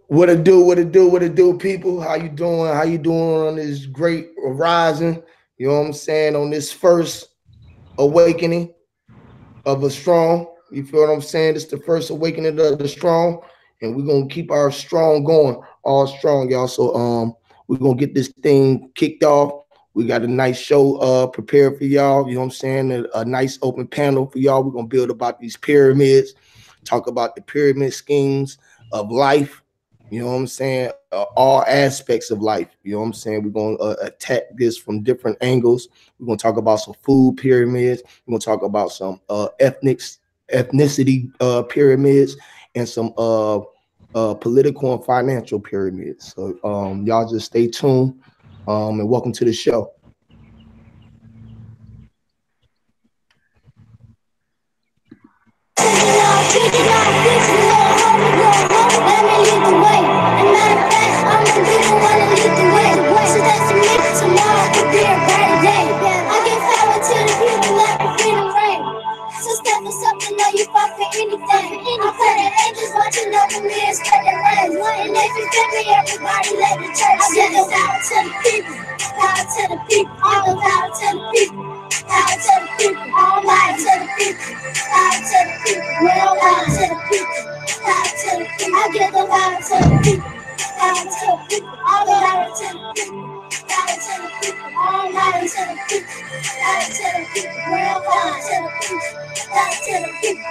What it do? What it do? What it do, people? How you doing? How you doing on this great rising? You know what I'm saying? On this first awakening of a strong. You feel what I'm saying? It's the first awakening of the strong, and we're gonna keep our strong going, all strong, y'all. So we're gonna get this thing kicked off. We got a nice show prepared for y'all. You know what I'm saying? A nice open panel for y'all. We're gonna build about these pyramids, talk about the pyramid schemes of life. You know what I'm saying? All aspects of life. You know what I'm saying? We're going to attack this from different angles. We're going to talk about some food pyramids. We're going to talk about some ethnicity pyramids and some political and financial pyramids. So y'all just stay tuned and welcome to the show. Everybody let the church say the power to the people, power to the people, all the power to the people, power to the people, all power to the people, power to the people, real power to the people, power to the people. I give the power to the people, power to the people, all the power to the people, power to the people, all power to the people, power to the people, real power to the people, power to the people.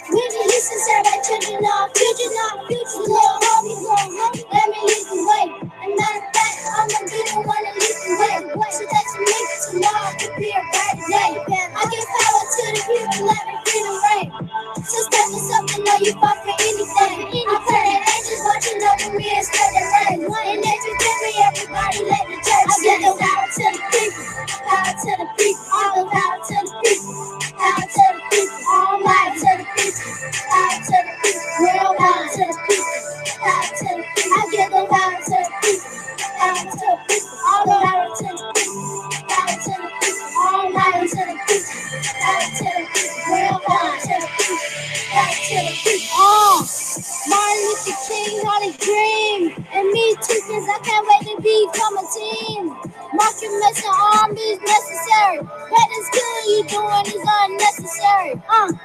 We can listen to that children of future, little homie, let me lead the way. And matter of fact, I'm gonna be the one to lead the way. So that you make tomorrow could be a brighter day. I give power to the people, let me freedom reign. So step for something, know you fought for anything. I pray the angels watching over me and spread the rain. And if you give me, everybody let the church I give the power to the people, power to the people, all the power to the people, power to the people, all might to the people, power to the people, real power to the people, power to the people. I give the power to the people, power to the people, all the power to the people, power to the people, all might to the people, power to the people, real power to the people, power to the people. Martin Luther King had a dream, and me too, cause I can't wait to become a team. Marking mission armies necessary. What is good you doing is unnecessary.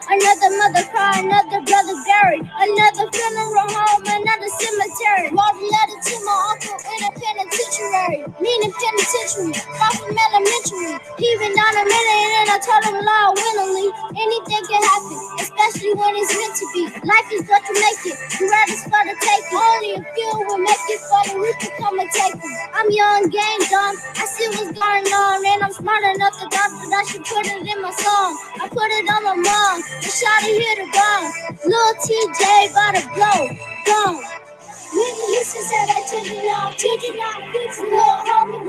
Another mother cry, another brother buried, another funeral home, another cemetery. Wrote a letter to my uncle in a penitentiary, meaning penitentiary, far from elementary. He went down a minute and I told him loud willingly, anything can happen, especially when it's meant to be. Life is what you make it, the rest is for the taking. Only a few will make it for the weak to come and take them. I'm young, game dumb, I see what's going on, and I'm smart enough to doubt that I should put it in my song. I put it on my mom, and shot to hit the bomb. Lil TJ by the blow, gone. We can listen to that children out, little homie,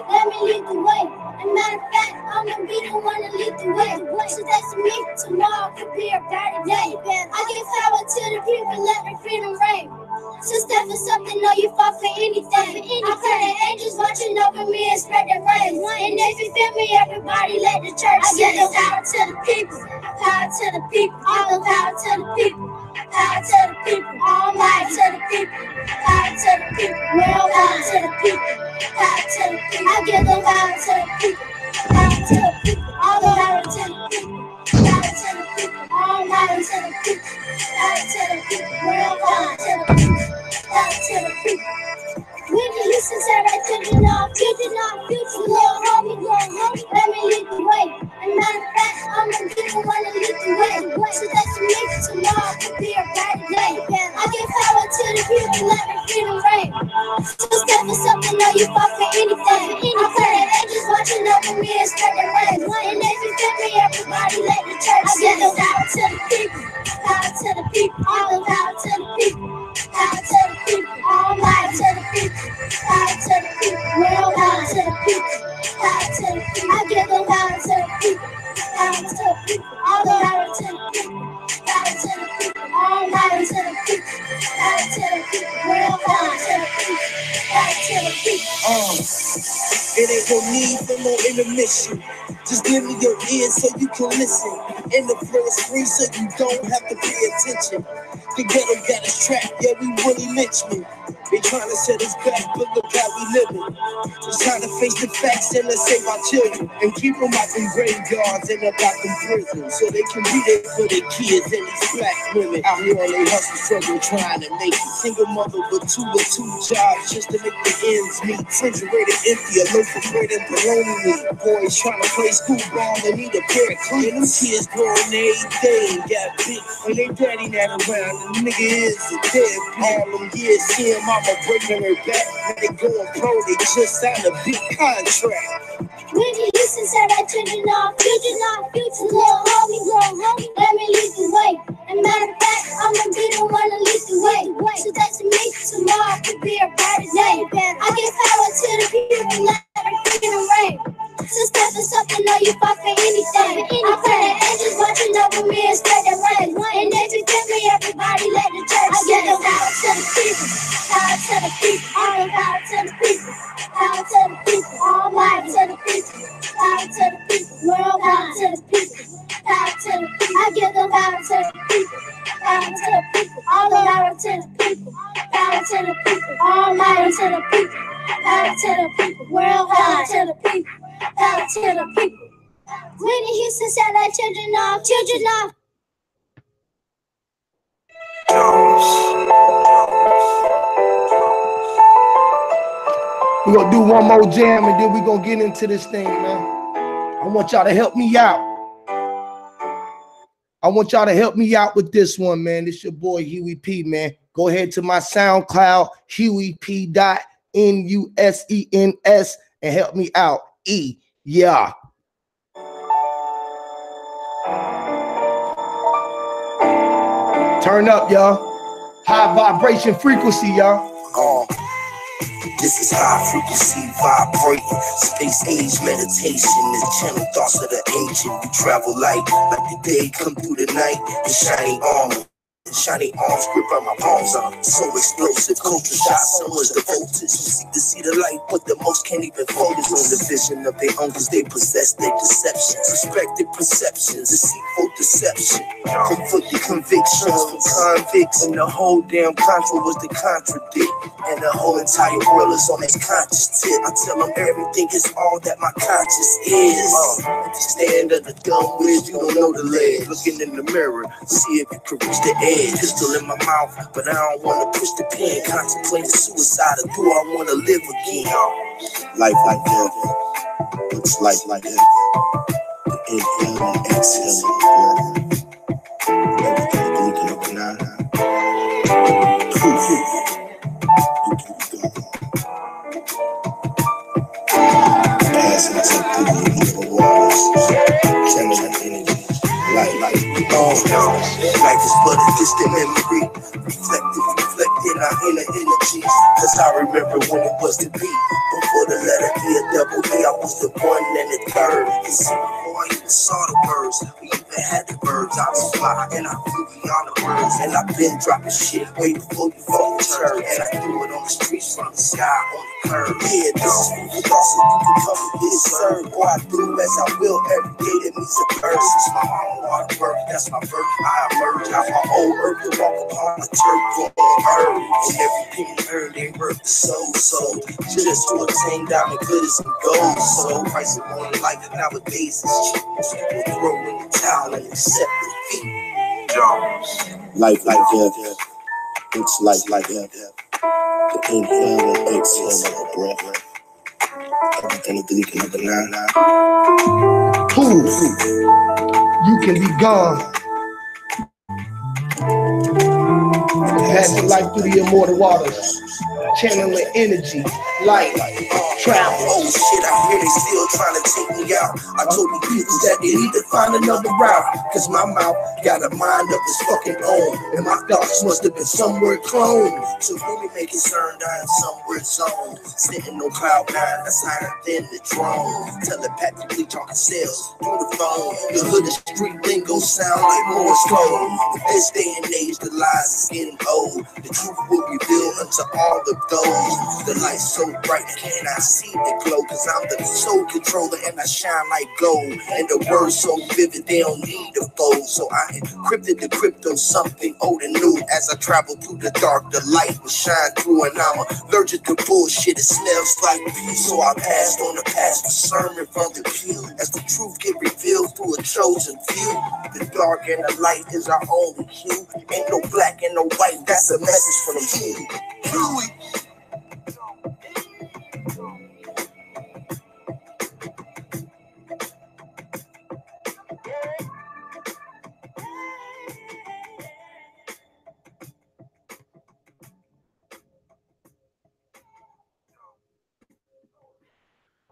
let me lead the way. And matter of fact, I'm gonna be the one to lead the way. So that's me, tomorrow could be a brighter day. I give power to the people, let me freedom reign. So step for something, know you fought for anything. I pray the angels watching over me and spread the rain. And if you feel me, everybody let the church I give the power to the people, power to the people, all the power to the people, power to the people, all might to the people, power to the people, real power to the people, power to the people. I give the power to the people, power to the people, all the power to the people, power to the people, all might to the people, power to the people, real power to the people, power to the people. We can listen to that children of future, little homie, let me lead the way. And matter of fact, I'm gonna be the one to lead the way. So that you make it tomorrow could be a brighter day. I give power to the people, let me freedom reign. So step for something, know you fought for anything. I pray the angels watching over me and spread the rain. And if you feel me, everybody let the church I give the power to the people, power to the people, all the power to the people, power to the people, all might to the people, power to the people, real power to the people, power to the people. I give the power to the people, power to the people, all the power to the people, power to the people, all might to the people, power to the people, real power to the people, power to the people. It ain't no need for no intermission. Just give me your ears so you can listen. And the flow is free, so you don't have to pay attention. The ghetto got us trapped, yeah, we really lynchmen. They trying to set us back, but look how we living. Just trying to face the facts and let's save our children. And keep them out them graveyards and up out them prisons. So they can be there for their kids and these black women. Out here on their hustle struggle trying to make it. Single mother with two jobs just to make the ends meet. Refrigerator empty, a loaf of bread and bologna meat. Boys trying to play school ball and need a pair of clean. Them kids growing every day and got big. And they daddy not around. The nigga is a dead. All them years seeing mama breaking her back. When they going pro, they just signed a big contract. When you listen to that children off, future, little homie, let me lead the way. And matter of fact, I'ma be the one to lead the way. So that to me, tomorrow could be a brighter day. I give power to the people, let it freaking rain. So step this up and know you fight for anything. I pray the angels watching over me and spread the rain. And if you give me, everybody let the church sing. I give power to the people, power to the people, all the power to the people, power to the people, almighty to the people, power to the people, world power to the people, power to the people. I give the power to the people, power to the people, all the power to the people, power to the people, almighty to the people, power to the people, world power to the people. Power to the people. Whitney Houston said that children off. We're gonna do one more jam and then we're gonna get into this thing, man. I want y'all to help me out. With this one, man. This your boy Huey P, man. Go ahead to my SoundCloud, HueyP.NUSENS, and help me out. Yeah. Turn up, y'all. High vibration frequency, y'all. This is high frequency vibrating, space age meditation, the channel thoughts of the ancient. We travel like the day come through the night, the shiny armor. Shiny arms grip on my palms are so explosive. Culture shot, someone's devoted. So seek to see the light, but the most can't even focus on the vision of their own, cause they possess their deceptions. Suspected perceptions, deceitful deception. Conflicted convictions from convicts. And the whole damn contra was the contradict. And the whole entire world is on its conscious tip. I tell them everything is all that my conscience is. Stand under the gun with you don't know the leg. Looking in the mirror, see if you can reach the edge. Pistol in my mouth, but I don't want to push the pen. Contemplating suicide, or do I want to live again? Life like heaven, looks like heaven. The inhale and exhale of breath. Everything blinking up and out. You can be gone. Passing through the evil walls, channeling energy. Life is but a distant memory. Reflecting our inner energies. Cause I remember when it was to be. Before the letter E, a double E, I was the one and the third. You see, before I even saw the birds, we even had the birds. I was fly and I flew beyond the birds. And I've been dropping shit way before you fucking turn. And I threw it on the streets from the sky on the curb. Yeah, this is food for thought, so you can come and get it served. Boy, I do as I will every day. That means a curse. It's my own hard work, that's my birth. I emerge out my old earth to walk upon the turf on earth. And every penny earned ain't worth the soul. So just to obtain diamond glitters and gold. So price of one life nowadays is cheap. People throw in the towel and accept defeat. Life like death. It's like death. The inhale and exhale of a breath. Everything is leaking up and out. You can be gone. Passing life through the immortal waters. Channeling energy, light, travel. Oh shit, I hear they still trying to take me out. I told the people that they need to find another route. Cause my mouth got a mind of its fucking own. And my thoughts must have been somewhere cloned. So really make concerned I am somewhere zoned. Sitting on cloud nine, that's higher than the drone. Telepathically talking sales through the phone. The hood and street lingo sound like Morse code. With this day and age, the lies is getting old. The truth will reveal unto all the of those. The light's so bright, cannot see the glow. Cause I'm the soul controller and I shine like gold. And the words so vivid, they don't need a fold. So I encrypted the crypto, something old and new. As I travel through the dark, the light will shine through. And I'm allergic to bullshit, it smells like peace. So I passed on the pastor's sermon from the pew. As the truth get revealed through a chosen few. The dark and the light is our only cue. Ain't no black and no white, that's a message from you. Huey.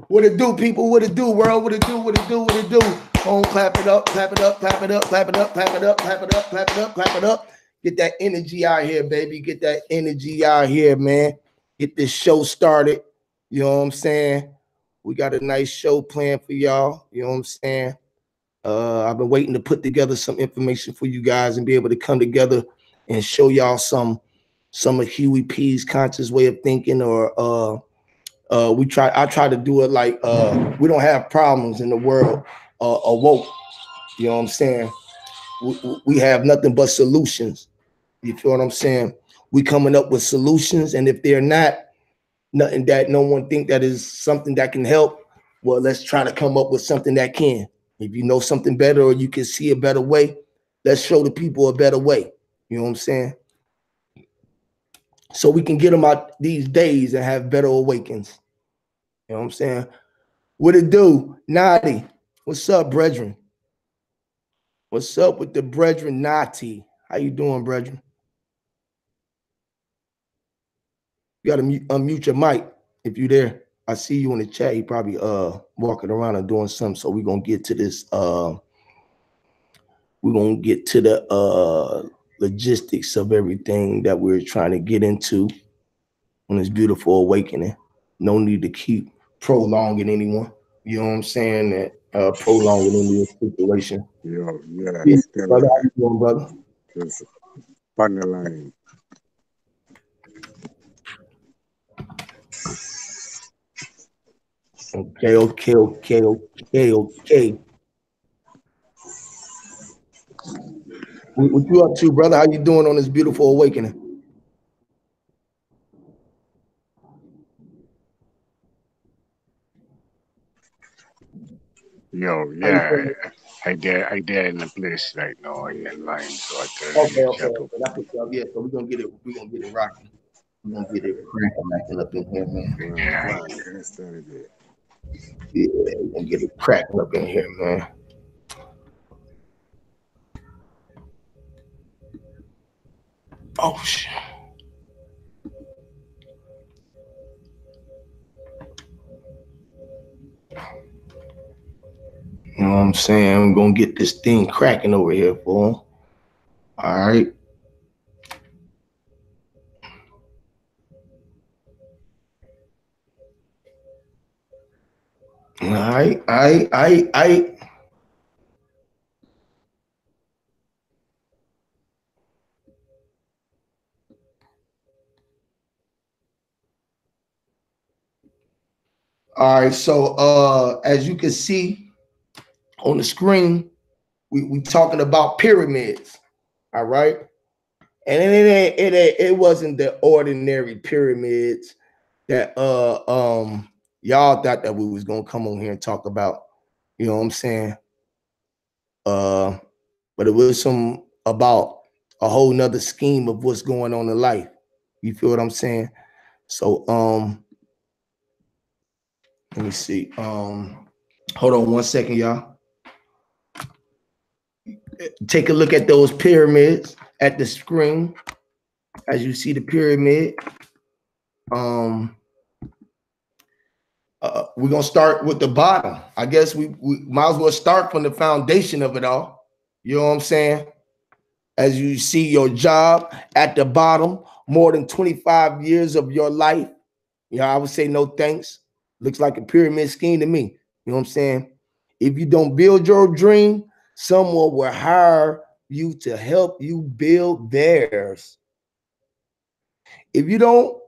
What it do, people? What it do, world? What it do? What it do? What it do? Home, clap it up, clap it up, clap it up, clap it up, clap it up, clap it up, clap it up, clap it up. Get that energy out here, baby. Get that energy out here, man. Get this show started. You know what I'm saying? We got a nice show planned for y'all. You know what I'm saying? I've been waiting to put together some information for you guys and be able to come together and show y'all some of Huey P's conscious way of thinking, or I try to do it like we don't have problems in the world awoke. You know what I'm saying? We have nothing but solutions. You feel what I'm saying? We coming up with solutions, and if they're not nothing that no one think that is something that can help, well, let's try to come up with something that can. If you know something better or you can see a better way, let's show the people a better way. You know what I'm saying? So we can get them out these days and have better awakens. You know what I'm saying? What it do? Nadi, what's up, brethren? What's up with the brethren, Nati? How you doing, brethren? You gotta unmute your mic if you there. I see you in the chat. You probably walking around and doing something. So we're gonna get to this. We're gonna get to the logistics of everything that we're trying to get into on this beautiful awakening. No need to keep prolonging anyone. You know what I'm saying? That prolonging any situation. Yeah. Brother, how you doing, brother? Just on the line. Okay. What you up to, brother? How you doing on this beautiful awakening? I there in the place right now in line, so I tell you. Okay. That's what's up. Yeah, so we're gonna get it rocking. We're gonna get it cracking up in here, man. Yeah. Yeah, we're gonna get it cracking up in here, man. Oh shit. You know what I'm saying? I'm gonna get this thing cracking over here, boy. All right. All right, so as you can see on the screen, we talking about pyramids. All right, and it wasn't the ordinary pyramids that y'all thought that we was gonna come on here and talk about. You know what I'm saying? But it was some about a whole nother scheme of what's going on in life. You feel what I'm saying? So let me see. Hold on 1 second, y'all. Take a look at those pyramids at the screen. As you see the pyramid, we're gonna start with the bottom. I guess we might as well start from the foundation of it all. You know what I'm saying? As you see your job at the bottom, more than 25 years of your life. Yeah, I would say no thanks. Looks like a pyramid scheme to me. You know what I'm saying? If you don't build your dream, someone will hire you to help you build theirs. If you don't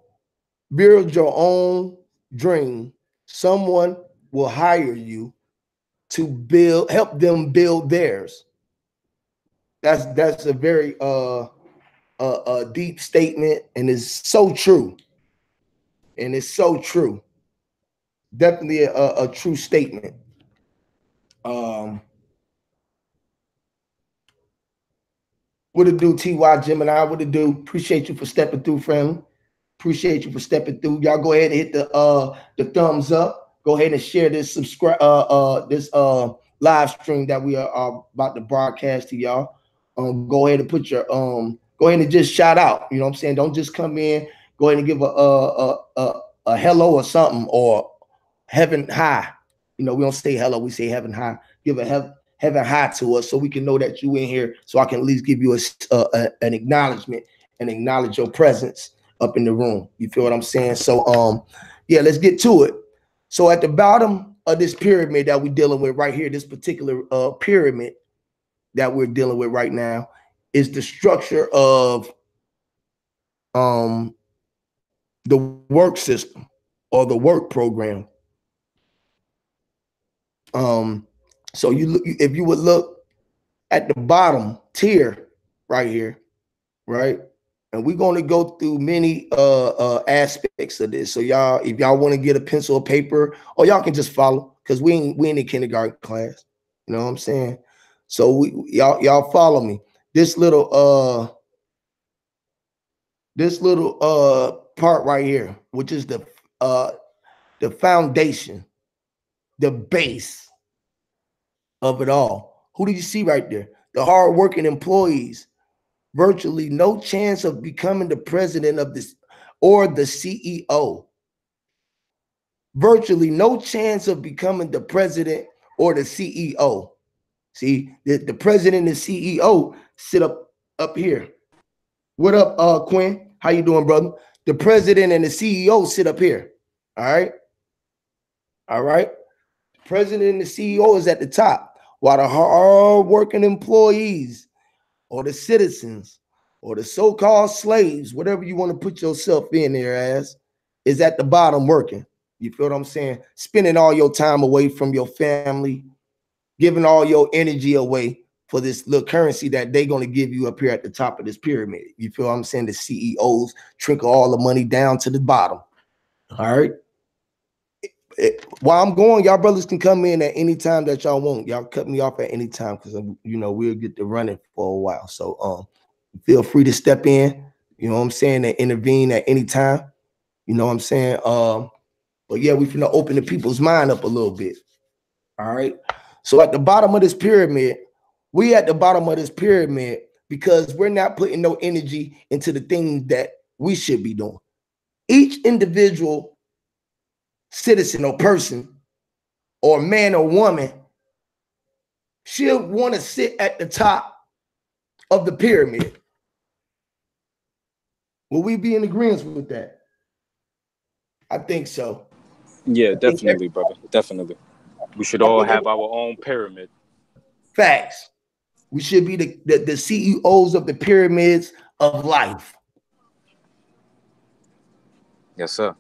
build your own dream, someone will hire you to help them build theirs. That's a very deep statement, and it's so true. And it's so true. Definitely a true statement. What it do, TY Gemini? What it do? Appreciate you for stepping through, friend. Appreciate you for stepping through. Y'all go ahead and hit the thumbs up. Go ahead and share this this live stream that we are about to broadcast to y'all. Go ahead and put your go ahead and just shout out. You know what I'm saying? Don't just come in. Go ahead and give a hello or something, or heaven high. You know, we don't say hello, we say heaven high. Give a heaven high to us so we can know that you in here, so I can at least give you an acknowledgement and acknowledge your presence up in the room. You feel what I'm saying? So yeah, let's get to it. So at the bottom of this pyramid that we're dealing with right here, this particular pyramid that we're dealing with right now, is the structure of the work system or the work program. So if you would look at the bottom tier right here, right? And we're going to go through many aspects of this. So y'all, if y'all want to get a pencil or paper, or y'all can just follow, because we ain't in kindergarten class. You know what I'm saying? So y'all follow me. This little part right here, which is the foundation, the base of it all. Who do you see right there? The hardworking employees. Virtually no chance of becoming the president of this or the CEO. Virtually no chance of becoming the president or the CEO. See, the president and CEO sit up here. What up, Quinn? How you doing, brother? The president and the CEO sit up here. All right. All right. The president and the CEO is at the top, while the hard-working employees or the citizens or the so-called slaves, whatever you want to put yourself in there as, is at the bottom working. You feel what I'm saying? Spending all your time away from your family, giving all your energy away for this little currency that they're going to give you up here at the top of this pyramid. You feel what I'm saying? The CEOs trickle all the money down to the bottom. All right. While I'm going, y'all brothers can come in at any time that y'all want. Y'all cut me off at any time, because you know we'll get to running for a while. So feel free to step in. You know what I'm saying, and intervene at any time. You know what I'm saying. But yeah, we finna open the people's mind up a little bit. All right. So at the bottom of this pyramid, we at the bottom of this pyramid because we're not putting no energy into the things that we should be doing. Each individual citizen or person or man or woman should want to sit at the top of the pyramid. Will we be in agreement with that? I think so. Yeah, definitely, brother. Definitely. We should all have our own pyramid. Facts. We should be the CEOs of the pyramids of life. Yes, sir.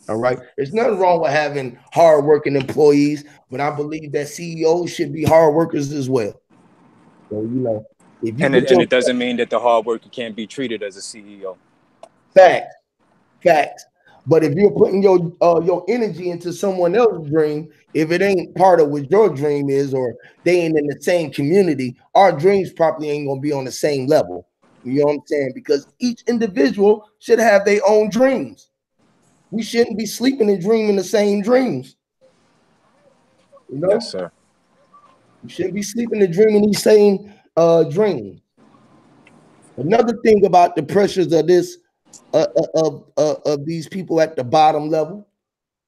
All right. There's nothing wrong with having hardworking employees, but I believe that CEOs should be hard workers as well. So, you know, if you it doesn't mean that the hard worker can't be treated as a CEO. Facts. Facts. But if you're putting your energy into someone else's dream, if it ain't part of what your dream is, or they ain't in the same community, our dreams probably ain't gonna be on the same level. You know what I'm saying? Because each individual should have their own dreams. We shouldn't be sleeping and dreaming the same dreams. You know? Yes, sir. We shouldn't be sleeping and dreaming these same dreams. Another thing about the pressures of this of these people at the bottom level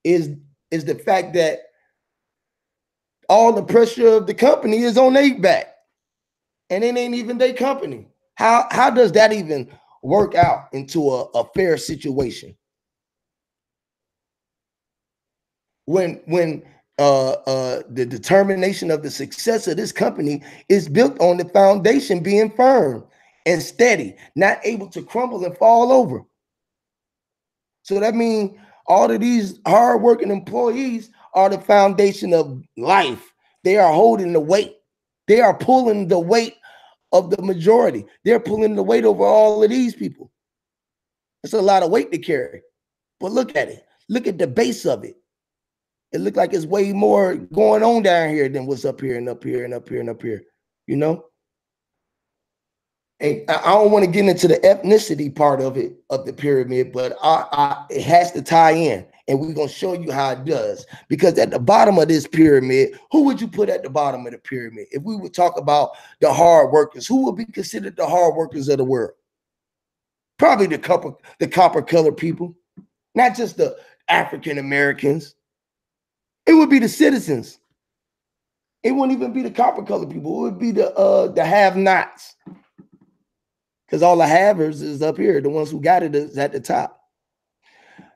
is the fact that all the pressure of the company is on their back, and it ain't even their company. How does that even work out into a fair situation? When the determination of the success of this company is built on the foundation being firm and steady, not able to crumble and fall over. So that means all of these hardworking employees are the foundation of life. They are holding the weight. They are pulling the weight of the majority. They're pulling the weight over all of these people. It's a lot of weight to carry. But look at it. Look at the base of it. It looked like it's way more going on down here than what's up here and up here and up here and up here, you know? And I don't want to get into the ethnicity part of it, of the pyramid, but it has to tie in. And we're going to show you how it does. Because at the bottom of this pyramid, who would you put at the bottom of the pyramid? If we would talk about the hard workers, who would be considered the hard workers of the world? Probably the copper colored people, not just the African Americans. It would be the citizens. It wouldn't even be the copper colored people. It would be the have-nots. Because all the havers is up here. The ones who got it is at the top.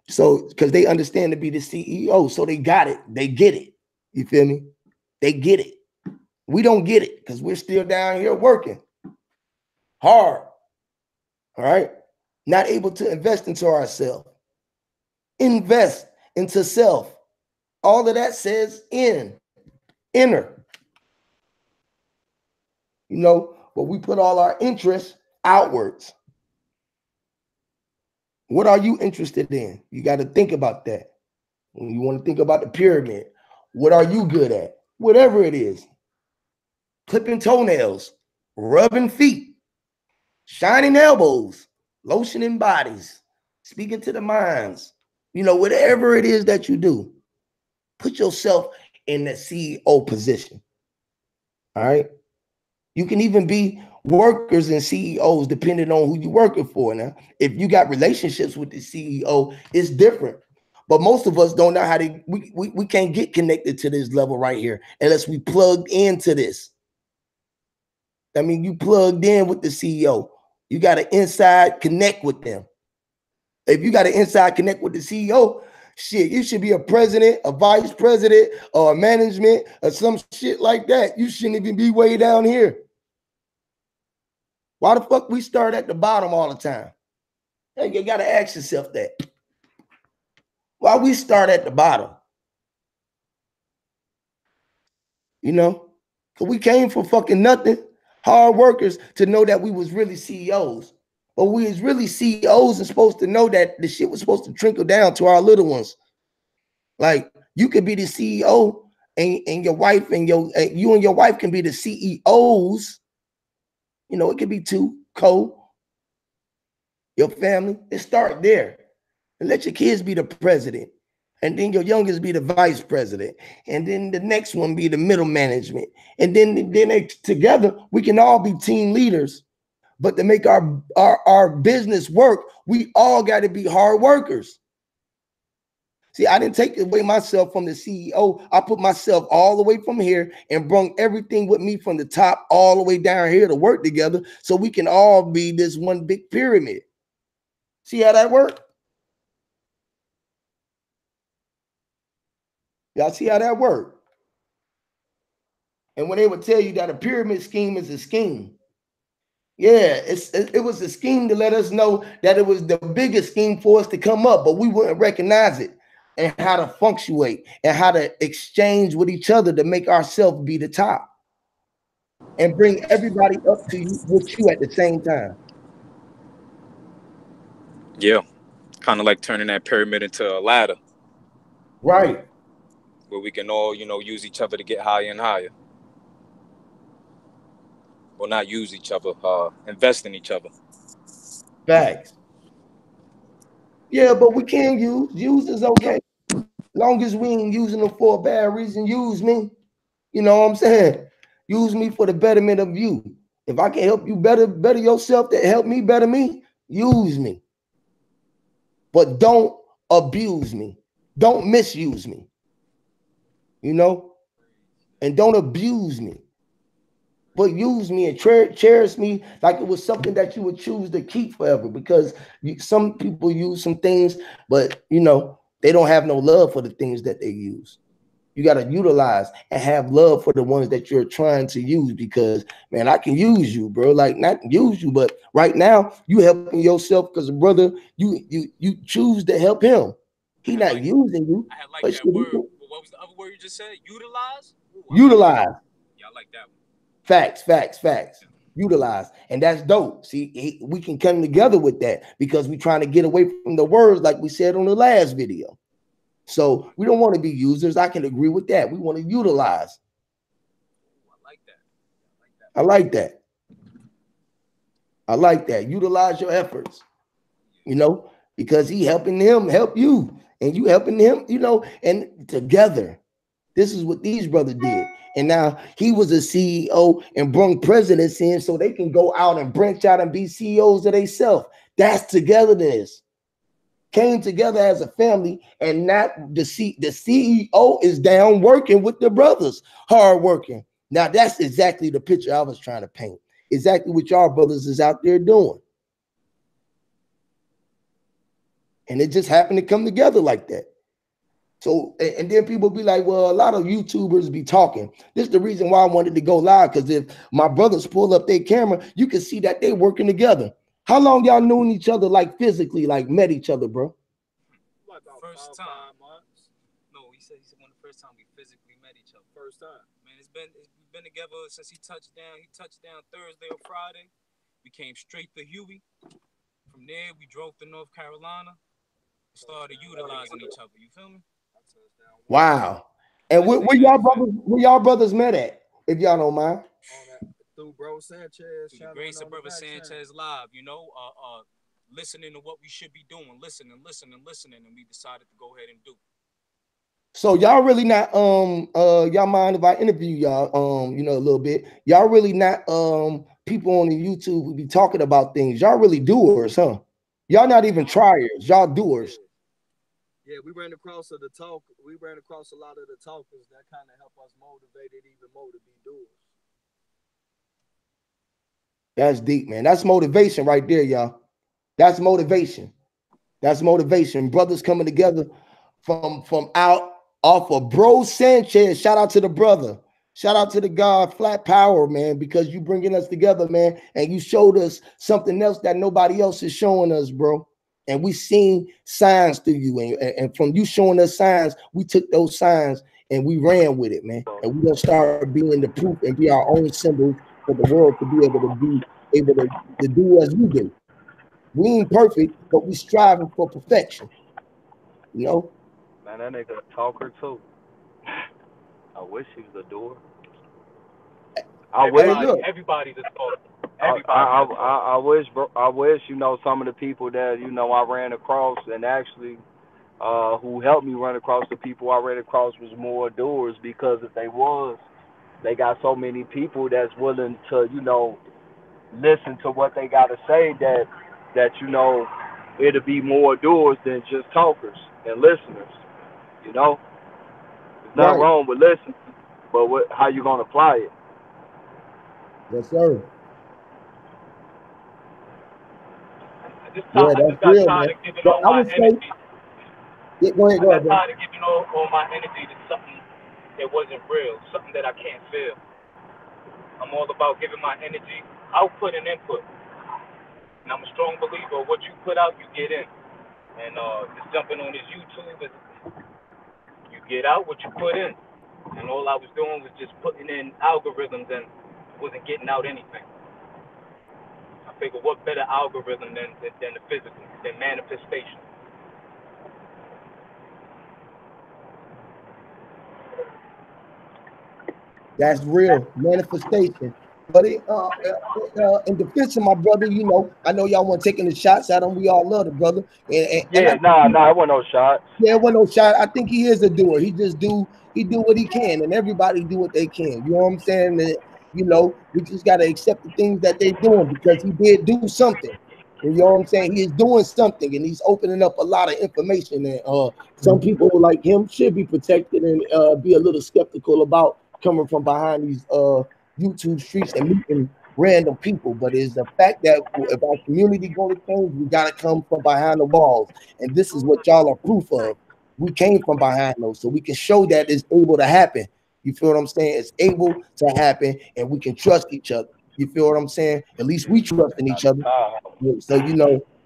So, because they understand to be the CEO. So they got it. They get it. You feel me? They get it. We don't get it because we're still down here working hard. All right? Not able to invest into ourselves. Invest into self. All of that says inner. You know, but we put all our interests outwards. What are you interested in? You got to think about that. When you want to think about the pyramid, what are you good at? Whatever it is. Clipping toenails, rubbing feet, shining elbows, lotioning bodies, speaking to the minds. You know, whatever it is that you do, put yourself in the CEO position. All right. You can even be workers and CEOs depending on who you're working for. Now, if you got relationships with the CEO, it's different. But most of us don't know how to, we can't get connected to this level right here unless we plugged into this. I mean, you plugged in with the CEO. You got an inside connect with them. If you got an inside connect with the CEO, shit, you should be a president, a vice president, or a management, or some shit like that. You shouldn't even be way down here. Why the fuck we start at the bottom all the time? Hey, you got to ask yourself that. Why we start at the bottom? You know? Because we came from fucking nothing, hard workers, to know that we was really CEOs. But we was really CEOs and supposed to know that the shit was supposed to trickle down to our little ones. Like, you could be the CEO and your wife and you and your wife can be the CEOs. You know, it could be two, your family. It start there. And let your kids be the president. And then your youngest be the vice president. And then the next one be the middle management. And then together, we can all be team leaders. But to make our business work, we all got to be hard workers. See, I didn't take away myself from the CEO. I put myself all the way from here and brought everything with me from the top all the way down here to work together so we can all be this one big pyramid. See how that works? Y'all see how that works? And when they would tell you that a pyramid scheme is a scheme, yeah, it was a scheme to let us know that it was the biggest scheme for us to come up, but we wouldn't recognize it. And how to fluctuate and how to exchange with each other to make ourselves be the top and bring everybody up to you with you at the same time. Yeah, kind of like turning that pyramid into a ladder. Right. Where we can all, you know, use each other to get higher and higher. Well, not use each other, invest in each other. Facts. Yeah, but we can use is okay. Long as we ain't using them for a bad reason, use me. You know what I'm saying? Use me for the betterment of you. If I can help you better yourself, to help me better me, use me. But don't abuse me. Don't misuse me. You know? And don't abuse me. But use me and cherish me like it was something that you would choose to keep forever. Because some people use some things, but, you know, they don't have no love for the things that they use. You got to utilize and have love for the ones that you're trying to use, because man, I can use you, bro. Like, not use you, but right now you helping yourself, because brother, you choose to help him. He not like, using you. I had like But that shit, word. What was the other word you just said? Utilize? Ooh, utilize. Yeah, I like that one. Facts. Utilize. And that's dope. See, we can come together with that because we're trying to get away from the words like we said on the last video. So we don't want to be users. I can agree with that. We want to utilize. Ooh, I like that. I like that. I like that. Utilize your efforts, you know, because he helping him help you, and you helping him, you know, and together. This is what these brothers did. And now he was a CEO and brung presidents in so they can go out and branch out and be CEOs of themselves. That's togetherness. Came together as a family, and not the CEO is down working with the brothers, hard working. Now that's exactly the picture I was trying to paint. Exactly what y'all brothers is out there doing. And it just happened to come together like that. So, and then people be like, well, a lot of YouTubers be talking. This is the reason why I wanted to go live, because if my brothers pull up their camera, you can see that they working together. How long y'all known each other, like physically, like met each other, bro? Like first time. No, he said one of the first time we physically met each other. First time. Man, we've been together since he touched down. He touched down Thursday or Friday. We came straight to Huey. From there, we drove to North Carolina. Started utilizing each other. You feel me? Wow. And where y'all brothers met at, if y'all don't mind? Through Bro Sanchez. Through the grace of Brother Sanchez live, you know, listening to what we should be doing, listening, and we decided to go ahead and do. So y'all really not y'all mind if I interview y'all you know, a little bit? Y'all really not people on the YouTube who be talking about things. Y'all really doers, huh? Y'all not even triers, y'all doers. Yeah, we ran across a lot of the talkers that kind of help us motivate it even more to be doers. That's deep, man. That's motivation right there, y'all. That's motivation. That's motivation. Brothers coming together from out off of Bro Sanchez. Shout out to the brother. Shout out to the God Flat Power, man, because you bringing us together, man, and you showed us something else that nobody else is showing us, bro. And we seen signs through you, and from you showing us signs, we took those signs and we ran with it, man. And we're gonna start being the proof and be our own symbols for the world to be able to do as we do. We ain't perfect, but we striving for perfection. You know? Man, that nigga a talker too. I wish he was a doer. Everybody's a talker. I wish, you know, some of the people that, you know, I ran across and actually who helped me run across the people I ran across was more doers, because if they got so many people that's willing to, you know, listen to what they got to say, that, you know, it'll be more doers than just talkers and listeners, you know? There's nothing wrong with listening, but how you going to apply it? Yes, sir. I just got tired of giving all my energy. Go ahead, I got tired of giving all my energy to something that wasn't real, something that I can't feel. I'm all about giving my energy output and input. And I'm a strong believer of what you put out, you get in. And just jumping on this YouTube, you get out what you put in. And all I was doing was just putting in algorithms and wasn't getting out anything. I figure what better algorithm than the physical, than manifestation. That's real manifestation. But in defense of my brother, you know, I know y'all want taking the shots at him. We all love the brother. It wasn't no shot. Yeah, it wasn't no shot. I think he is a doer. He do what he can, and everybody do what they can. You know what I'm saying? And, you know, we just gotta accept the things that they're doing, because he did do something. You know what I'm saying? He is doing something, and he's opening up a lot of information. And some people like him should be protected and be a little skeptical about coming from behind these YouTube streets and meeting random people. But it's the fact that if our community going to change, we gotta come from behind the walls, and this is what y'all are proof of. We came from behind those, so we can show that it's able to happen. You feel what I'm saying? It's able to happen, and we can trust each other. You feel what I'm saying? At least we trust in each other. So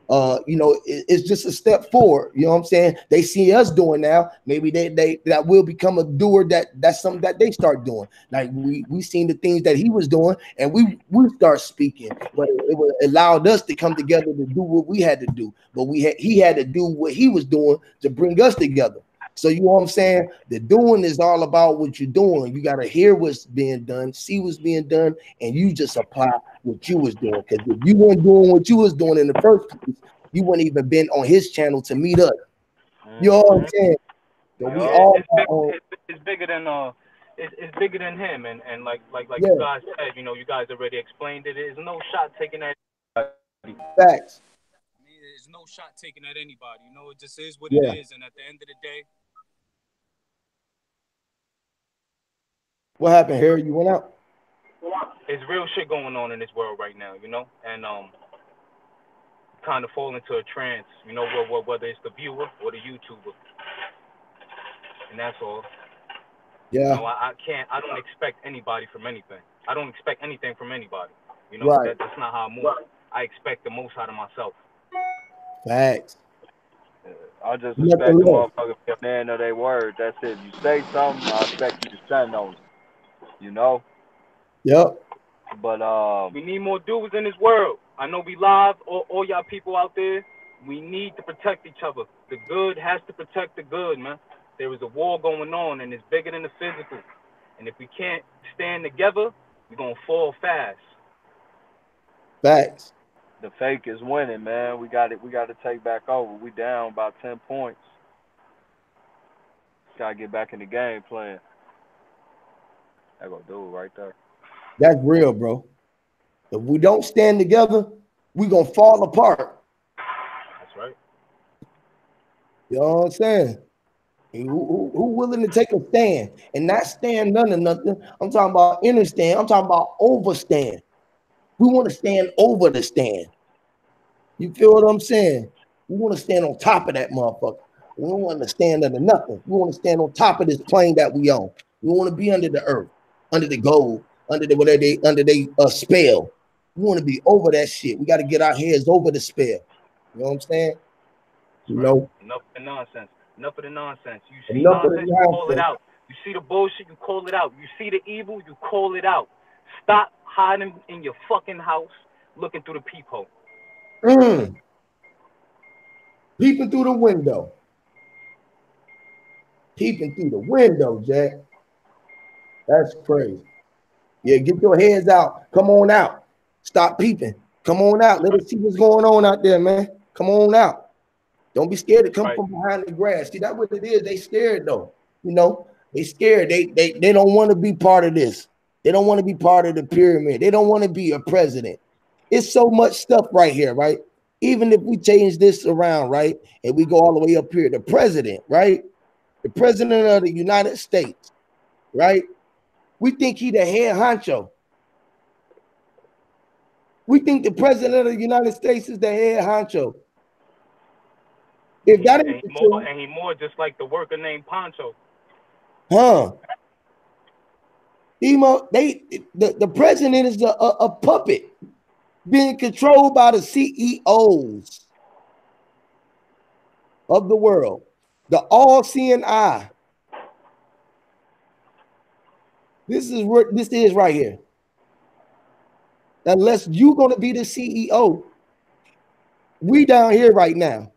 it's just a step forward. You know what I'm saying? They see us doing now. Maybe that will become a doer. That's something that they start doing. Like we seen the things that he was doing, and we start speaking. But it allowed us to come together to do what we had to do. But he had to do what he was doing to bring us together. So you know what I'm saying? The doing is all about what you're doing. You got to hear what's being done, see what's being done, and you just apply what you was doing. Because if you weren't doing what you was doing in the first place, you wouldn't even been on his channel to meet us. You know what I'm saying? So we all it's bigger than it's bigger than him, and like Yeah. you guys said, you know, you guys already explained it. There's no shot taken at facts. there's no shot taken at anybody. You know, it just is what Yeah. it is, and at the end of the day, What happened, Harry? You went out? it's real shit going on in this world right now, you know, and kind of fall into a trance, you know, whether it's the viewer or the YouTuber, and that's all. Yeah. You know, I don't expect anybody from anything. I don't expect anything from anybody. You know, Right. that's not how I move. I expect the most out of myself. Facts. I just Nothing expect the less. motherfucker to be a man of their word. That's it. You say something, I expect you to stand on it. You know? Yep. But We need more doers in this world. I know we live, all y'all people out there. We need to protect each other. The good has to protect the good, man. There is a war going on, and it's bigger than the physical. And if we can't stand together, we're gonna fall fast. Facts. the fake is winning, man. We got to take back over. We down by 10 points. Gotta get back in the game playing. That gonna do it right there. That's real, bro. If we don't stand together, we gonna fall apart. That's right. You know what I'm saying? Who willing to take a stand and not stand none of nothing? I'm talking about inner stand. I'm talking about overstand. We want to stand over the stand. You feel what I'm saying? We want to stand on top of that motherfucker. We don't want to stand under nothing. We want to stand on top of this plane that we own. We want to be under the earth, under the gold, under the whatever they under they spell. We want to be over that shit. We got to get our heads over the spell. You know what I'm saying? You know, Enough of the nonsense. Enough of the nonsense. You see enough of the nonsense, you call it nonsense. out. You see the bullshit, you call it out. You see the evil, you call it out. Stop hiding in your fucking house looking through the peephole. Peeping through the window. Peeping through the window, Jack. That's crazy. Yeah, get your heads out. Come on out. Stop peeping. Come on out. Let us see what's going on out there, man. Come on out. Don't be scared to come Right. from behind the grass. See, that's what it is. They scared though. You know, they scared. They don't want to be part of this. They don't want to be part of the pyramid. They don't want to be a president. It's so much stuff right here, right? Even if we change this around, right, and we go all the way up here, the president, right? The president of the United States, right? We think he the head honcho. We think the president of the United States is the head honcho. If that And ain't the he truth, more just like the worker named Poncho. huh? The president is a puppet being controlled by the CEOs of the world, the all-seeing eye. This is what this is right here. Unless you're going to be the CEO, we down here right now.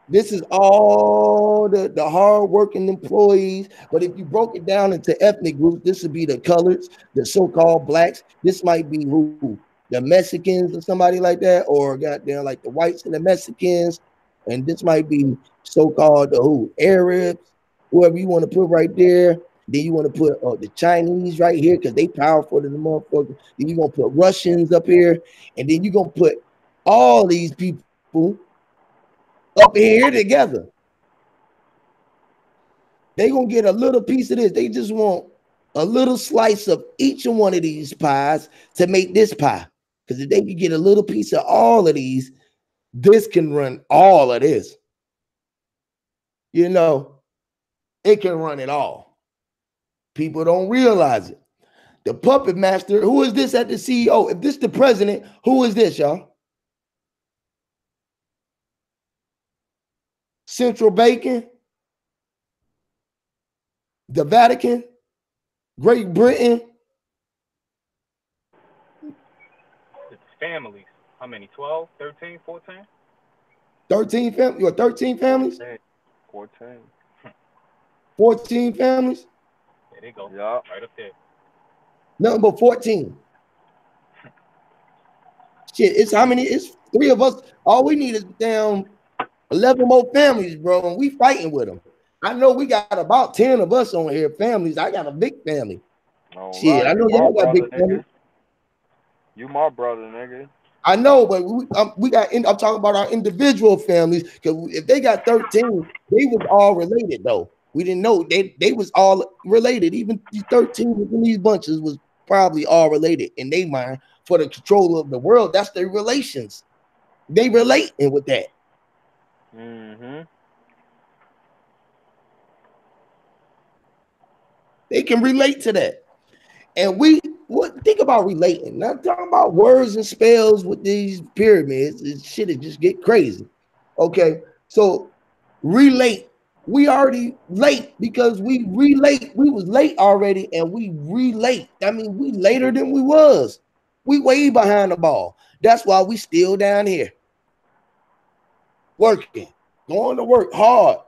This is all the hard-working employees. But if you broke it down into ethnic groups, this would be the coloreds, the so-called blacks. This might be who? The Mexicans or somebody like that, or goddamn like the whites and the Mexicans. And this might be so-called the who? Arabs, whoever you want to put right there. Then you want to put the Chinese right here because they powerful than the motherfucker. Then you're going to put Russians up here. And then you're going to put all these people up here together. They're going to get a little piece of this. They just want a little slice of each one of these pies to make this pie. Because if they can get a little piece of all of these, this can run all of this. you know, it can run it all. People don't realize it. The puppet master, who is this at the CEO? If this the president, who is this, y'all? Central Banking, the Vatican, Great Britain. It's families. How many? 12, 13, 14? 13 families? You 13 families? 14. 14 families? There they go. Yeah. Right up there. Nothing but 14. Shit, it's how many? It's 3 of us. All we need is down 11 more families, bro, and we fighting with them. I know we got about 10 of us on here, families. I got a big family. All Shit, right. I know y'all got big families. You my brother, nigga. I know, but we got. I'm talking about our individual families, because if they got 13, they was all related though. We didn't know they was all related. Even these 13 within these bunches was probably all related in their mind for the control of the world. That's their relations. They relating with that. Mm-hmm. They can relate to that. And think about relating. Not talking about words and spells with these pyramids. This shit is just get crazy. Okay, so relate. We already late because we relate. We was late already, and we relate. I mean, we later than we was. We way behind the ball. That's why we still down here. Working, going to work hard,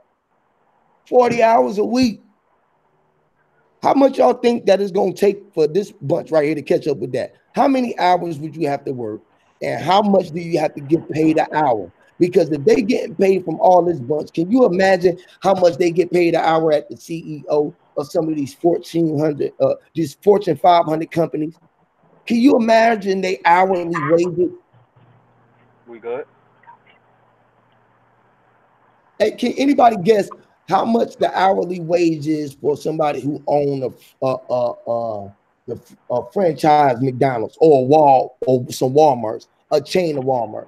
40 hours a week. How much y'all think that is going to take for this bunch right here to catch up with that? How many hours would you have to work? And how much do you have to get paid an hour? Because if they getting paid from all this bunch, can you imagine how much they get paid an hour at the CEO of some of these Fortune 500 companies? Can you imagine they hourly wages? We good? Hey, can anybody guess how much the hourly wage is for somebody who own a franchise McDonald's or some Walmarts, a chain of Walmart?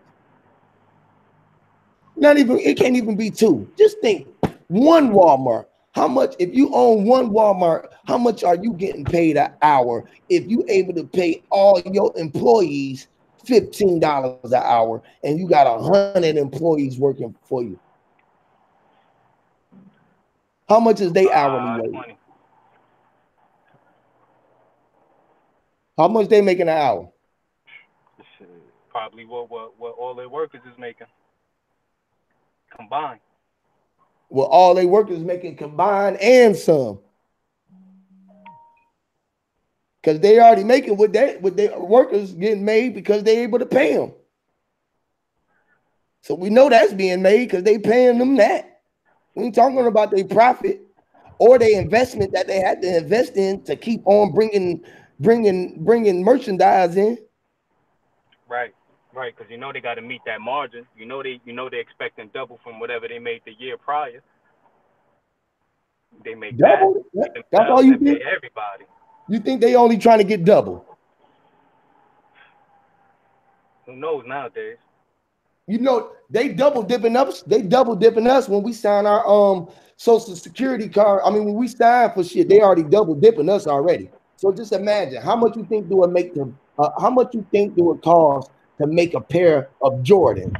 It can't even be 2. Just think, one Walmart. How much, if you own one Walmart, how much are you getting paid an hour if you able to pay all your employees $15 an hour and you got 100 employees working for you? How much is they hourly wage? 20. How much they making an hour? Probably what all their workers is making combined. Well, all they workers making combined and some, because they already making what their workers getting made because they able to pay them. So we know that's being made because they paying them that. We ain't talking about their profit or their investment that they had to invest in to keep on bringing merchandise in. Right, because you know they got to meet that margin. You know they're expecting double from whatever they made the year prior. They make double. That's all you think? Everybody. You think they only trying to get double? Who knows nowadays? You know, they double dipping us. They double dipping us when we sign our Social Security card. I mean, when we sign for shit, they already double dipping us already. So just imagine how much you think do it make them? How much you think do it cost to make a pair of Jordan?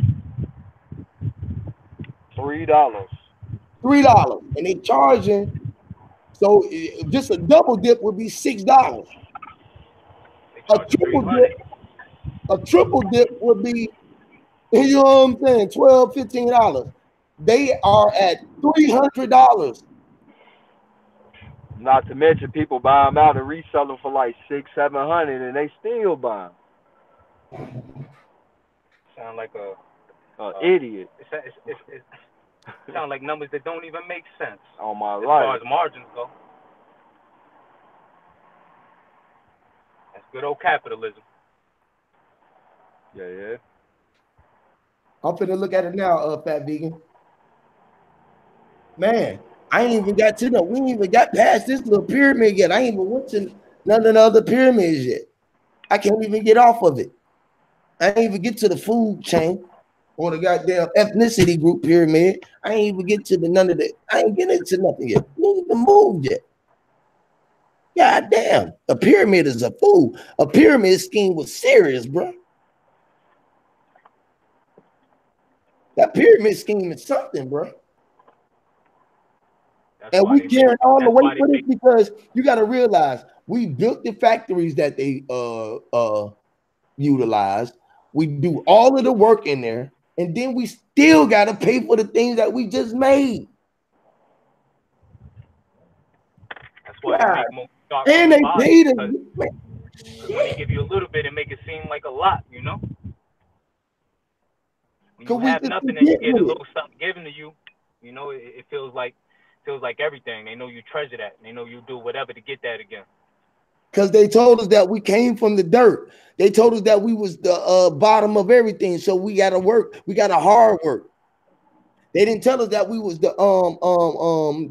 $3. $3, and they charging. So just a double dip would be $6. A triple dip would be, you know what I'm saying, $12, $15. They are at $300. Not to mention people buy them out and resell them for like $600, $700, and they still buy them. Sound like a idiot. It sound like numbers that don't even make sense. On my life. As far as margins go. That's good old capitalism. Yeah. I'm finna look at it now, Fat Vegan. Man, I ain't even got to we ain't even got past this little pyramid yet. I ain't even went to none of the other pyramids yet. I can't even get off of it. I ain't even get to the food chain. or the goddamn ethnicity group pyramid. I ain't even get to the none of that. I ain't getting into nothing yet. We ain't even moved yet. God damn, a pyramid is a fool. A pyramid scheme was serious, bro. That pyramid scheme is something, bro. And we carrying on the way for this because you got to realize we built the factories that they utilized. We do all of the work in there, and then we still got to pay for the things that we just made. That's why they make more dark and they paid us. When they give you a little bit and make it seem like a lot, you know. When you have nothing and you get a little something given to you, you know, it feels like everything. They know you treasure that. They know you do whatever to get that again. Because they told us that we came from the dirt. They told us that we was the bottom of everything. So we got to work. We got to hard work. They didn't tell us that we was the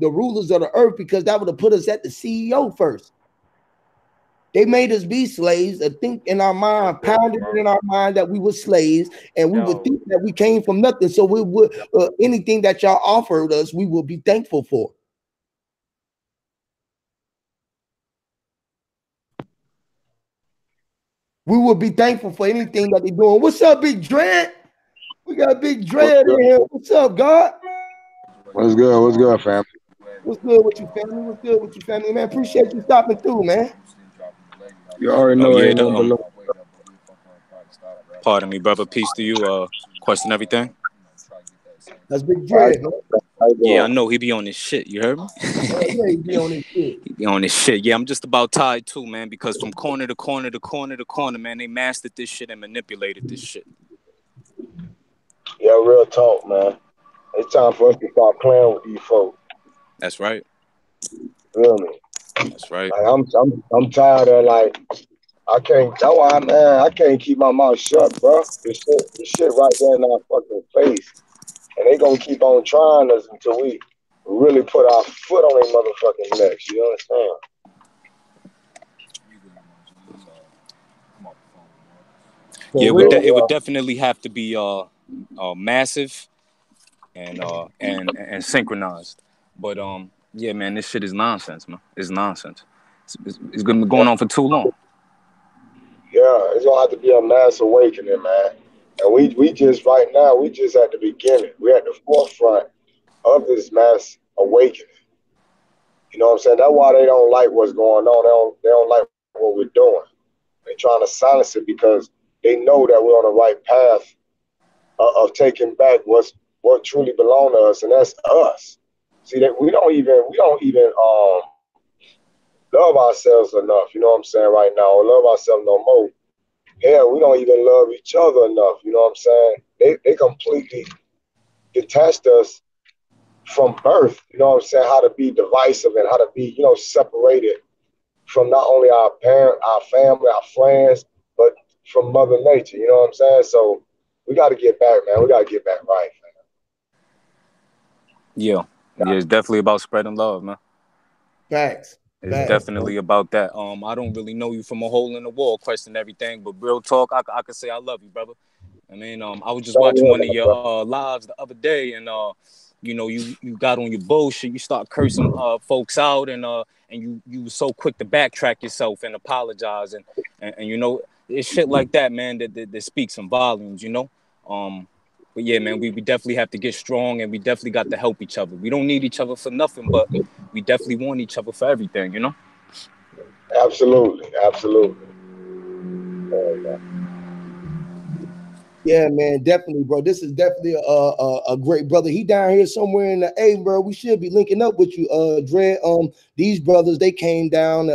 rulers of the earth, because that would have put us at the CEO first. They made us be slaves and think in our mind, pounded it in our mind that we were slaves, and we would think that we came from nothing. So we would anything that y'all offered us, we would be thankful for. We would be thankful for anything that they're doing. What's up, Big Dread? We got Big Dread in here. What's up, God? What's good? What's good, fam? What's good with you, family? What's good with you, family? Man, appreciate you stopping through, man. You already know it ain't no below. Pardon me, brother. Peace to you. Question everything. That's Big Dread, man. Yeah, I know he be on this shit. You heard me? Yeah, he be on this shit. He be on this shit. Yeah, I'm just about tired too, man, because from corner to corner to corner to corner, man, they mastered this shit and manipulated this shit. Yeah, real talk, man. It's time for us to start playing with these folks. That's right. Feel me? That's right. Like, I'm tired of, like, I can't. That's why, man, I can't keep my mouth shut, bro. This shit right there in our fucking face, and they gonna keep on trying us until we really put our foot on their motherfucking necks. You understand? Yeah, it would definitely have to be massive and synchronized. But yeah, man, this shit is nonsense, man. It's nonsense. It's gonna be going on for too long. Yeah, it's gonna have to be a mass awakening, man. And we just right now, we just at the beginning. We're at the forefront of this mass awakening. You know what I'm saying? That's why they don't like what's going on. They don't like what we're doing. They're trying to silence it because they know that we're on the right path of taking back what truly belongs to us, and that's us. See, that we don't even love ourselves enough. You know what I'm saying? Right now, or love ourselves no more. Hell, we don't even love each other enough. You know what I'm saying? They completely detached us from birth. You know what I'm saying? How to be divisive and how to be, you know, separated from not only our parent, our family, our friends, but from Mother Nature. You know what I'm saying? So we got to get back, man. We got to get back right, man. Yeah, it's definitely about spreading love, man. Facts. It's definitely about that. I don't really know you from a hole in the wall, question everything, but real talk, I could say I love you, brother. I mean, I was just watching one of your lives the other day, and you know, you got on your bullshit, you start cursing folks out, and you were so quick to backtrack yourself and apologize, and you know, it's shit like that, man, that speaks some volumes, you know. But yeah, man, we definitely have to get strong, and we definitely got to help each other. We don't need each other for nothing, but we definitely want each other for everything, you know? Absolutely. Yeah, man, definitely, bro. This is definitely a great brother. He down here somewhere in the A, bro. We should be linking up with you, Dread. These brothers, they came down.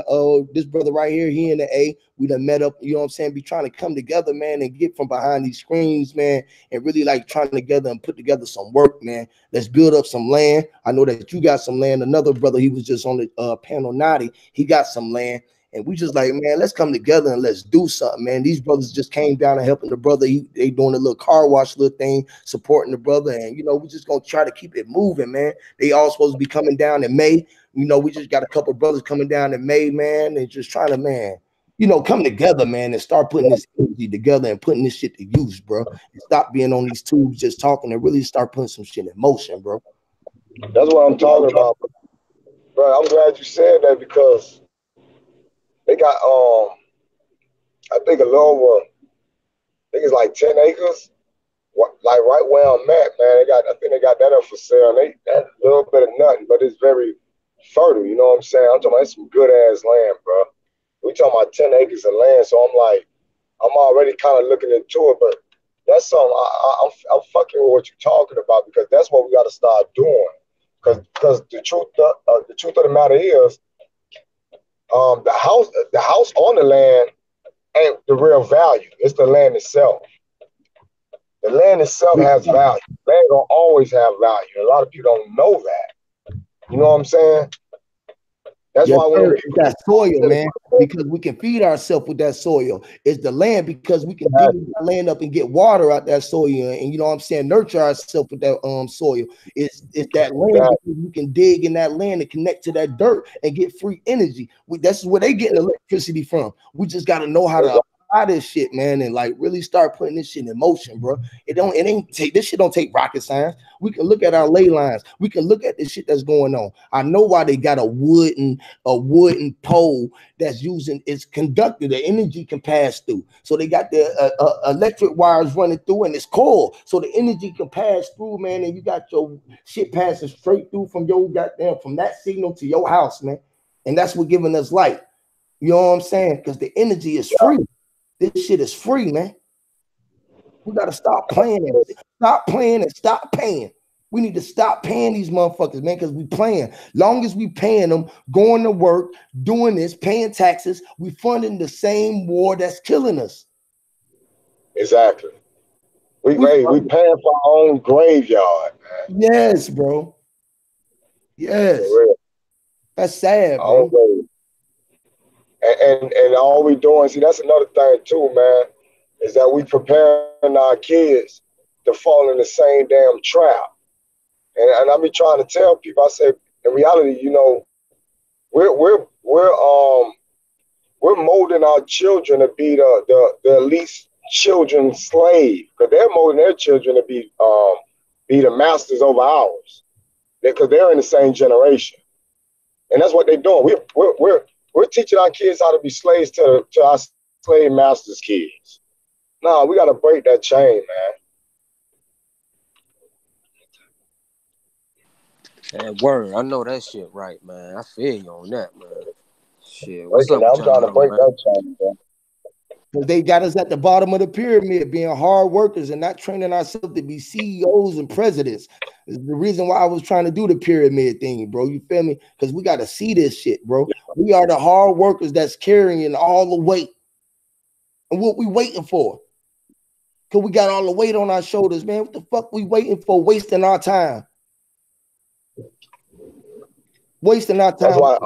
This brother right here, he in the A. We done met up, you know what I'm saying? Be trying to come together, man, and get from behind these screens, man, and really like trying together and put together some work, man. Let's build up some land. I know that you got some land. Another brother, he was just on the panel, Naughty. He got some land. And we just like, man, let's come together and let's do something, man. These brothers just came down and helping the brother. They doing a little car wash little thing, supporting the brother. And, you know, we just going to try to keep it moving, man. They all supposed to be coming down in May. You know, we just got a couple of brothers coming down in May, man, and just trying to, man, you know, come together, man, and start putting this energy together and putting this shit to use, bro. And stop being on these tubes just talking and really start putting some shit in motion, bro. That's what I'm talking about, bro. I'm glad you said that because they got I think a little over, I think it's like 10 acres, like right where I'm at, man. I think they got that up for sale. And they that little bit of nothing, but it's very fertile. You know what I'm saying? I'm talking about it's some good ass land, bro. We talking about 10 acres of land, so I'm like, I'm already kind of looking into it, but that's something I'm fucking with what you're talking about because that's what we got to start doing. Because the truth of the matter is, the house on the land ain't the real value. It's the land itself. The land itself has value. Land gonna always have value. A lot of people don't know that. You know what I'm saying? That's why when it's that soil, man, because we can feed ourselves with that soil. It's the land because we can dig that land up and get water out that soil, and you know what I'm saying, nurture ourselves with that soil. It's that land because we can dig in that land and connect to that dirt and get free energy. That's where they get electricity from. We just got to know how to apply this shit, man, and like really start putting this shit in motion, bro. This shit don't take rocket science. We can look at our ley lines. We can look at the shit that's going on. I know why they got a wooden pole that's using its conductor. The energy can pass through. So they got the electric wires running through, and it's cold, so the energy can pass through, man. And you got your shit passing straight through from that signal to your house, man. And that's what giving us light. You know what I'm saying? Because the energy is free. This shit is free, man. We got to stop playing it. Stop playing and stop paying. We need to stop paying these motherfuckers, man, because we playing. Long as we paying them, going to work, doing this, paying taxes, we funding the same war that's killing us. Exactly. We paying for our own graveyard, man. Yes, bro. Yes. That's sad, bro. And all we doing, see, that's another thing too, man, is that we preparing our kids to fall in the same damn trap. And I be trying to tell people, I say, in reality, you know, we're molding our children to be the elite children slave, because they're molding their children to be the masters over ours, because they're in the same generation, and that's what they're doing. We're teaching our kids how to be slaves to our slave masters' kids. No, we got to break that chain, man. That word, I know that shit right, man. I feel you on that, man. Shit, what's up? I'm trying to break that chain, man. Because they got us at the bottom of the pyramid, being hard workers and not training ourselves to be CEOs and presidents. It's the reason why I was trying to do the pyramid thing, bro. You feel me? Because we got to see this shit, bro. We are the hard workers that's carrying all the weight. And what we waiting for? Because we got all the weight on our shoulders, man. What the fuck we waiting for? Wasting our time. Wasting our time. That's why,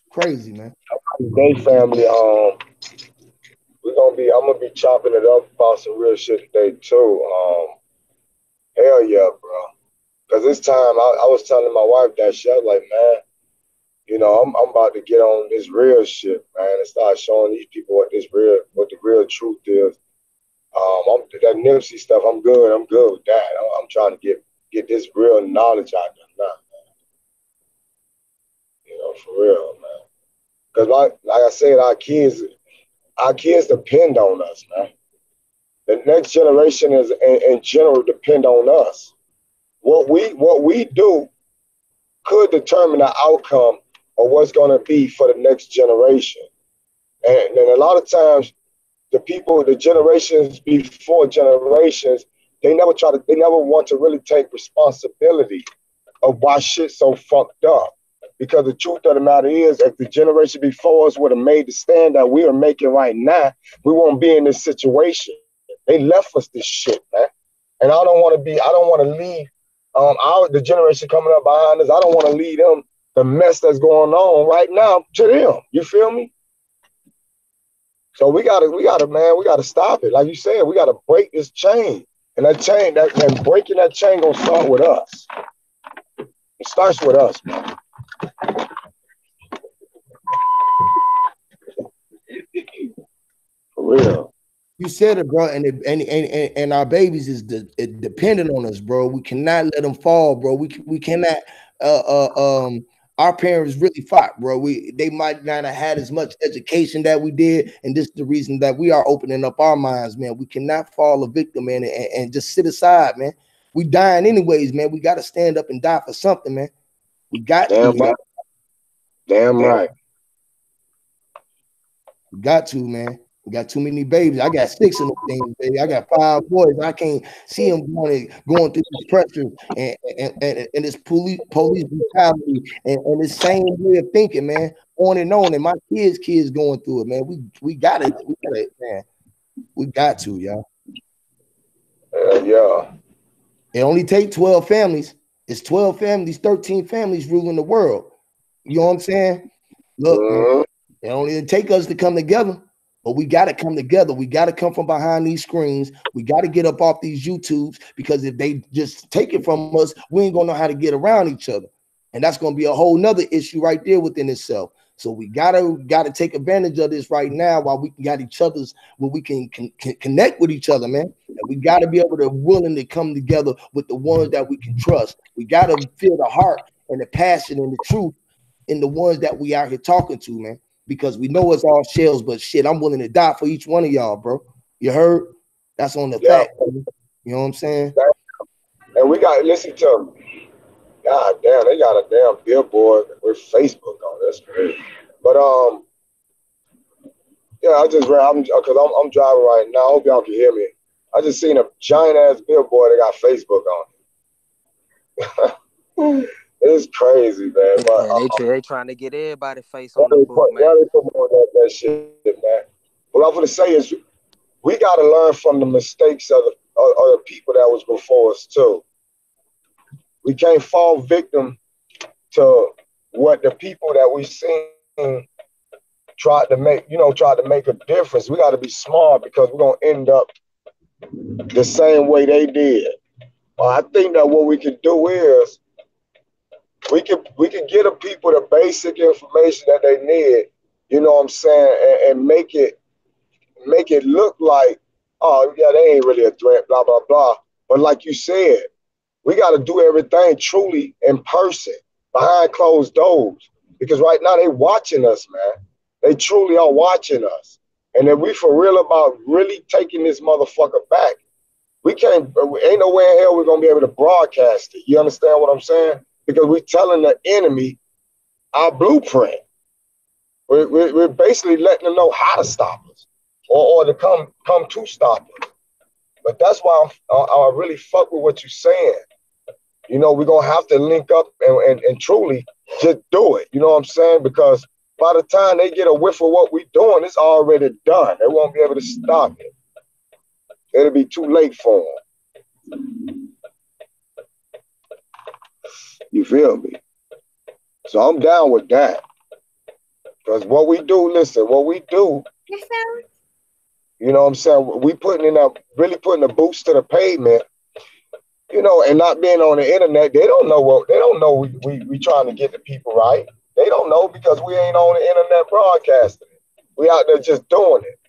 crazy, man. They family, I'm gonna be chopping it up about some real shit today too. Hell yeah, bro. Cause this time I was telling my wife that shit. I was like, man, you know, I'm about to get on this real shit, man, and start showing these people what the real truth is. That Nipsey stuff, I'm good with that. I'm trying to get this real knowledge out there now, man. You know, for real, man. Cause like I said, our kids depend on us, man. The next generation is in general depend on us. What we do could determine the outcome of what's going to be for the next generation. And a lot of times, the generations before generations, they never want to really take responsibility of why shit's so fucked up. Because the truth of the matter is, if the generation before us would have made the stand that we are making right now, we won't be in this situation. They left us this shit, man. And I don't want to leave the generation coming up behind us. I don't want to lead them the mess that's going on right now to them. You feel me? So we gotta stop it. Like you said, we gotta break this chain. And breaking that chain gonna start with us. It starts with us, man. For real. You said it, bro, and our babies is dependent on us, bro. We cannot let them fall, bro. We cannot. Our parents really fought, bro. They might not have had as much education that we did, and this is the reason that we are opening up our minds, man. We cannot fall a victim, man, and just sit aside, man. We dying anyways, man. We got to stand up and die for something, man. We got Damn to, right. Damn right. We got to, man. We got too many babies. I got 6 of them things, baby. I got 5 boys. I can't see them going through this pressure and this police brutality and this same way of thinking, man. On and on. And my kids going through it, man. We got it, man. We got to, y'all. Yeah. It only take 12 families. It's 12 families, 13 families ruling the world. You know what I'm saying? Look, man, it only take us to come together. But we got to come together. We got to come from behind these screens. We got to get up off these YouTubes, because if they just take it from us, we ain't going to know how to get around each other. And that's going to be a whole nother issue right there within itself. So we got to take advantage of this right now while we got each other's, where we can connect with each other, man. And we got to be able to willing to come together with the ones that we can trust. We got to feel the heart and the passion and the truth in the ones that we out here talking to, man. Because we know it's all shells, but shit, I'm willing to die for each one of y'all, bro. You heard? That's on the fact. You know what I'm saying? And we got to listen to them. God damn, they got a damn billboard with Facebook on. That's crazy. But yeah, I just ran. Because I'm driving right now. I hope y'all can hear me. I just seen a giant ass billboard that got Facebook on it. It's crazy, man. But they trying to get everybody face on the book, man. They promote that shit, man. What I'm gonna say is, we got to learn from the mistakes of the people that was before us too. We can't fall victim to what the people that we seen tried to make a difference. We got to be smart, because we're gonna end up the same way they did. I think that what we can do is, we can get the people the basic information that they need, you know what I'm saying, and make it look like, oh yeah, they ain't really a threat, blah blah blah. But like you said, we got to do everything truly in person, behind closed doors, because right now they watching us, man. They truly are watching us, and if we for real about really taking this motherfucker back, ain't no way in hell we're gonna be able to broadcast it. You understand what I'm saying? Because we're telling the enemy our blueprint. We're basically letting them know how to stop us, or to come to stop us. But that's why I really fuck with what you're saying. You know, we're gonna have to link up and truly just do it. You know what I'm saying? Because by the time they get a whiff of what we're doing, it's already done. They won't be able to stop it. It'll be too late for them. You feel me? So I'm down with that. Because what we do, you know what I'm saying? We really putting a boost to the pavement, you know, and not being on the internet. They don't know we trying to get the people right. They don't know, because we ain't on the internet broadcasting. We out there just doing it.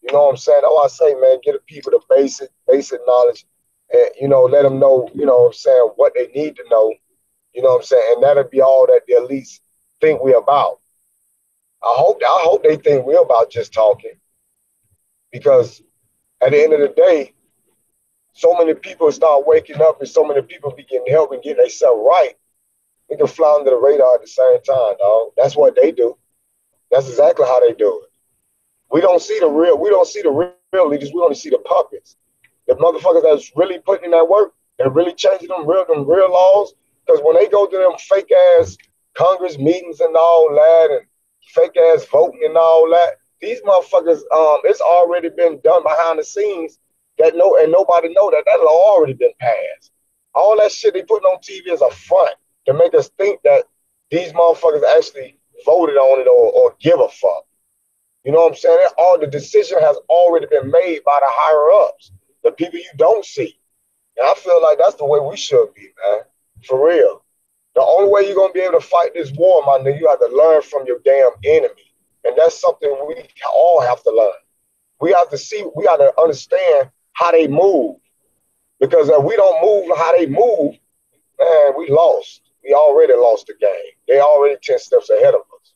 You know what I'm saying? That's why I say, man, get the people the basic knowledge, and, you know, let them know, you know what I'm saying, what they need to know. You know what I'm saying? And that'll be all that they at least think we're about. I hope they think we're about just talking. Because at the end of the day, so many people start waking up, and so many people be getting help and getting themselves right. We can fly under the radar at the same time, dog. That's what they do. That's exactly how they do it. We don't see the real leaders. We only see the puppets. The motherfuckers that's really putting in that work, they're really changing them real laws. Because when they go to them fake ass Congress meetings and all that, and fake ass voting and all that, these motherfuckers, it's already been done behind the scenes and nobody know that law already been passed. All that shit they putting on TV is a front to make us think that these motherfuckers actually voted on it or give a fuck. You know what I'm saying? All the decision has already been made by the higher ups, the people you don't see. And I feel like that's the way we should be, man. For real. The only way you're going to be able to fight this war, my nigga, you have to learn from your damn enemy. And that's something we all have to learn. We have to see, we got to understand how they move. Because if we don't move how they move, man, we lost. We already lost the game. They already 10 steps ahead of us.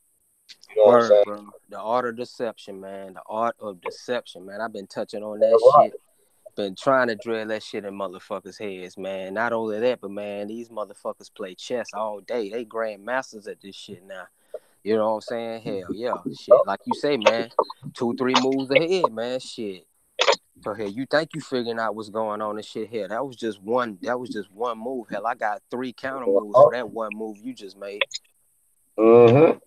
You know what I'm saying? Bro. The art of deception, man. The art of deception, man. I've been touching on that shit. Been trying to drill that shit in motherfuckers' heads, man. Not only that, but man, these motherfuckers play chess all day. They grandmasters at this shit now. You know what I'm saying? Hell yeah. Shit. Like you say, man, 2-3 moves ahead, man. Shit. So hell, you think you figuring out what's going on and shit here. That was just one move. Hell, I got 3 counter moves for that one move you just made. Mm-hmm.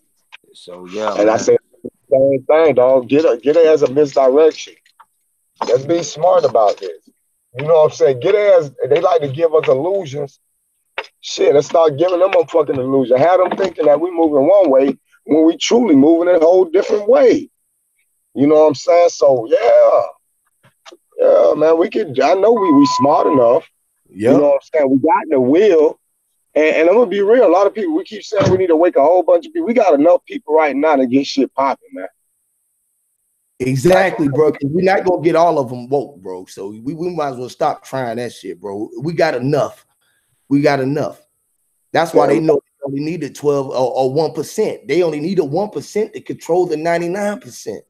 So yeah. And man. I say the same thing, dog. Get it as a misdirection. Let's be smart about this. You know what I'm saying? Get it as they like to give us illusions. Shit, let's start giving them a fucking illusion. Have them thinking that we moving one way when we truly moving in a whole different way. You know what I'm saying? So yeah. Yeah, man, I know we smart enough. Yeah. You know what I'm saying? We got the will. And I'm gonna be real. A lot of people, we keep saying we need to wake a whole bunch of people. We got enough people right now to get shit popping, man. Exactly, bro. Because we're not gonna get all of them woke, bro. So we might as well stop trying that shit, bro. We got enough. We got enough. That's why they know they only needed 12 or 1%. They only needed 1% to control the 99%.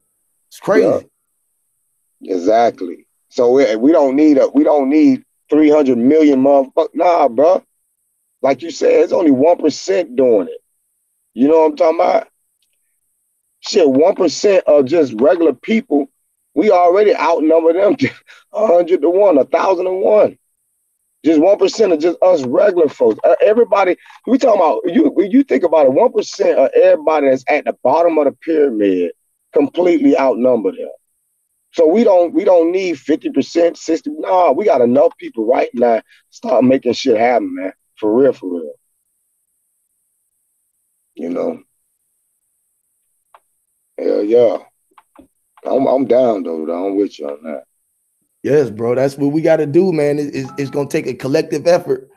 It's crazy. Yeah. Exactly. So we don't need 300 million motherfuckers. Nah, bro. Like you said, it's only 1% doing it. You know what I'm talking about? Shit, 1% of just regular people, we already outnumber them 100 to 1, 1,000 to 1. Just 1% of just us regular folks. Everybody, we talking about, you think about it, 1% of everybody that's at the bottom of the pyramid completely outnumber them. So we don't need 50%, 60. No, we got enough people right now to start making shit happen, man. For real, for real. You know. Hell yeah. I'm down though. I'm with you on that. Yes, bro. That's what we got to do, man. It's gonna take a collective effort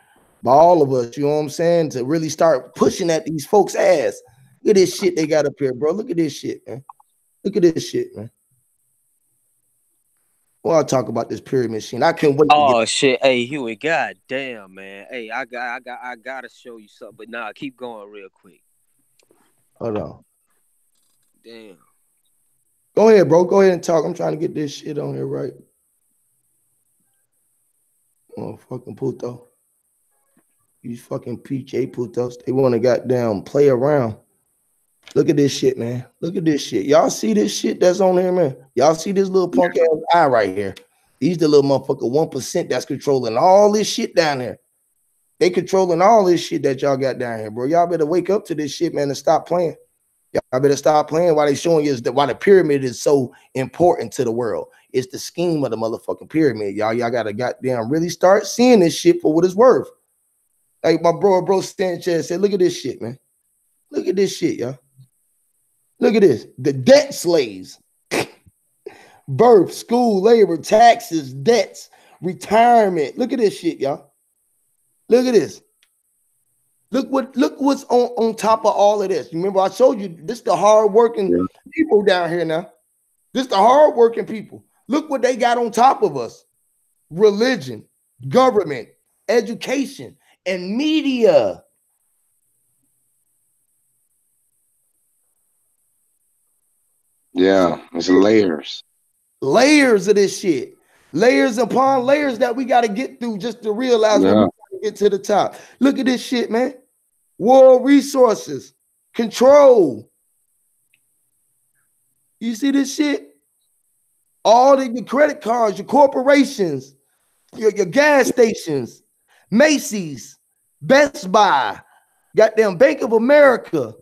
by all of us. You know what I'm saying? To really start pushing at these folks' ass. Look at this shit they got up here, bro. Look at this shit, man. Look at this shit, man. Well, I'll talk about this pyramid machine. I can't wait. Oh shit, hey Huey, god damn, man. Hey, I gotta show you something, but nah, keep going real quick. Hold on. Damn. Go ahead, bro. Go ahead and talk. I'm trying to get this shit on here right. Oh, fucking puto. These fucking PJ putos. They want to goddamn play around. Look at this shit, man. Look at this shit. Y'all see this shit that's on here, man? Y'all see this little punk ass eye right here? He's the little motherfucker 1% that's controlling all this shit down there. They controlling all this shit that y'all got down here, bro. Y'all better wake up to this shit, man, and stop playing. Y'all better stop playing while they showing you why the pyramid is so important to the world. It's the scheme of the motherfucking pyramid, y'all. Y'all gotta goddamn really start seeing this shit for what it's worth. Like my bro Sanchez said, look at this shit, man. Look at this shit, y'all. Look at this. The debt slaves. Birth, school, labor, taxes, debts, retirement. Look at this shit, y'all. Look at this. Look what's on top of all of this. Remember, I showed you this the hard-working people down here now. This the hard-working people. Look what they got on top of us. Religion, government, education, and media. Yeah, it's layers. Layers of this shit. Layers upon layers that we got to get through just to realize when we got to get to the top. Look at this shit, man. World resources, control. You see this shit? All your credit cards, your corporations, your gas stations, Macy's, Best Buy, goddamn Bank of America,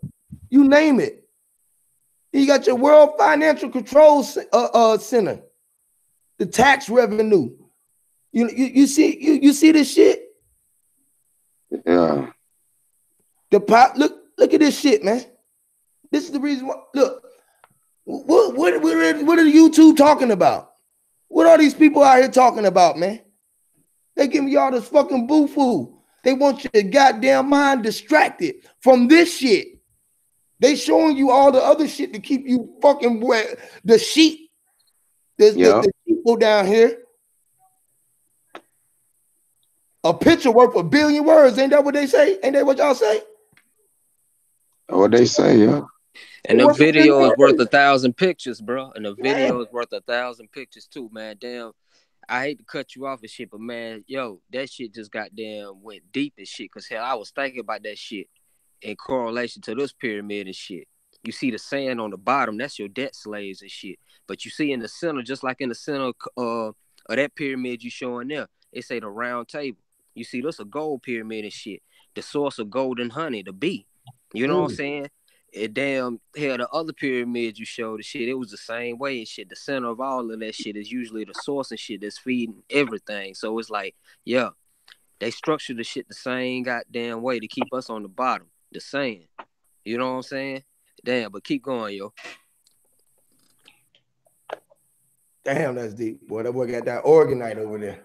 you name it. You got your World Financial Control Center, the tax revenue. You see this shit? Yeah. Look at this shit, man. This is the reason why. Look, what are YouTube talking about? What are these people out here talking about, man? They giving y'all this fucking boo-foo. They want your goddamn mind distracted from this shit. They showing you all the other shit to keep you fucking wet. The sheep. There's the people down here. A picture worth a billion words. Ain't that what they say? Ain't that what y'all say? What they say, yeah. And the video is worth 1,000 pictures, bro. And the video is worth 1,000 pictures too, man. Damn. I hate to cut you off and shit, but man, yo, that shit just goddamn went deep and shit. Cause hell, I was thinking about that shit in correlation to this pyramid and shit. You see the sand on the bottom, that's your debt slaves and shit. But you see in the center, just like in the center of that pyramid you showing there, it say the round table. You see, this a gold pyramid and shit. The source of gold and honey, the bee. You know what I'm saying? It damn hell, the other pyramids you showed the shit, it was the same way and shit. The center of all of that shit is usually the source and shit that's feeding everything. So it's like, yeah, they structure the shit the same goddamn way to keep us on the bottom. The same. You know what I'm saying? Damn, but keep going, yo. Damn, that's deep. Boy, that boy got that organite over there.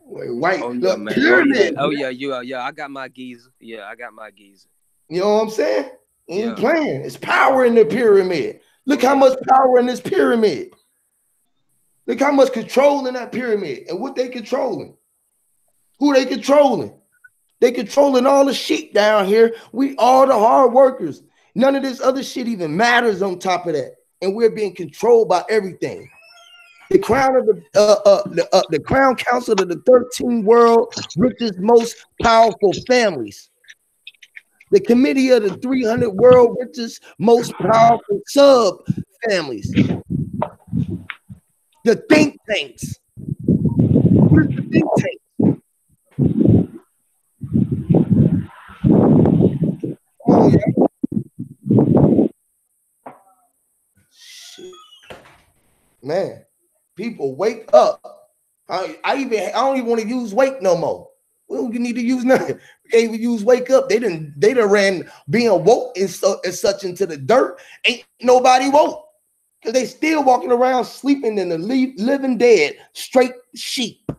White, look, pyramid. Oh yeah, I got my geezer. Yeah, I got my geezer. You know what I'm saying? Ain't playing. It's power in the pyramid. Look how much power in this pyramid. Look how much control in that pyramid. And what they controlling. Who they controlling. They controlling all the shit down here. We all the hard workers. None of this other shit even matters on top of that. And we're being controlled by everything. The crown of the crown council of the 13 world richest, most powerful families. The committee of the 300 world richest, most powerful sub families. The think tanks. What is the think tank? Oh yeah. Shit. Man, people wake up. I don't even want to use wake no more. We don't need to use nothing. We can't even use wake up. They done ran being woke and such into the dirt. Ain't nobody woke. Because they still walking around sleeping in the living dead, straight sheep.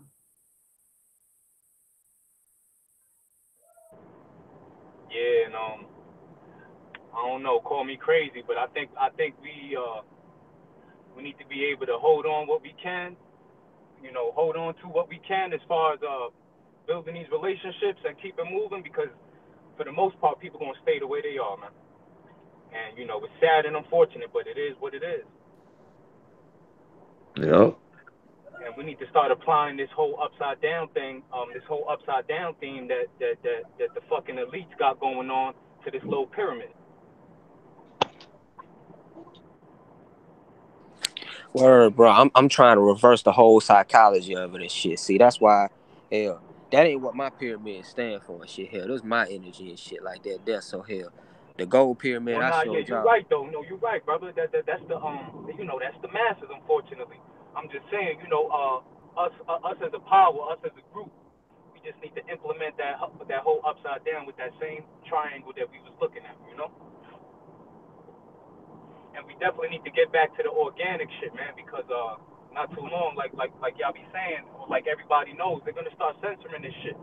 Yeah, and I don't know, call me crazy, but I think we need to be able to hold on what we can, hold on to what we can as far as building these relationships and keep it moving, because for the most part, people gonna stay the way they are, man. And it's sad and unfortunate, but it is what it is. Yeah. And we need to start applying this whole upside down thing, this whole upside down theme that the fucking elites got going on to this little pyramid. Word, bro. I'm trying to reverse the whole psychology of it and shit. See, that's why, hell, that ain't what my pyramid stand for and shit. Hell, that's my energy and shit like that. There, so hell, the gold pyramid I showed you're right though. No, you're right, brother. That's the that's the masses. Unfortunately, I'm just saying, us as a power, us as a group, we just need to implement that whole upside down with that same triangle that we was looking at, And we definitely need to get back to the organic shit, man, because not too long, like y'all be saying, or like everybody knows, they're gonna start censoring this shit.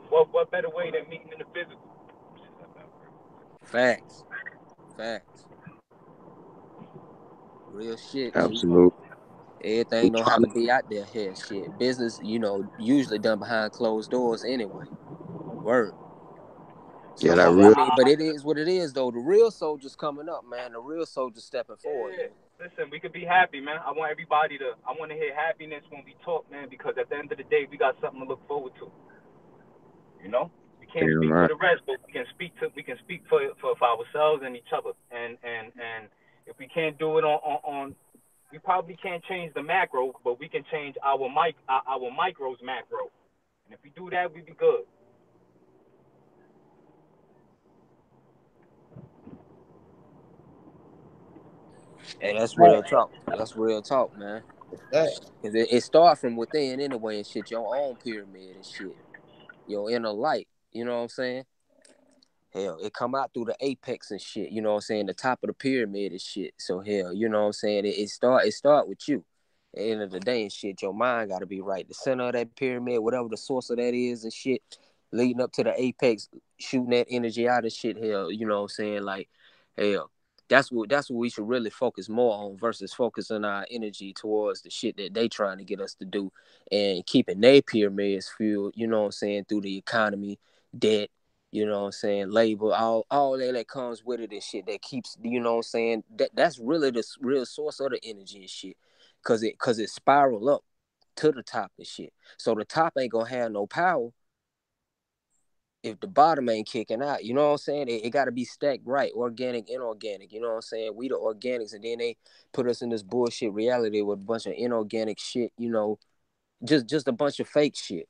What better way than meeting in the physical? Facts. Real shit. Absolutely. Everything don't have to be out there here. Shit. Business, usually done behind closed doors anyway. Word. So, yeah, that real. But it is what it is, though. The real soldiers coming up, man. The real soldiers stepping forward. Yeah. Listen, we could be happy, man. I want to hear happiness when we talk, man, because at the end of the day, we got something to look forward to. We can't speak for the rest, but we can speak for ourselves and each other. And if we can't do it on we probably can't change the macro, but we can change our micro's macro. And if we do that, we'd be good. And that's real talk. That's real talk, man. Because it starts from within anyway and shit. Your own pyramid and shit. Your inner light. You know what I'm saying? Hell, it come out through the apex and shit. You know what I'm saying? The top of the pyramid and shit. So hell, you know what I'm saying? It start with you. At the end of the day and shit, your mind got to be right. The center of that pyramid, whatever the source of that is and shit, leading up to the apex, shooting that energy out of shit. Hell, you know what I'm saying? Like, hell, that's what we should really focus more on versus focusing our energy towards the shit that they trying to get us to do and keeping their pyramids fueled, you know what I'm saying, through the economy, debt, you know what I'm saying, labor, all that comes with it and shit that keeps, you know what I'm saying, that's really the real source of the energy and shit. Cause it spiral up to the top and shit. So the top ain't gonna have no power if the bottom ain't kicking out. You know what I'm saying? It got to be stacked right, organic, inorganic. You know what I'm saying? We the organics, and then they put us in this bullshit reality with a bunch of inorganic shit, you know, just a bunch of fake shit.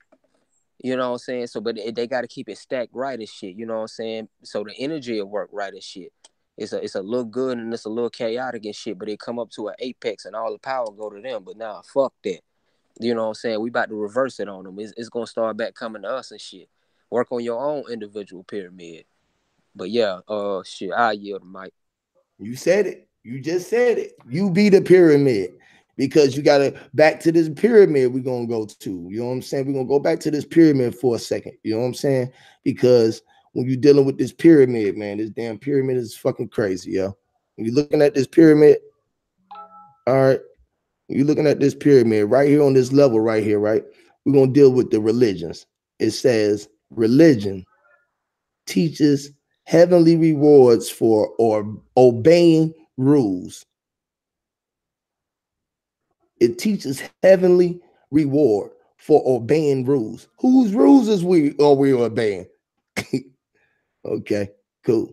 You know what I'm saying? So, but they got to keep it stacked right and shit. You know what I'm saying? So the energy will work right and shit. It's a little good and it's a little chaotic and shit, but it come up to an apex and all the power go to them. But now, fuck that. You know what I'm saying? We about to reverse it on them. It's going to start back coming to us and shit. Work on your own individual pyramid. But yeah, shit, I yield the mic. You said it. You just said it. You be the pyramid. Because you got to back to this pyramid we're going to go to. You know what I'm saying? We're going to go back to this pyramid for a second. You know what I'm saying? Because when you're dealing with this pyramid, man, this damn pyramid is fucking crazy, yo. When you're looking at this pyramid, all right, when you're looking at this pyramid right here on this level right here, right, we're going to deal with the religions. It says religion teaches heavenly rewards for obeying rules. It teaches heavenly reward for obeying rules. Whose rules are we obeying? Okay, cool.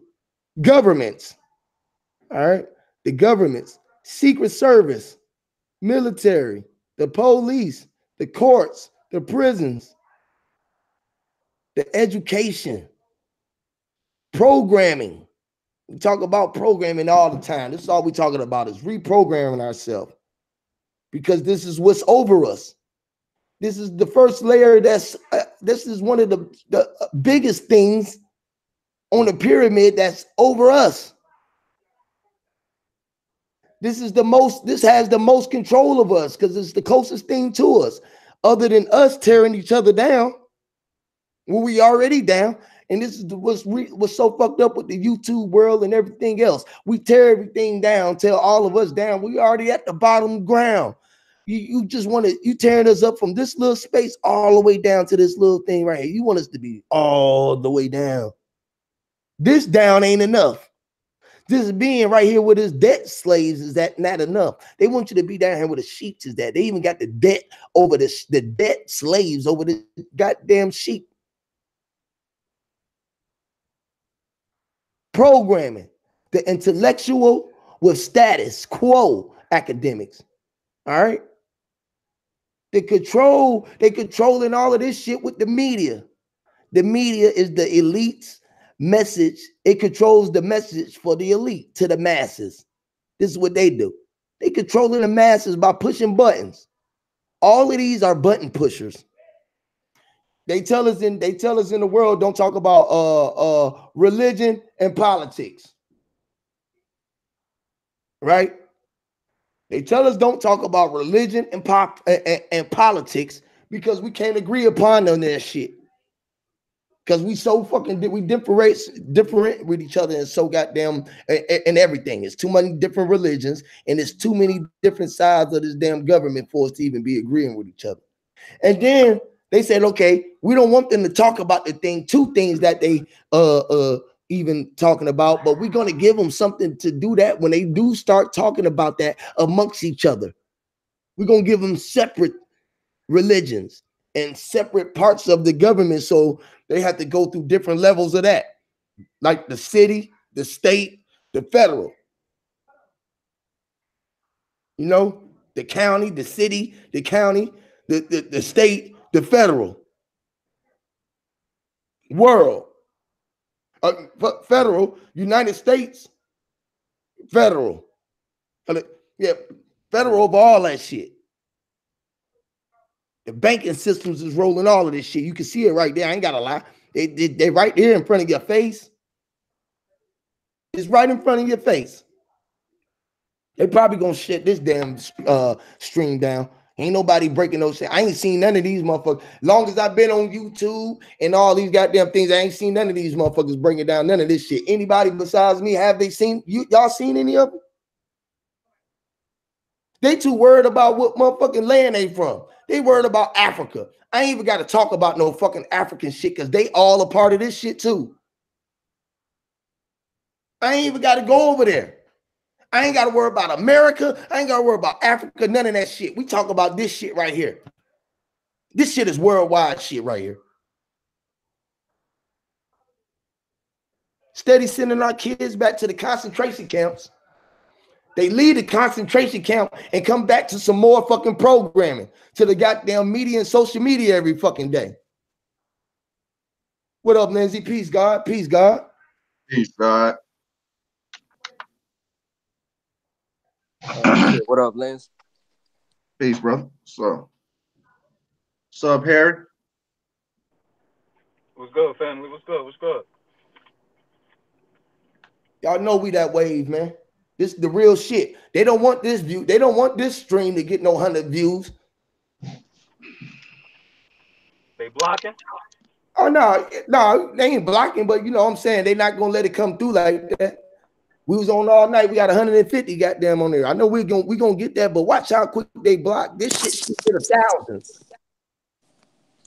Governments. All right. The governments, Secret Service, military, the police, the courts, the prisons, the education, programming. We talk about programming all the time. This is all we're talking about is reprogramming ourselves. Because this is what's over us. This is the first layer. This is one of the biggest things on the pyramid that's over us. This has the most control of us because it's the closest thing to us, other than us tearing each other down when we already down. And this is what's so fucked up with the YouTube world and everything else. We tear everything down, tear all of us down. We already at the bottom ground. You just want to, you tearing us up from this little space all the way down to this little thing right here. You want us to be all the way down. This down ain't enough. This being right here with his debt slaves is that not enough. They want you to be down here with the sheep is that. They even got the debt over the debt slaves over the goddamn sheep. Programming the intellectual with status quo academics. All right. They controlling all of this shit with the media. The media is the elite's message. It controls the message for the elite to the masses. This is what they do. They controlling the masses by pushing buttons. All of these are button pushers. They tell us in the world don't talk about religion and politics. Right? They tell us don't talk about religion and politics because we can't agree upon on that shit. Because we so fucking we different with each other and so goddamn and everything. It's too many different religions and it's too many different sides of this damn government for us to even be agreeing with each other. And then they said, okay, we don't want them to talk about two things that they even talking about, but we're going to give them something to do that when they do start talking about that amongst each other. We're going to give them separate religions and separate parts of the government, so they have to go through different levels of that, like the city, the state, the federal. You know, the county, the city, the county, the state, the federal. World. Federal, United States, federal. Yeah, federal over all that shit. The banking systems is rolling all of this shit. You can see it right there. I ain't gotta lie. They right there in front of your face. It's right in front of your face. They probably gonna shut this damn stream down Ain't nobody breaking no shit. I ain't seen none of these motherfuckers. Long as I've been on YouTube and all these goddamn things, I ain't seen none of these motherfuckers bringing down none of this shit. Anybody besides me, have they seen you? Y'all seen any of them? They too worried about what motherfucking land they from. They worried about Africa. I ain't even got to talk about no fucking African shit because they all a part of this shit too. I ain't even got to go over there. I ain't got to worry about America. I ain't got to worry about Africa. None of that shit. We talk about this shit right here. This shit is worldwide shit right here. Steady sending our kids back to the concentration camps. They leave the concentration camp and come back to some more fucking programming, to the goddamn media and social media every fucking day. What up, Lindsay? Peace, God. Peace, God. Peace, God. What up, Lens? Peace, brother. What's up, Harry? What's good, family? What's good? What's good? Y'all know we that wave, man. This is the real shit. They don't want this view. They don't want this stream to get no 100 views. They blocking? Oh, no, they ain't blocking, but you know what I'm saying? They not gonna let it come through like that. We was on all night. We got 150 goddamn on there. I know we gonna get that, but watch how quick they block. This shit should get 1,000.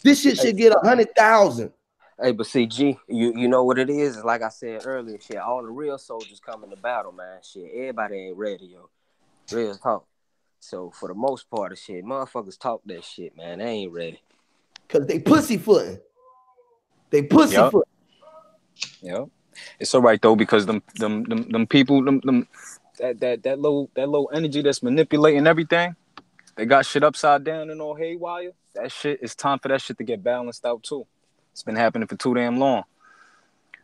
This shit should get 100,000. Hey, but see, G, you know what it is? Like I said earlier, shit, all the real soldiers coming to battle, man. Shit, everybody ain't ready, yo. Real talk. So for the most part of shit, motherfuckers talk that shit, man. They ain't ready. Cause they pussyfooting. They pussyfooting. Yep. It's all right though, because them people, that low energy that's manipulating everything, they got shit upside down and all haywire. That shit, it's time for that shit to get balanced out too. It's been happening for too damn long.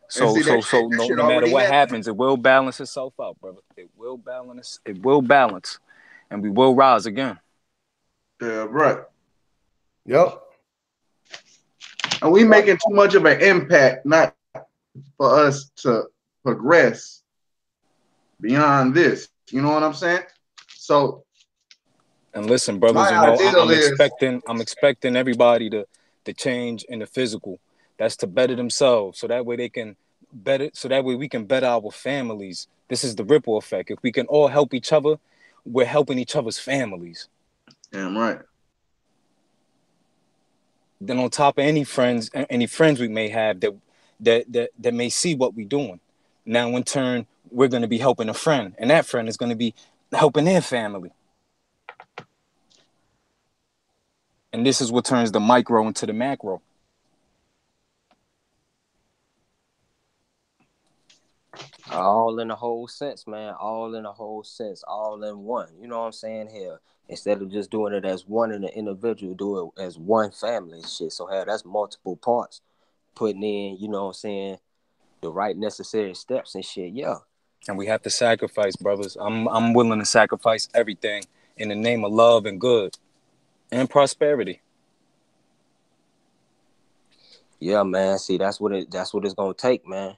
So no matter what happens, it will balance itself out, brother. It will balance. It will balance, and we will rise again. Yeah, right. Yep. And we making too much of an impact, not for us to progress beyond this. You know what I'm saying? So. And listen, brothers, you know, I'm expecting everybody to change in the physical. That's to better themselves, so that way they can better. So that way we can better our families. This is the ripple effect. If we can all help each other, we're helping each other's families. Damn right. Then on top of any friends we may have that may see what we're doing. Now in turn, we're going to be helping a friend, and that friend is going to be helping their family. And this is what turns the micro into the macro. All in the whole sense, man. All in the whole sense. All in one. You know what I'm saying? Here, instead of just doing it as one in an individual, do it as one family and shit. So, hell, that's multiple parts. Putting in, you know what I'm saying, the right necessary steps and shit. Yeah. And we have to sacrifice, brothers. I'm willing to sacrifice everything in the name of love and good and prosperity. Yeah, man. See, that's what it's gonna take, man.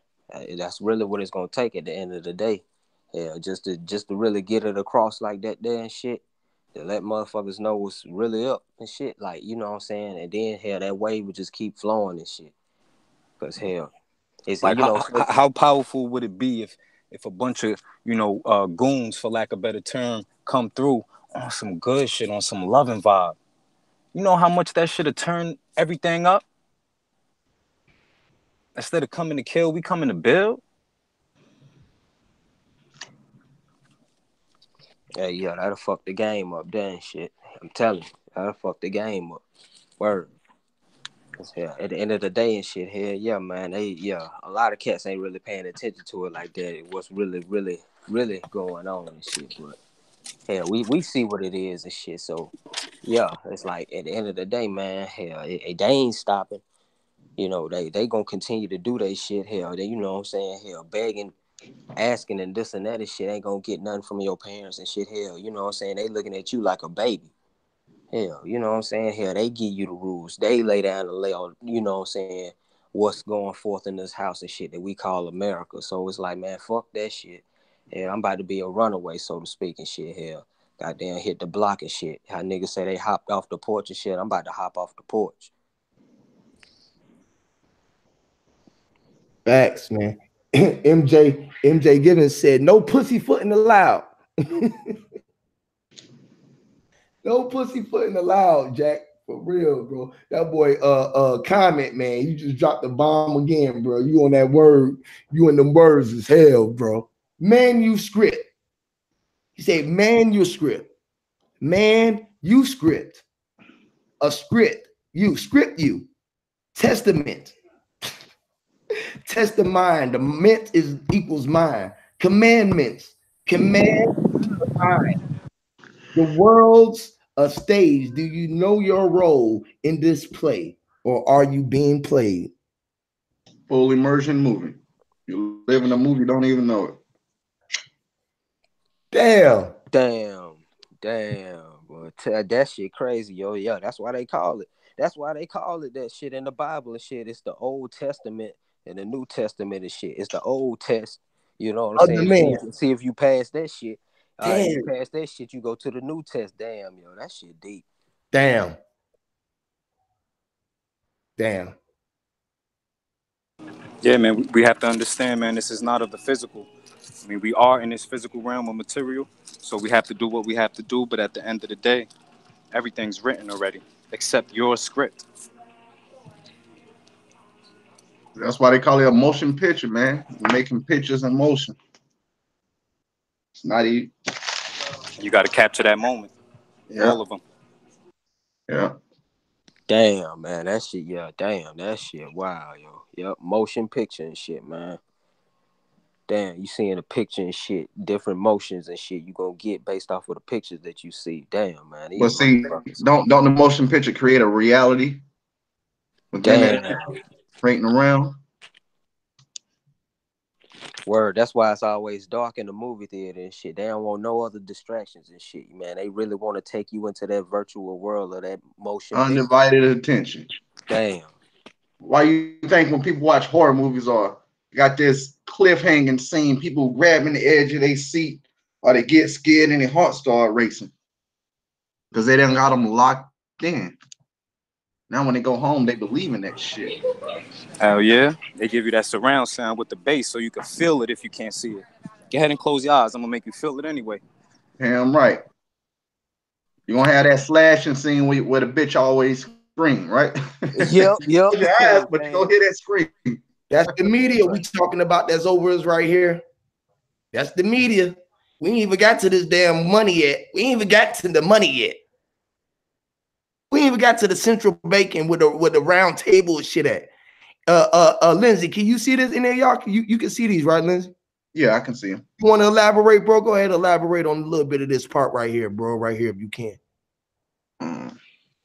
That's really what it's gonna take at the end of the day. Yeah, just to really get it across like that there and shit. To let motherfuckers know what's really up and shit. Like, you know what I'm saying? And then hell, that wave would just keep flowing and shit. Cause hell, it's like, you know how powerful would it be if a bunch of, you know, goons, for lack of a better term, come through on some good shit, on some loving vibe. You know how much that should have turned everything up? Instead of coming to kill, we coming to build. Yeah, that'll fuck the game up, then shit. I'm telling you, that'll fuck the game up. Word. Yeah, at the end of the day and shit, hell yeah, man. A lot of cats ain't really paying attention to it like that. What's really, really, really going on and shit. But hell, we see what it is and shit. So yeah, it's like at the end of the day, man, hell, they ain't stopping. You know, they gonna continue to do their shit. Hell, you know what I'm saying? Hell, begging, asking and this and that and shit ain't gonna get nothing from your parents and shit. Hell, you know what I'm saying? They looking at you like a baby. Hell, you know what I'm saying? Hell, they give you the rules. They lay down and lay on, you know what I'm saying, what's going forth in this house and shit that we call America. So it's like, man, fuck that shit. Yeah, I'm about to be a runaway, so to speak, and shit. Hell, Goddamn hit the block and shit. How niggas say they hopped off the porch and shit. I'm about to hop off the porch. Facts, man. MJ Gibbons said, no pussyfooting allowed. No pussyfooting allowed, Jack. For real, bro. That boy, comment, man. You just dropped the bomb again, bro. You on that word. You in them words as hell, bro. Manuscript. He said manuscript. Manuscript. A script. You. Testament. Test the mind. The ment is equals mind. Commandments. Command the mind. The world's a stage. Do you know your role in this play, or are you being played? Full immersion movie. You live in a movie, don't even know it. Damn. Boy, that shit crazy, yo. Yeah, that's why they call it. That's why they call it that shit in the Bible and shit. It's the Old Testament and the New Testament and shit. It's the Old Test. You know what I'm saying? See if you pass that shit. If you pass that shit, you go to the New Test. Damn, yo, that shit deep. Damn. Yeah, man, we have to understand, man, this is not of the physical. I mean, we are in this physical realm of material, so we have to do what we have to do, but at the end of the day, everything's written already, except your script. That's why they call it a motion picture, man. You're making pictures in motion. It's not easy. You got to capture that moment. Yeah. All of them. Yeah. Damn, man, that shit, that shit, wow, yo. Yep, motion picture and shit, man. Damn, you seeing a picture and shit, different motions and shit you gonna get based off of the pictures that you see. Damn, man. But see, don't the motion picture create a reality within that painting around? Word, that's why it's always dark in the movie theater and shit. They don't want no other distractions and shit, man. They really want to take you into that virtual world of that motion Undivided attention. Damn. Why you think when people watch horror movies or got this cliffhanging scene, people grabbing the edge of their seat or they get scared and their heart start racing? Because they done got them locked in. Now when they go home, they believe in that shit. Hell yeah. They give you that surround sound with the bass so you can feel it if you can't see it. Go ahead and close your eyes. I'm going to make you feel it anyway. Damn right. You're going to have that slashing scene where the bitch always scream, right? Yep. But you're going to hear that scream. That's the media we talking about that's over us right here. That's the media. We ain't even got to this damn money yet. We ain't even got to the money yet. We ain't even got to the central banking with the round table and shit at. Lindsay, can you see this in there, y'all? You can see these, right, Lindsay? Yeah, I can see them. You want to elaborate, bro? Go ahead, elaborate on a little bit of this part right here, bro. Right here, if you can.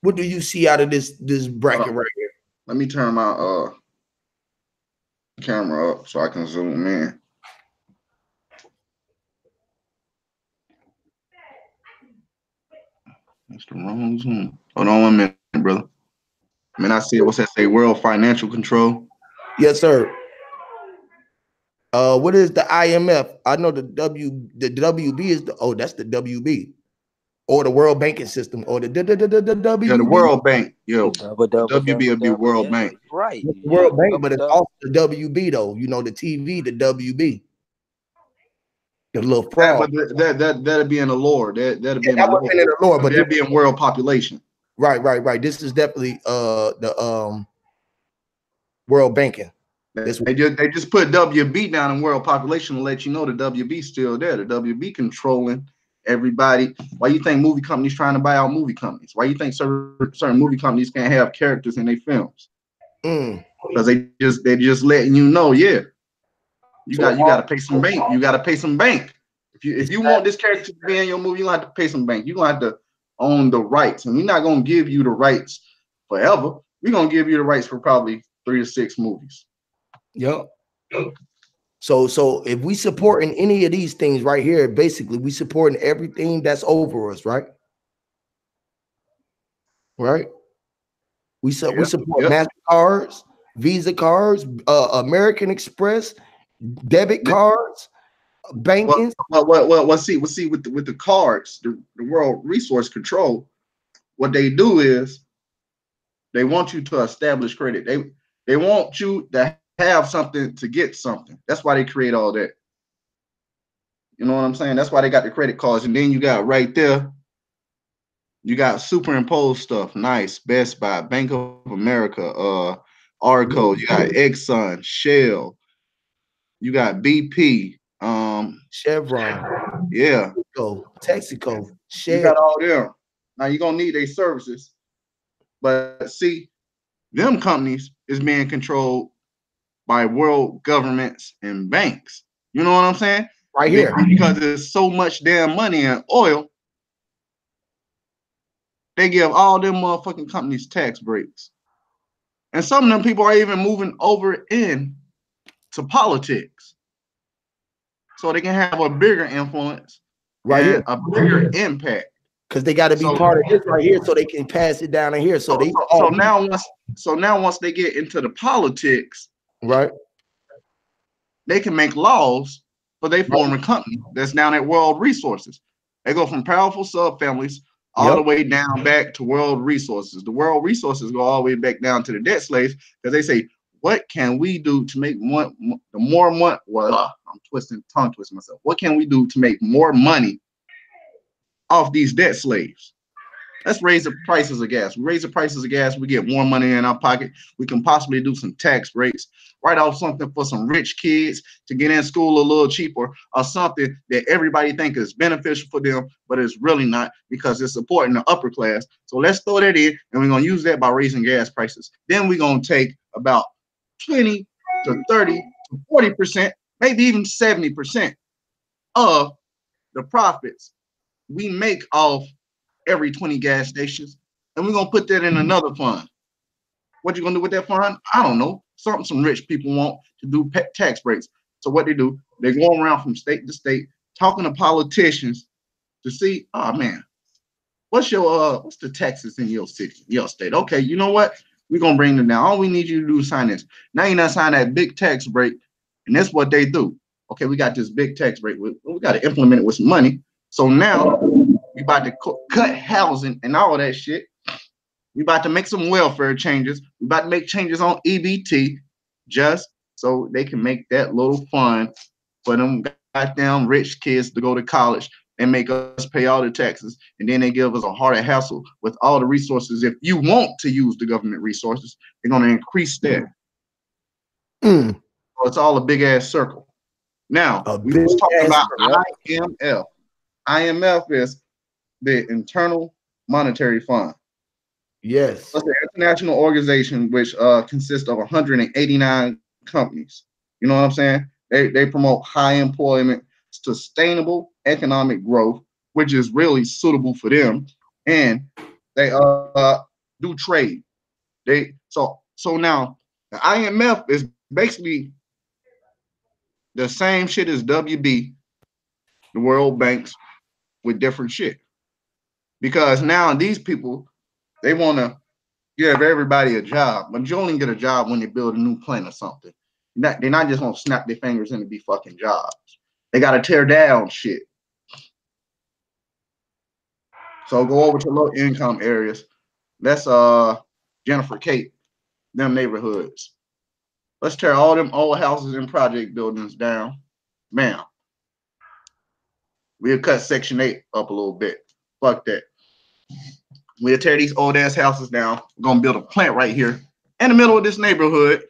What do you see out of this bracket right here? Let me turn my camera up so I can zoom in. That's the wrong zoom. Hold on 1 minute, brother. I mean, I see it. What's that say? World Financial Control. Yes, sir. What is the IMF? I know the WB is that's the WB, or the World Banking System, or the WB. Yeah, the World Bank. Yo, WB would be World Bank. Right. World Bank, but it's also the WB though. You know, the TV, the WB. The little fraud. But that'd be in the lore. That'd be in the lore, but that'd be in world population. Right. This is definitely the World Banking. They just put WB down in world population to let you know the WB's still there. The WB controlling everybody. Why you think movie companies trying to buy out movie companies? Why you think certain movie companies can't have characters in their films? Because they just letting you know, yeah. You got to pay some bank. You got to pay some bank. If you want this character to be in your movie, you gonna have to pay some bank. You gonna have to own the rights, and we're not gonna give you the rights forever. We're gonna give you the rights for probably 3 to 6 movies. Yep. So if we supporting any of these things right here, basically we supporting everything that's over us, right? Right. We support MasterCards, Visa cards, American Express, debit cards, banking. See with the cards, the World Resource Control, what they do is they want you to establish credit. They want you to have something to get something. That's why they create all that. You know what I'm saying? That's why they got the credit cards. And then you got right there, you got superimposed stuff. Nice. Best Buy, Bank of America, Arco, you got Exxon, Shell, you got BP, Chevron, yeah, Texaco, Shell. You got all them. Now you're gonna need their services, but see, them companies is being controlled by world governments and banks. You know what I'm saying? Right here. Because there's so much damn money in oil, they give all them motherfucking companies tax breaks. And some of them people are even moving over in to politics. So they can have a bigger influence, right here, a bigger impact. Because they got to be part of this right here, so they can pass it down in here. So now once they get into the politics, right, they can make laws for their former company that's down at World Resources. They go from powerful subfamilies all the way down back to World Resources. The World Resources go all the way back down to the debt slaves because they say, what can we do to make more money? Well, I'm tongue twisting myself. What can we do to make more money off these debt slaves? Let's raise the prices of gas. We raise the prices of gas, we get more money in our pocket. We can possibly do some tax breaks, write off something for some rich kids to get in school a little cheaper, or something that everybody think is beneficial for them, but it's really not because it's supporting the upper class. So let's throw that in, and we're going to use that by raising gas prices. Then we're going to take about 20 to 30 to 40%, maybe even 70% of the profits we make off every 20 gas stations, and we're gonna put that in another fund. What you gonna do with that fund? I don't know. Something some rich people want to do tax breaks. So what they do, they go around from state to state talking to politicians to see, oh man, what's the taxes in your city, your state? Okay, you know what? We're gonna bring them down. All we need you to do is sign this. Now you're not signing that big tax break, and that's what they do. Okay, we got this big tax break. We got to implement it with some money. So now we about to cut housing and all that shit. We about to make some welfare changes. We about to make changes on EBT just so they can make that little fund for them goddamn rich kids to go to college and make us pay all the taxes. And then they give us a harder hassle with all the resources. If you want to use the government resources, they're going to increase that. So it's all a big ass circle. Now, we was talking about IMF. IMF is the Internal Monetary Fund. Yes. It's an international organization which consists of 189 companies. You know what I'm saying? They promote high employment, sustainable economic growth, which is really suitable for them, and they do trade. So now the IMF is basically the same shit as WB, the World Banks, with different shit. Because now these people, they want to give everybody a job, but you only get a job when they build a new plant or something. They're not just going to snap their fingers and be fucking jobs. They got to tear down shit. So go over to low income areas. That's Jennifer Cape, them neighborhoods. Let's tear all them old houses and project buildings down. Bam. We'll cut Section 8 up a little bit. Fuck that. We'll tear these old ass houses down. We're gonna build a plant right here in the middle of this neighborhood.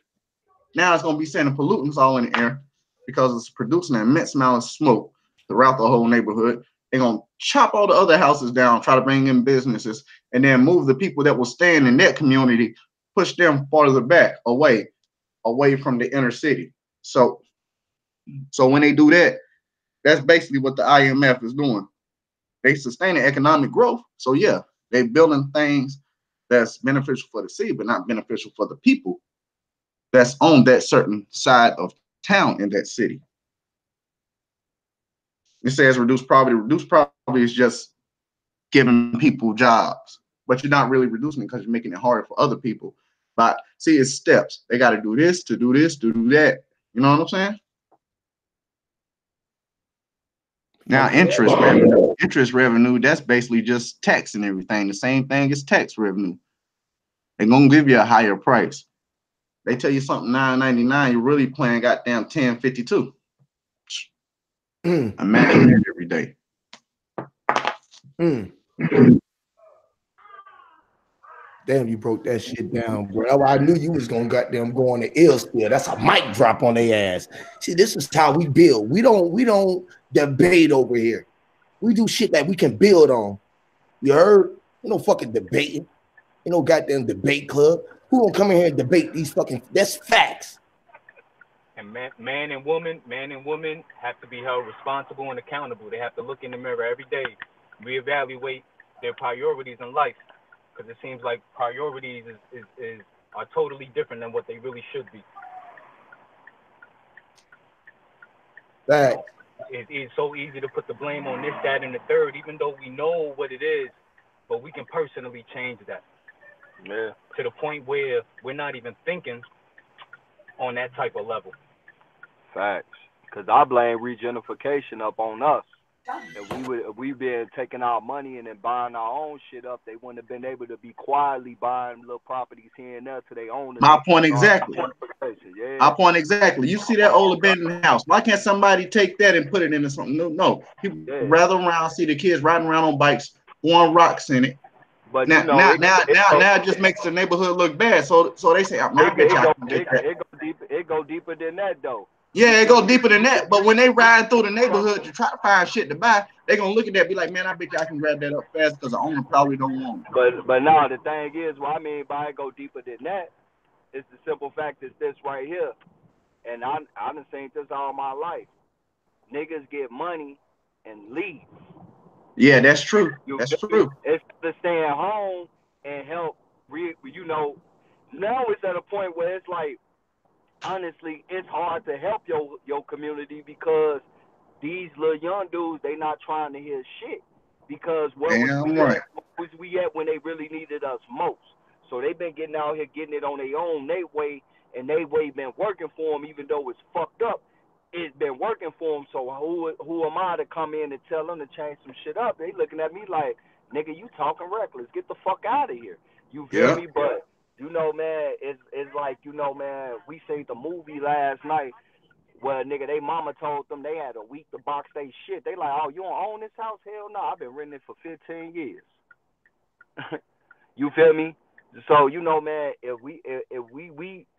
Now it's gonna be sending pollutants all in the air because it's producing an immense amount of smoke throughout the whole neighborhood. They're gonna chop all the other houses down, try to bring in businesses, and then move the people that will stand in that community, push them farther back, away from the inner city. So when they do that, that's basically what the IMF is doing. They sustaining economic growth. So yeah, they building things that's beneficial for the city, but not beneficial for the people that's on that certain side of town in that city. It says reduce poverty. Reduce poverty is just giving people jobs, but you're not really reducing it because you're making it harder for other people. But see, it's steps. They got to do this, to do this, to do that. You know what I'm saying? Now, interest revenue, that's basically just tax and everything. The same thing as tax revenue. They're gonna give you a higher price. They tell you something $9.99, you're really paying goddamn $10.52. Imagine that every day. Damn, you broke that shit down, bro. I knew you was gonna goddamn go on the ill still. That's a mic drop on their ass. See, this is how we build. We don't debate over here. We do shit that we can build on. You heard? You know, fucking debating. You know, goddamn debate club. Who gonna come in here and debate these fucking? That's facts. And man and woman have to be held responsible and accountable. They have to look in the mirror every day, reevaluate their priorities in life, because it seems like priorities are totally different than what they really should be. Facts. It's so easy to put the blame on this, that, and the third, even though we know what it is, but we can personally change that. Yeah. To the point where we're not even thinking on that type of level. Facts. Because I blame regenification up on us. And we been taking our money and then buying our own shit up, they wouldn't have been able to be quietly buying little properties here and there to their own. My point exactly. Yeah. My point exactly. You see that old abandoned house. Why can't somebody take that and put it into something? No. People rather around see the kids riding around on bikes, throwing rocks in it. But now, you know, now it just makes the neighborhood look bad. So they say, it go deeper than that though. Yeah, it go deeper than that. But when they ride through the neighborhood to try to find shit to buy, they gonna look at that and be like, man, I bet you I can grab that up fast because the owner probably don't want it. But now the thing is, what I mean by it go deeper than that, it's the simple fact is this right here. And I done seen this all my life. Niggas get money and leave. Yeah, that's true. That's true. It's to stay at home and help. You know, now it's at a point where it's like, honestly, it's hard to help your community because these little young dudes, they not trying to hear shit. Because where was we at when they really needed us most? So they've been getting out here, getting it on their own, their way, and their way been working for them, even though it's fucked up. It's been working for them. So who am I to come in and tell them to change some shit up? They looking at me like, nigga, you talking reckless. Get the fuck out of here. You feel me? But you know, man, it's like, you know, man, we seen the movie last night where, nigga, they mama told them they had a week to box they shit. They like, oh, you don't own this house? Hell no, I've been renting it for 15 years. You feel me? So, you know, man, if we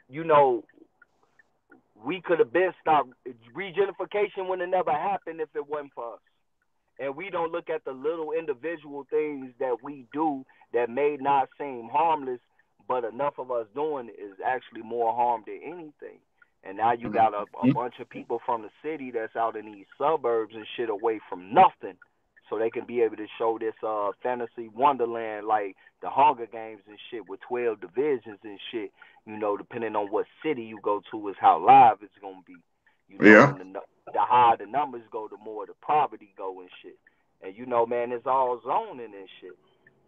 you know, we could have been stopped. Regenification would have never happened if it wasn't for us. And we don't look at the little individual things that we do that may not seem harmless, but enough of us doing it is actually more harm than anything. And now you got a bunch of people from the city that's out in these suburbs and shit away from nothing, so they can be able to show this fantasy wonderland like the Hunger Games and shit with 12 divisions and shit. You know, depending on what city you go to is how live it's gonna be. You know, and the higher the numbers go, the more the poverty go and shit. And you know, man, it's all zoning and shit.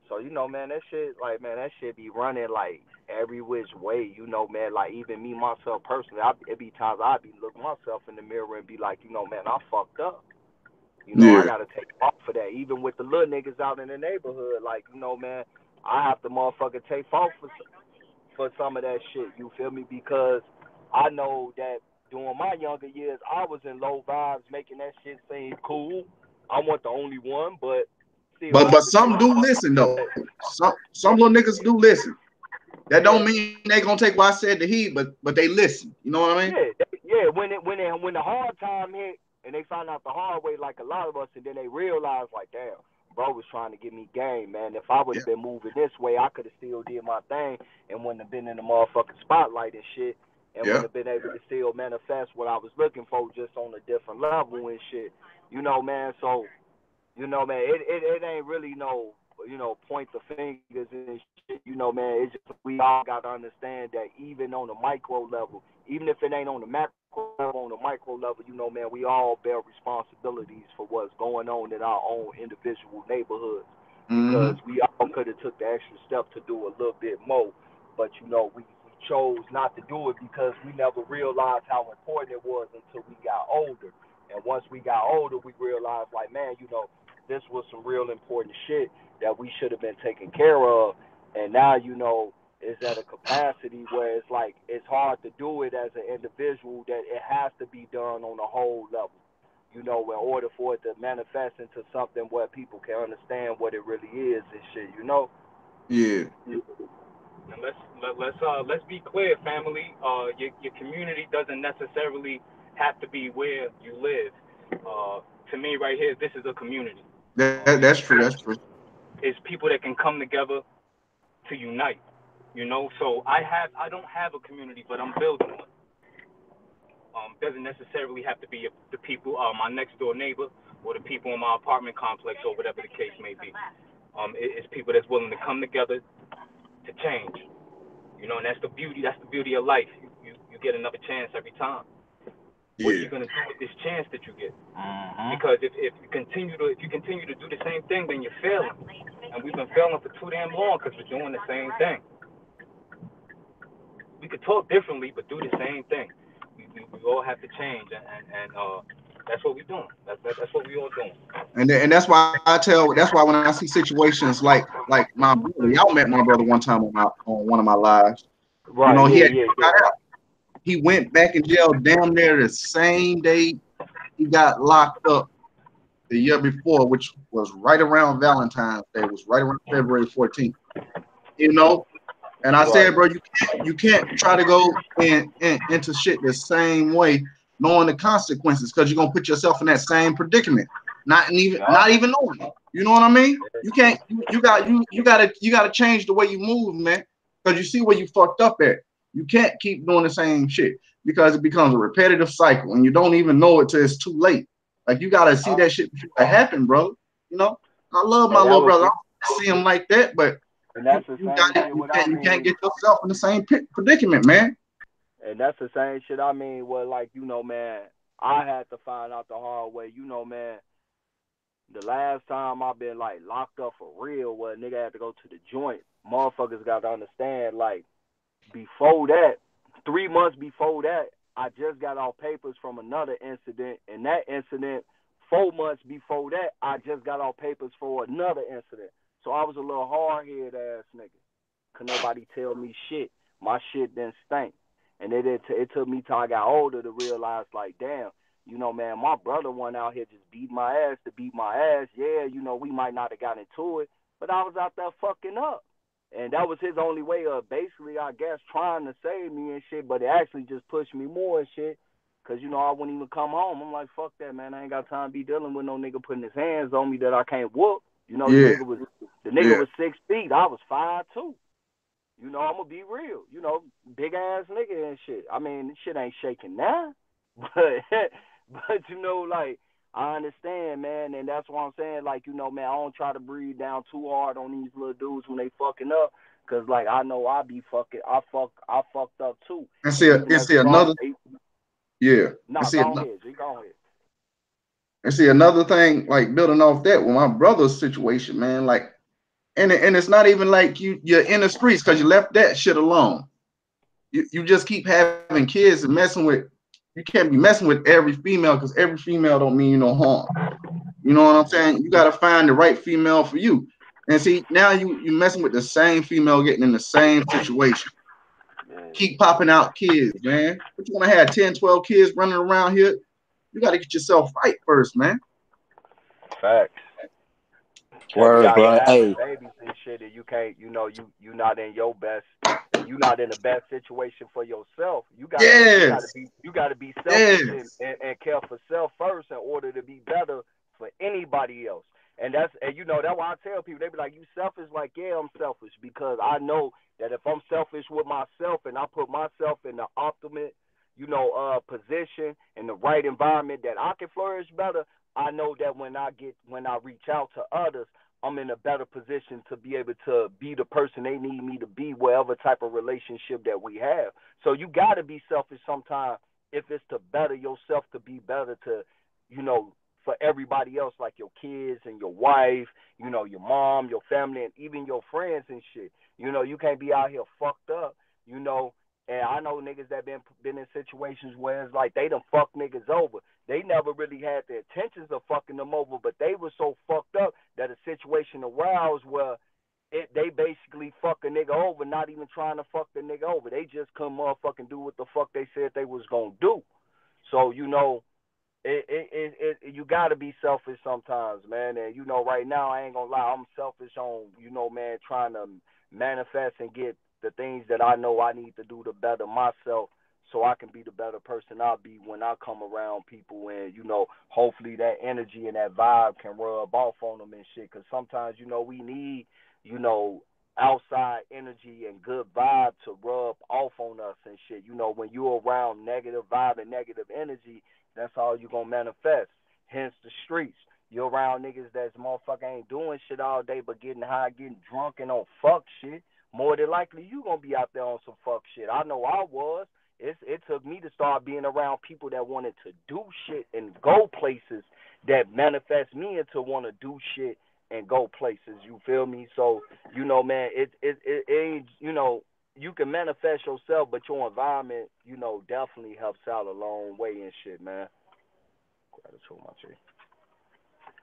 So, you know, man, that shit, like, man, that shit be running, like, every which way, you know, man. Like, even me, myself, personally, it be times I be looking myself in the mirror and be like, you know, man, I fucked up. You know, I got to take off for that. Even with the little niggas out in the neighborhood, like, you know, man, I have to motherfucking take off for some of that shit, you feel me? Because I know that during my younger years, I was in low vibes making that shit seem cool. I wasn't the only one, but... But some do listen though. Some little niggas do listen. That don't mean they gonna take what I said to heed, but they listen. You know what I mean? Yeah. When the hard time hit and they found out the hard way, like a lot of us, and then they realized like, damn, bro was trying to give me game, man. If I would have been moving this way, I could have still did my thing and wouldn't have been in the motherfucking spotlight and shit, and wouldn't have been able to still manifest what I was looking for just on a different level and shit. You know, man. So. You know, man, it ain't really no, you know, point the fingers and shit. You know, man, it's just we all got to understand that even on the micro level, even if it ain't on the macro level, on the micro level, you know, man, we all bear responsibilities for what's going on in our own individual neighborhoods. Because we all could have took the extra step to do a little bit more. But, you know, we chose not to do it because we never realized how important it was until we got older. And once we got older, we realized, like, man, you know, this was some real important shit that we should have been taking care of. And now, you know, is at a capacity where it's like it's hard to do it as an individual, that it has to be done on a whole level, you know, in order for it to manifest into something where people can understand what it really is and shit, you know. Yeah. And let's be clear, family. Your community doesn't necessarily have to be where you live. To me, right here, this is a community. That's true. That's true. It's people that can come together to unite. You know, so I don't have a community, but I'm building one. Doesn't necessarily have to be the people, my next door neighbor, or the people in my apartment complex, or whatever the case may be. It's people that's willing to come together to change. You know, and that's the beauty. That's the beauty of life. You get another chance every time. Yeah. What are you gonna do with this chance that you get? Because if you continue to do the same thing, then you're failing. And we've been failing for too damn long because we're doing the same thing. We could talk differently, but do the same thing. We all have to change, and that's what we're doing. That's what we all doing. And that's why that's why when I see situations like my brother, y'all met my brother one time on one of my lives. Right. You know, Yeah, he went back in jail damn near the same day he got locked up the year before, which was right around Valentine's Day. It was right around February 14th. You know, and I said, bro, you can't try to go into shit the same way, knowing the consequences, because you're gonna put yourself in that same predicament, not even knowing it. You know what I mean? You can't. You gotta change the way you move, man, because you see where you fucked up at. You can't keep doing the same shit because it becomes a repetitive cycle, and you don't even know it till it's too late. Like, you gotta see that shit before it happen, bro. You know, I love my little brother. I don't see him like that, but and that's the same you can't get yourself in the same predicament, man. And that's the same shit I mean. Well, like, you know, man, I had to find out the hard way. You know, man, the last time I've been, like, locked up for real, where a nigga had to go to the joint, motherfuckers got to understand, like, before that, 3 months before that, I just got off papers from another incident. And that incident, 4 months before that, I just got off papers for another incident. So I was a little hard-headed ass nigga. Could nobody tell me shit. My shit didn't stink. And it took me till I got older to realize, like, damn, you know, man, my brother went out here just beat my ass to beat my ass. Yeah, you know, we might not have got into it, but I was out there fucking up. And that was his only way of basically, I guess, trying to save me and shit, but it actually just pushed me more and shit. Because, you know, I wouldn't even come home. I'm like, fuck that, man. I ain't got time to be dealing with no nigga putting his hands on me that I can't whoop. You know, Yeah. the nigga was 6 feet. I was 5'2". You know, I'm going to be real. You know, big-ass nigga and shit. I mean, this shit ain't shaking now. But, you know, like, I understand, man, and that's what I'm saying. Like, you know, man, I don't try to breathe down too hard on these little dudes when they fucking up, because, like, I know I fucked up too. And see another, yeah. No, go ahead. And see another thing, like, building off that with my brother's situation, man, like, and it's not even like you're in the streets because you left that shit alone. You just keep having kids and messing with. You can't be messing with every female because every female don't mean you no harm. You know what I'm saying? You got to find the right female for you. And see, now you messing with the same female getting in the same situation. Keep popping out kids, man. But you want to have 10, 12 kids running around here? You got to get yourself right first, man. Facts. Word, bro. Hey, babies and shit, and you can't, you know, you not in your best. You not in the best situation for yourself. You gotta be selfish and care for self first in order to be better for anybody else. And you know, that's why I tell people, they be like, you selfish? Like, yeah, I'm selfish, because I know that if I'm selfish with myself and I put myself in the ultimate, you know, position in the right environment that I can flourish better, I know that when I reach out to others, I'm in a better position to be able to be the person they need me to be, whatever type of relationship that we have. So you got to be selfish sometimes if it's to better yourself, to be better to, you know, for everybody else, like your kids and your wife, you know, your mom, your family, and even your friends and shit. You know, you can't be out here fucked up, you know, And I know niggas that been in situations where it's like they done fucked niggas over. They never really had the intentions of fucking them over, but they were so fucked up that a situation aroused where they basically fuck a nigga over, not even trying to fuck the nigga over. They just come motherfucking do what the fuck they said they was gonna do. So, you know, you gotta be selfish sometimes, man. And you know, right now I ain't gonna lie, I'm selfish on, you know, man, trying to manifest and get the things that I know I need to do to better myself, so I can be the better person I'll be when I come around people. And you know, hopefully that energy and that vibe can rub off on them and shit. Because sometimes, you know, we need, you know, outside energy and good vibe to rub off on us and shit. You know, when you're around negative vibe and negative energy, that's all you gonna manifest. Hence the streets. You're around niggas that's motherfucker ain't doing shit all day but getting high, getting drunk, and on fuck shit. More than likely you gonna be out there on some fuck shit. I know I was. It took me to start being around people that wanted to do shit and go places that manifest me into want to do shit and go places. You feel me? So, you know, man, it ain't, you know, you can manifest yourself, but your environment, you know, definitely helps out a long way and shit, man.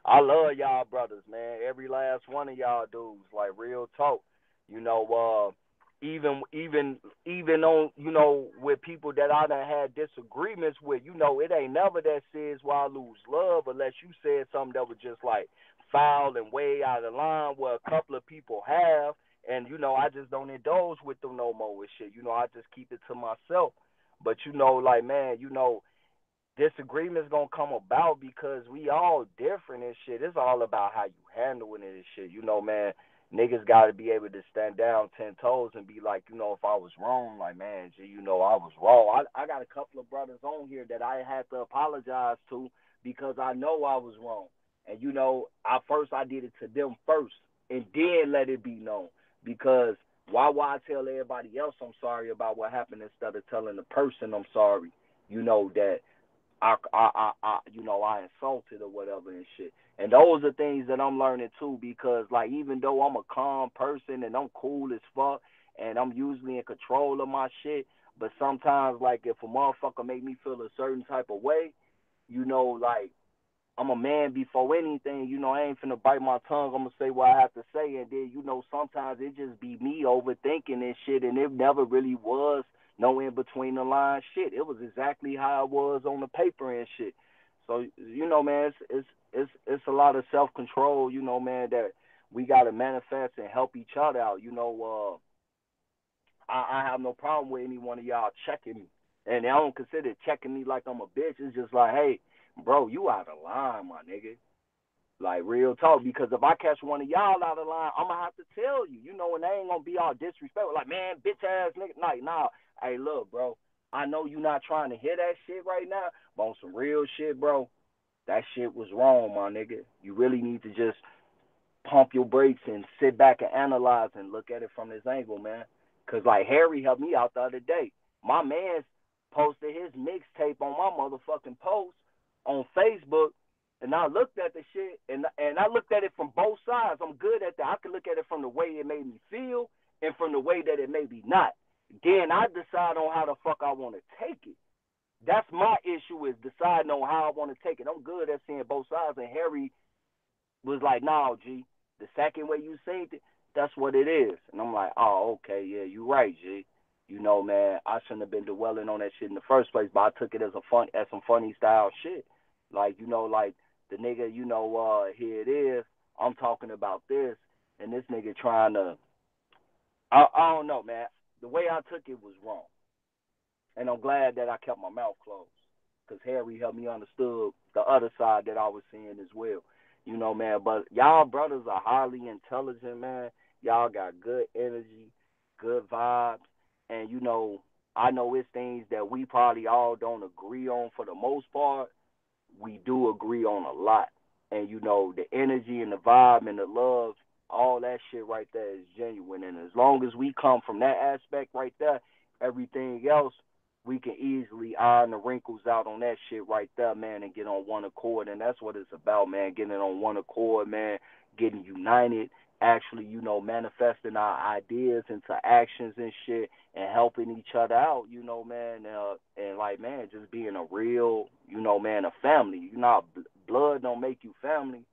I love y'all brothers, man. Every last one of y'all dudes, like real talk. You know, even on, you know, with people that I done had disagreements with, you know, it ain't never that says why I lose love unless you said something that was just like foul and way out of line, where a couple of people have, and you know, I just don't indulge with them no more with shit. You know, I just keep it to myself. But you know, like, man, you know, disagreements gonna come about because we all different and shit. It's all about how you handling it and shit. You know, man, niggas gotta be able to stand down 10 toes and be like, you know, if I was wrong, like, man, gee, you know, I was wrong. I got a couple of brothers on here that I had to apologize to because I know I was wrong. And you know, I did it to them first and then let it be known. Because why I tell everybody else I'm sorry about what happened instead of telling the person I'm sorry, you know, that I you know, I insulted or whatever and shit. And those are things that I'm learning too, because like, even though I'm a calm person and I'm cool as fuck and I'm usually in control of my shit, but sometimes like if a motherfucker make me feel a certain type of way, you know, like, I'm a man before anything, you know, I ain't finna bite my tongue. I'm gonna say what I have to say, and then, you know, sometimes it just be me overthinking and shit, and it never really was no in between the line shit. It was exactly how it was on the paper and shit. So, you know, man, it's a lot of self control, you know, man, that we gotta manifest and help each other out. You know, I have no problem with any one of y'all checking me. And I don't consider checking me like I'm a bitch. It's just like, hey, bro, you out of line, my nigga. Like, real talk. Because if I catch one of y'all out of line, I'm going to have to tell you. You know, and they ain't going to be all disrespectful. Like, man, bitch ass nigga. Like, nah. Hey, look, bro. I know you not trying to hear that shit right now, but on some real shit, bro, that shit was wrong, my nigga. You really need to just pump your brakes and sit back and analyze and look at it from this angle, man. Because, like, Harry helped me out the other day. My man posted his mixtape on my motherfucking post on Facebook, and I looked at the shit, and I looked at it from both sides. I'm good at that. I can look at it from the way it made me feel and from the way that it made me not. Then I decide on how the fuck I want to take it. That's my issue, is deciding on how I want to take it. I'm good at seeing both sides, and Harry was like, nah, G, the second way you seen it, that's what it is. And I'm like, oh, okay, yeah, you right, G. You know, man, I shouldn't have been dwelling on that shit in the first place, but I took it as some funny style shit. Like, you know, like the nigga, you know, here it is, I'm talking about this, and this nigga trying to, I don't know, man. The way I took it was wrong. And I'm glad that I kept my mouth closed, because Harry helped me understood the other side that I was seeing as well. You know, man, but y'all brothers are highly intelligent, man. Y'all got good energy, good vibes, and, you know, I know it's things that we probably all don't agree on for the most part. We do agree on a lot. And, you know, the energy and the vibe and the love, all that shit right there is genuine. And as long as we come from that aspect right there, everything else, we can easily iron the wrinkles out on that shit right there, man, and get on one accord. And that's what it's about, man, getting on one accord, man, getting united, actually, you know, manifesting our ideas into actions and shit and helping each other out, you know, man, and like, man, just being a real, you know, man, a family. You know, blood don't make you family,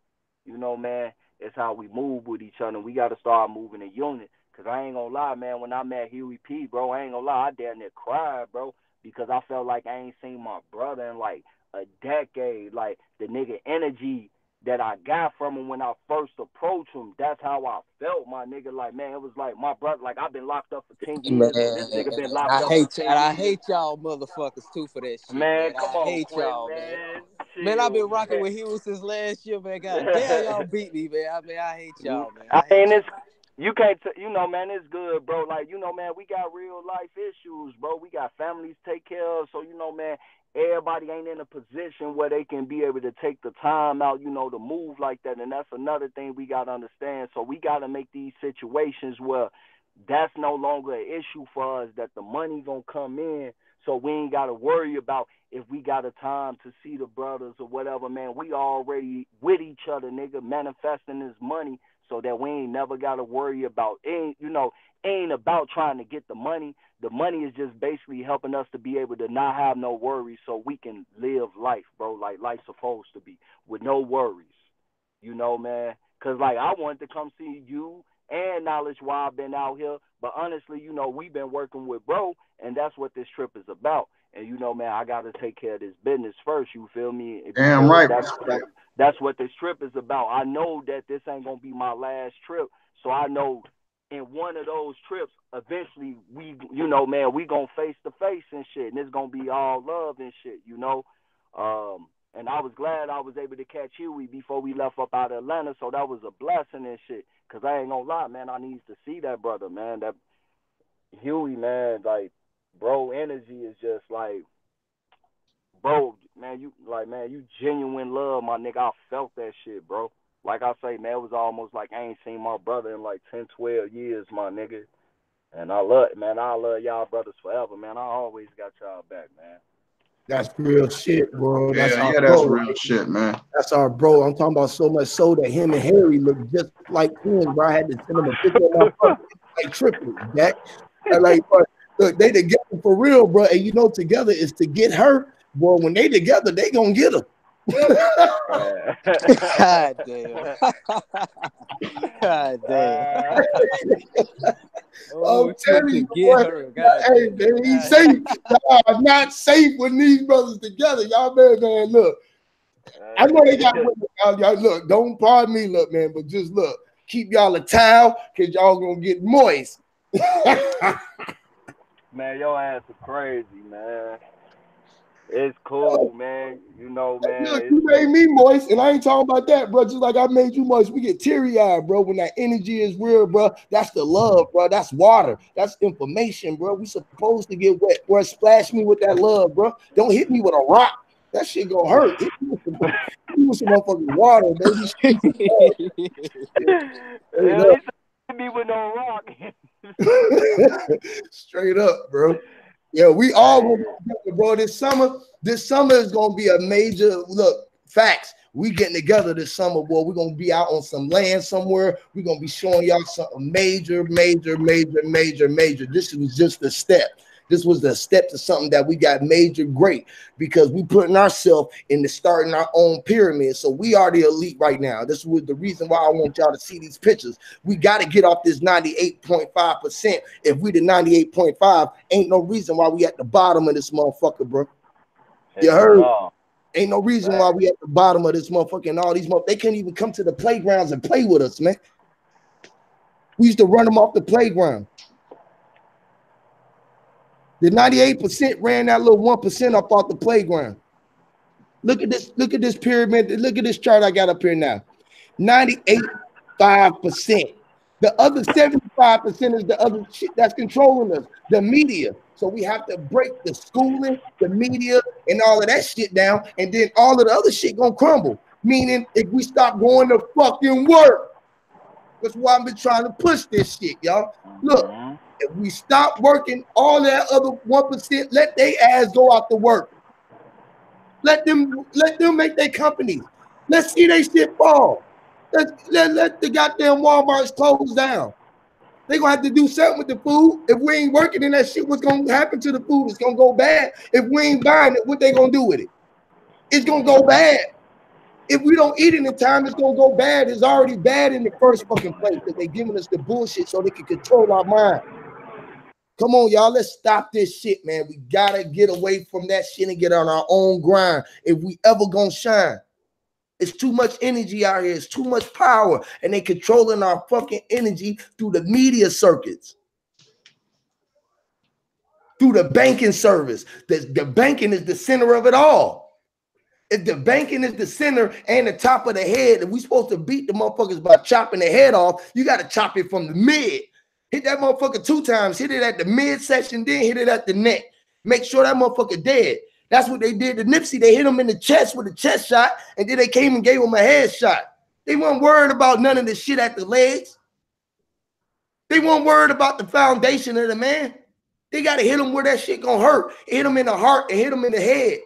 you know, man. It's how we move with each other. We got to start moving in unit. Because I ain't going to lie, man, when I met Huey P, bro, I ain't going to lie, I damn near cried, bro, because I felt like I ain't seen my brother in, like, a decade. Like, the nigga energy that I got from him when I first approached him, that's how I felt, my nigga. Like, man, it was like my brother, like, I've been locked up for 10 years, Man, and this nigga been and locked I up hate for 10 and I years. hate y'all motherfuckers too for that shit, Man, man. come I on, hate Quinn, y'all, man. man. Chill, Man, I've been rocking man. with Huey since last year, man. God damn, y'all beat me, man. I hate y'all, man. I mean, it's, you can't, you know, man, it's good, bro. Like, you know, man, we got real life issues, bro. We got families to take care of. So, you know, man, everybody ain't in a position where they can be able to take the time out, you know, to move like that. And that's another thing we got to understand. So we got to make these situations where that's no longer an issue for us, that the money going to come in. So we ain't got to worry about if we got a time to see the brothers or whatever, man. We already with each other, nigga, manifesting this money so that we ain't never got to worry about, ain't about trying to get the money. The money is just basically helping us to be able to not have no worries so we can live life, bro, like life's supposed to be, with no worries, you know, man. Because, like, I wanted to come see you and Knowledge while I've been out here, but honestly, you know, we've been working with bro, and that's what this trip is about. And, you know, man, I got to take care of this business first, you feel me? Damn right. That's what this trip is about. I know that this ain't going to be my last trip, so I know in one of those trips, eventually we, you know, man, we going to face to face and shit, and it's going to be all love and shit, you know? And I was glad I was able to catch Huey before we left up out of Atlanta, so that was a blessing and shit. Because I ain't going to lie, man, I need to see that brother, man. That Huey, man, like, bro, energy is just like, bro, man, you genuine love, my nigga. I felt that shit, bro. Like I say, man, it was almost like I ain't seen my brother in like 10, 12 years, my nigga. And I love y'all brothers forever, man. I always got y'all back, man. That's real shit, bro. That's bro. real shit, man. That's our bro. I'm talking about so much so that him and Harry look just like twins, bro. I had to send him a picture of my brother, like triplets, Jack. Like, look, they together for real, bro. And you know, together is to get her. Boy, when they together, they gonna get her. God damn. God damn. I'm telling you, boy, hey, man, he's safe. Y'all are not safe when these brothers together. Y'all man, look. I know they got women. Y'all look, don't pardon me, look, man, but just look, keep y'all a towel because y'all gonna get moist. Man, your ass is crazy, man. It's cool, man. You know, man. Look, you made me moist, and I ain't talking about that, bro. Just like I made you moist. We get teary-eyed, bro, when that energy is real, bro. That's the love, bro. That's water. That's information, bro. We supposed to get wet. Bro, splash me with that love, bro. Don't hit me with a rock. That shit gonna hurt. Hit me with some motherfucking water, baby. Hit me with no rock. Straight up, bro. Yeah, we all gonna be together, bro. This summer is gonna be a major look. Facts. We getting together this summer, boy. We're gonna be out on some land somewhere. We're gonna be showing y'all something major. This was just a step. This was the step to something that we got major great because we putting ourselves into starting our own pyramid. So we are the elite right now. This was the reason why I want y'all to see these pictures. We got to get off this 98.5%. If we the 98.5, ain't no reason why we at the bottom of this motherfucker, bro. You heard? Ain't no reason why we at the bottom of this motherfucker and all these they can't even come to the playgrounds and play with us, man. We used to run them off the playground. The 98% ran that little 1% up off the playground. Look at this pyramid. Look at this chart I got up here now. 98.5%. The other 75% is the other shit that's controlling us, the media. So we have to break the schooling, the media, and all of that shit down, and then all of the other shit gonna crumble. Meaning, if we stop going to fucking work, that's why I've been trying to push this shit, y'all. Look. If we stop working, all that other 1%, let they ass go out to work. Let them make their companies. Let's see they shit fall. Let the goddamn Walmarts close down. They gonna have to do something with the food. If we ain't working in that shit, what's gonna happen to the food? It's gonna go bad. If we ain't buying it, what they gonna do with it? It's gonna go bad. If we don't eat it in time, it's gonna go bad. It's already bad in the first fucking place because they giving us the bullshit so they can control our mind. Come on, y'all, let's stop this shit, man. We gotta get away from that shit and get on our own grind if we ever gonna shine. It's too much energy out here. It's too much power, and they controlling our fucking energy through the media circuits, through the banking service. The banking is the center of it all. If the banking is the center and the top of the head, if we supposed to beat the motherfuckers by chopping their head off, you got to chop it from the mid. Hit that motherfucker 2 times. Hit it at the midsection, then hit it at the neck. Make sure that motherfucker dead. That's what they did to Nipsey. They hit him in the chest with a chest shot, and then they came and gave him a head shot. They weren't worried about none of the shit at the legs. They weren't worried about the foundation of the man. They got to hit him where that shit gonna hurt. Hit him in the heart and hit him in the head.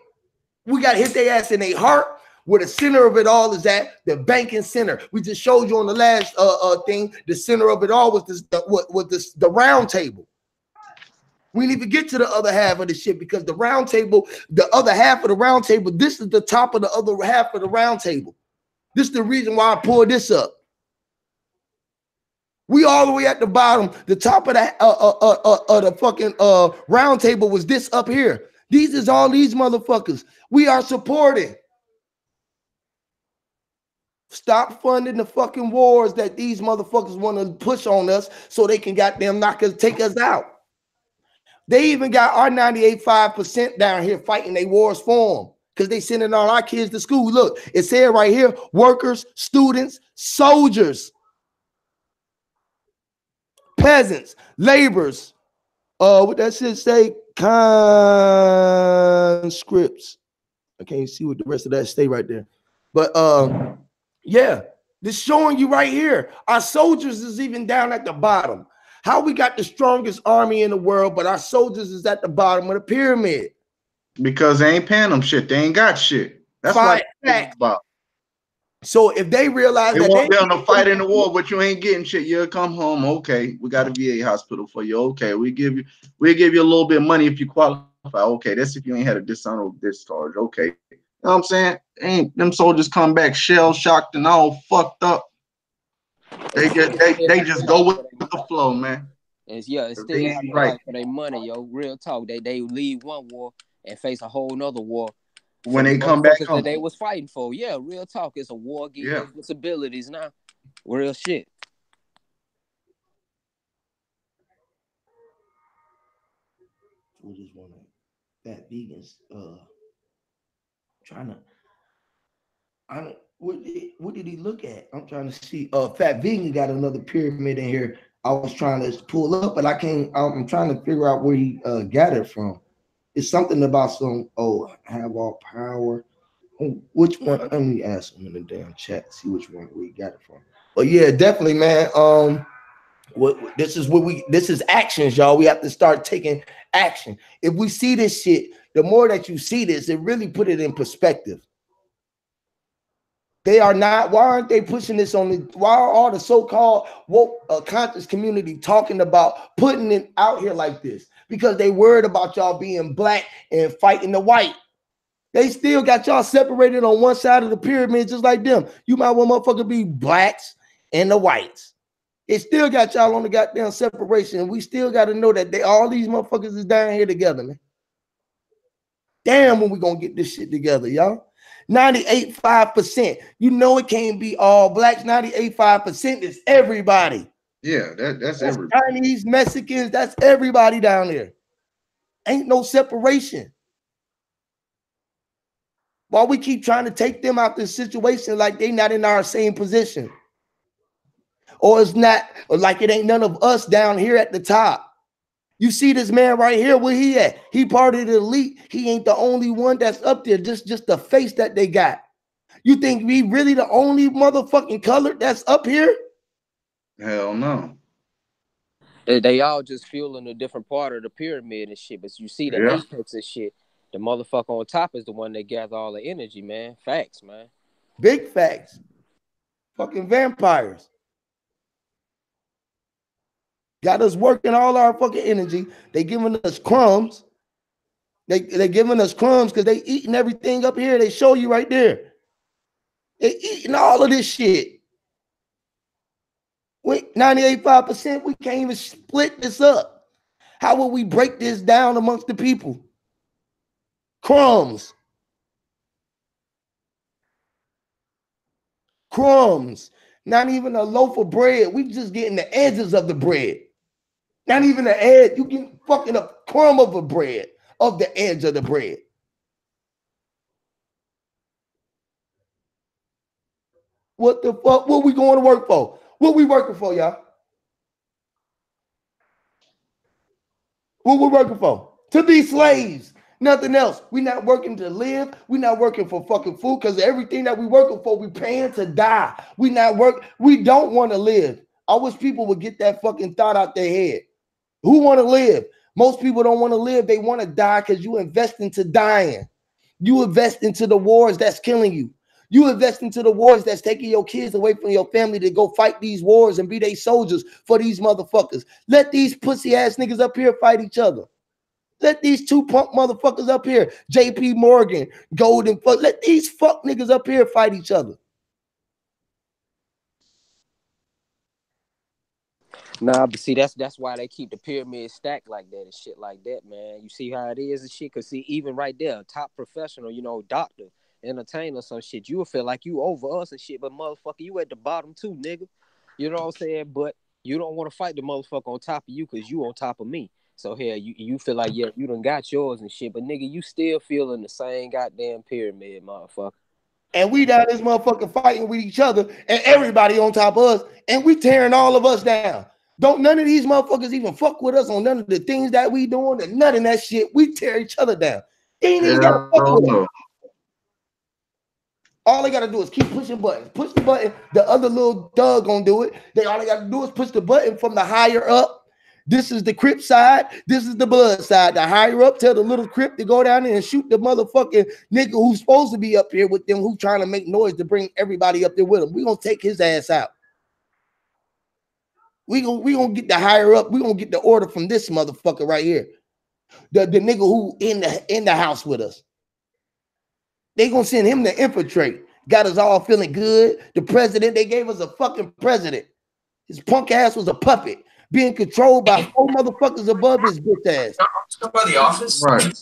We got to hit their ass in their heart, where the center of it all is at, the banking center. We just showed you on the last thing, the center of it all was the round table. We didn't even get to the other half of the shit because the round table, the other half of the round table, this is the top of the other half of the round table. This is the reason why I pulled this up. We all the way at the bottom, the top of the fucking round table was this up here. These is all these motherfuckers. We are supporting. Stop funding the fucking wars that these motherfuckers want to push on us so they can goddamn take us out. They even got our 98.5% down here fighting their wars for them because they sending all our kids to school. Look, it said right here, workers, students, soldiers, peasants, laborers. What that shit say? Conscripts. I can't see what the rest of that stay right there. But yeah, this showing you right here. Our soldiers is even down at the bottom. How we got the strongest army in the world, but our soldiers is at the bottom of the pyramid? Because they ain't paying them shit. They ain't got shit. That's what it's about. So if they realize they that won't be able to fight in the war, but you ain't getting shit, you'll come home. Okay, we got a VA hospital for you. Okay, we'll give you a little bit of money if you qualify. Okay, that's if you ain't had a dishonorable discharge. Okay. You know what I'm saying? Ain't them soldiers come back shell shocked and all fucked up. They just go with the flow, man. And yeah, it's still have to fight for their money, yo. Real talk. They leave one war and face a whole nother war when they come back home. That they was fighting for. Yeah, real talk. It's a war against disabilities now. Real shit. We just want that vegans trying to. What did he look at? I'm trying to see. Fat Vegan got another pyramid in here. I was trying to pull up, but I can't. I'm trying to figure out where he got it from. It's something about some. Have all power. Which one? Let me ask him in the damn chat. See which one we got it from. But yeah, definitely, man. This is actions, y'all. We have to start taking action. If we see this shit, the more that you see this, it really put it in perspective. They are not. Why aren't they pushing this on the? Why are all the so-called woke conscious community talking about putting it out here like this? Because they worried about y'all being black and fighting the white. They still got y'all separated on one side of the pyramid, just like them. You might want motherfucker be blacks and the whites. It still got y'all on the goddamn separation. We still got to know that all these motherfuckers is down here together, man. Damn, when we gonna get this shit together, y'all? 98.5%. You know it can't be all blacks. 98.5% is everybody. Yeah, that's everybody. Chinese, Mexicans, that's everybody down there. Ain't no separation. While we keep trying to take them out this situation like they not in our same position. Or it's not like it ain't none of us down here at the top. You see this man right here, where he at? He part of the elite. He ain't the only one that's up there, just the face that they got. You think we really the only motherfucking color that's up here? Hell no. They all just fueling a different part of the pyramid and shit. But you see the apex and shit. The motherfucker on top is the one that gather all the energy, man. Facts, man. Big facts. Fucking vampires. Got us working all our fucking energy. They giving us crumbs. They giving us crumbs because they eating everything up here. They show you right there. They eating all of this shit. 98.5%, we can't even split this up. How will we break this down amongst the people? Crumbs. Crumbs. Not even a loaf of bread. We just getting the edges of the bread. Not even the edge. You get fucking a crumb of a bread, of the edge of the bread. What the fuck? What we going to work for? What we working for, y'all? What we working for? To be slaves. Nothing else. We not working to live. We not working for fucking food because everything that we working for, we paying to die. We not work. We don't want to live. I wish people would get that fucking thought out their head. Who want to live? Most people don't want to live. They want to die because you invest into dying. You invest into the wars that's killing you. You invest into the wars that's taking your kids away from your family to go fight these wars and be they soldiers for these motherfuckers. Let these pussy ass niggas up here fight each other. Let these two punk motherfuckers up here, JP Morgan, Golden, let these fuck niggas up here fight each other. Nah, but see, that's why they keep the pyramid stacked like that and shit like that, man. You see how it is and shit? Because see, even right there, top professional, you know, doctor, entertainer, some shit, you would feel like you over us and shit, but motherfucker, you at the bottom too, nigga. You know what I'm saying? But you don't want to fight the motherfucker on top of you because you on top of me. So here, you feel like, yeah, you done got yours and shit, but nigga, you still feeling the same goddamn pyramid, motherfucker. And we down this motherfucker fighting with each other and everybody on top of us, and we tearing all of us down. Don't none of these motherfuckers even fuck with us on none of the things that we doing and none of that shit. We tear each other down. They ain't even gotta fuck with us. All they gotta do is keep pushing buttons. Push the button. The other little thug gonna do it. All they gotta do is push the button from the higher up. This is the Crip side. This is the blood side. The higher up, tell the little Crip to go down there and shoot the motherfucking nigga who's supposed to be up here with them, who trying to make noise to bring everybody up there with him. We gonna take his ass out. We gonna get the higher up. We gonna get the order from this motherfucker right here. The nigga who in the house with us. They gonna send him to infiltrate. Got us all feeling good. The president, they gave us a fucking president. His punk ass was a puppet, being controlled by 4 motherfuckers above his bitch ass. By the office? Right.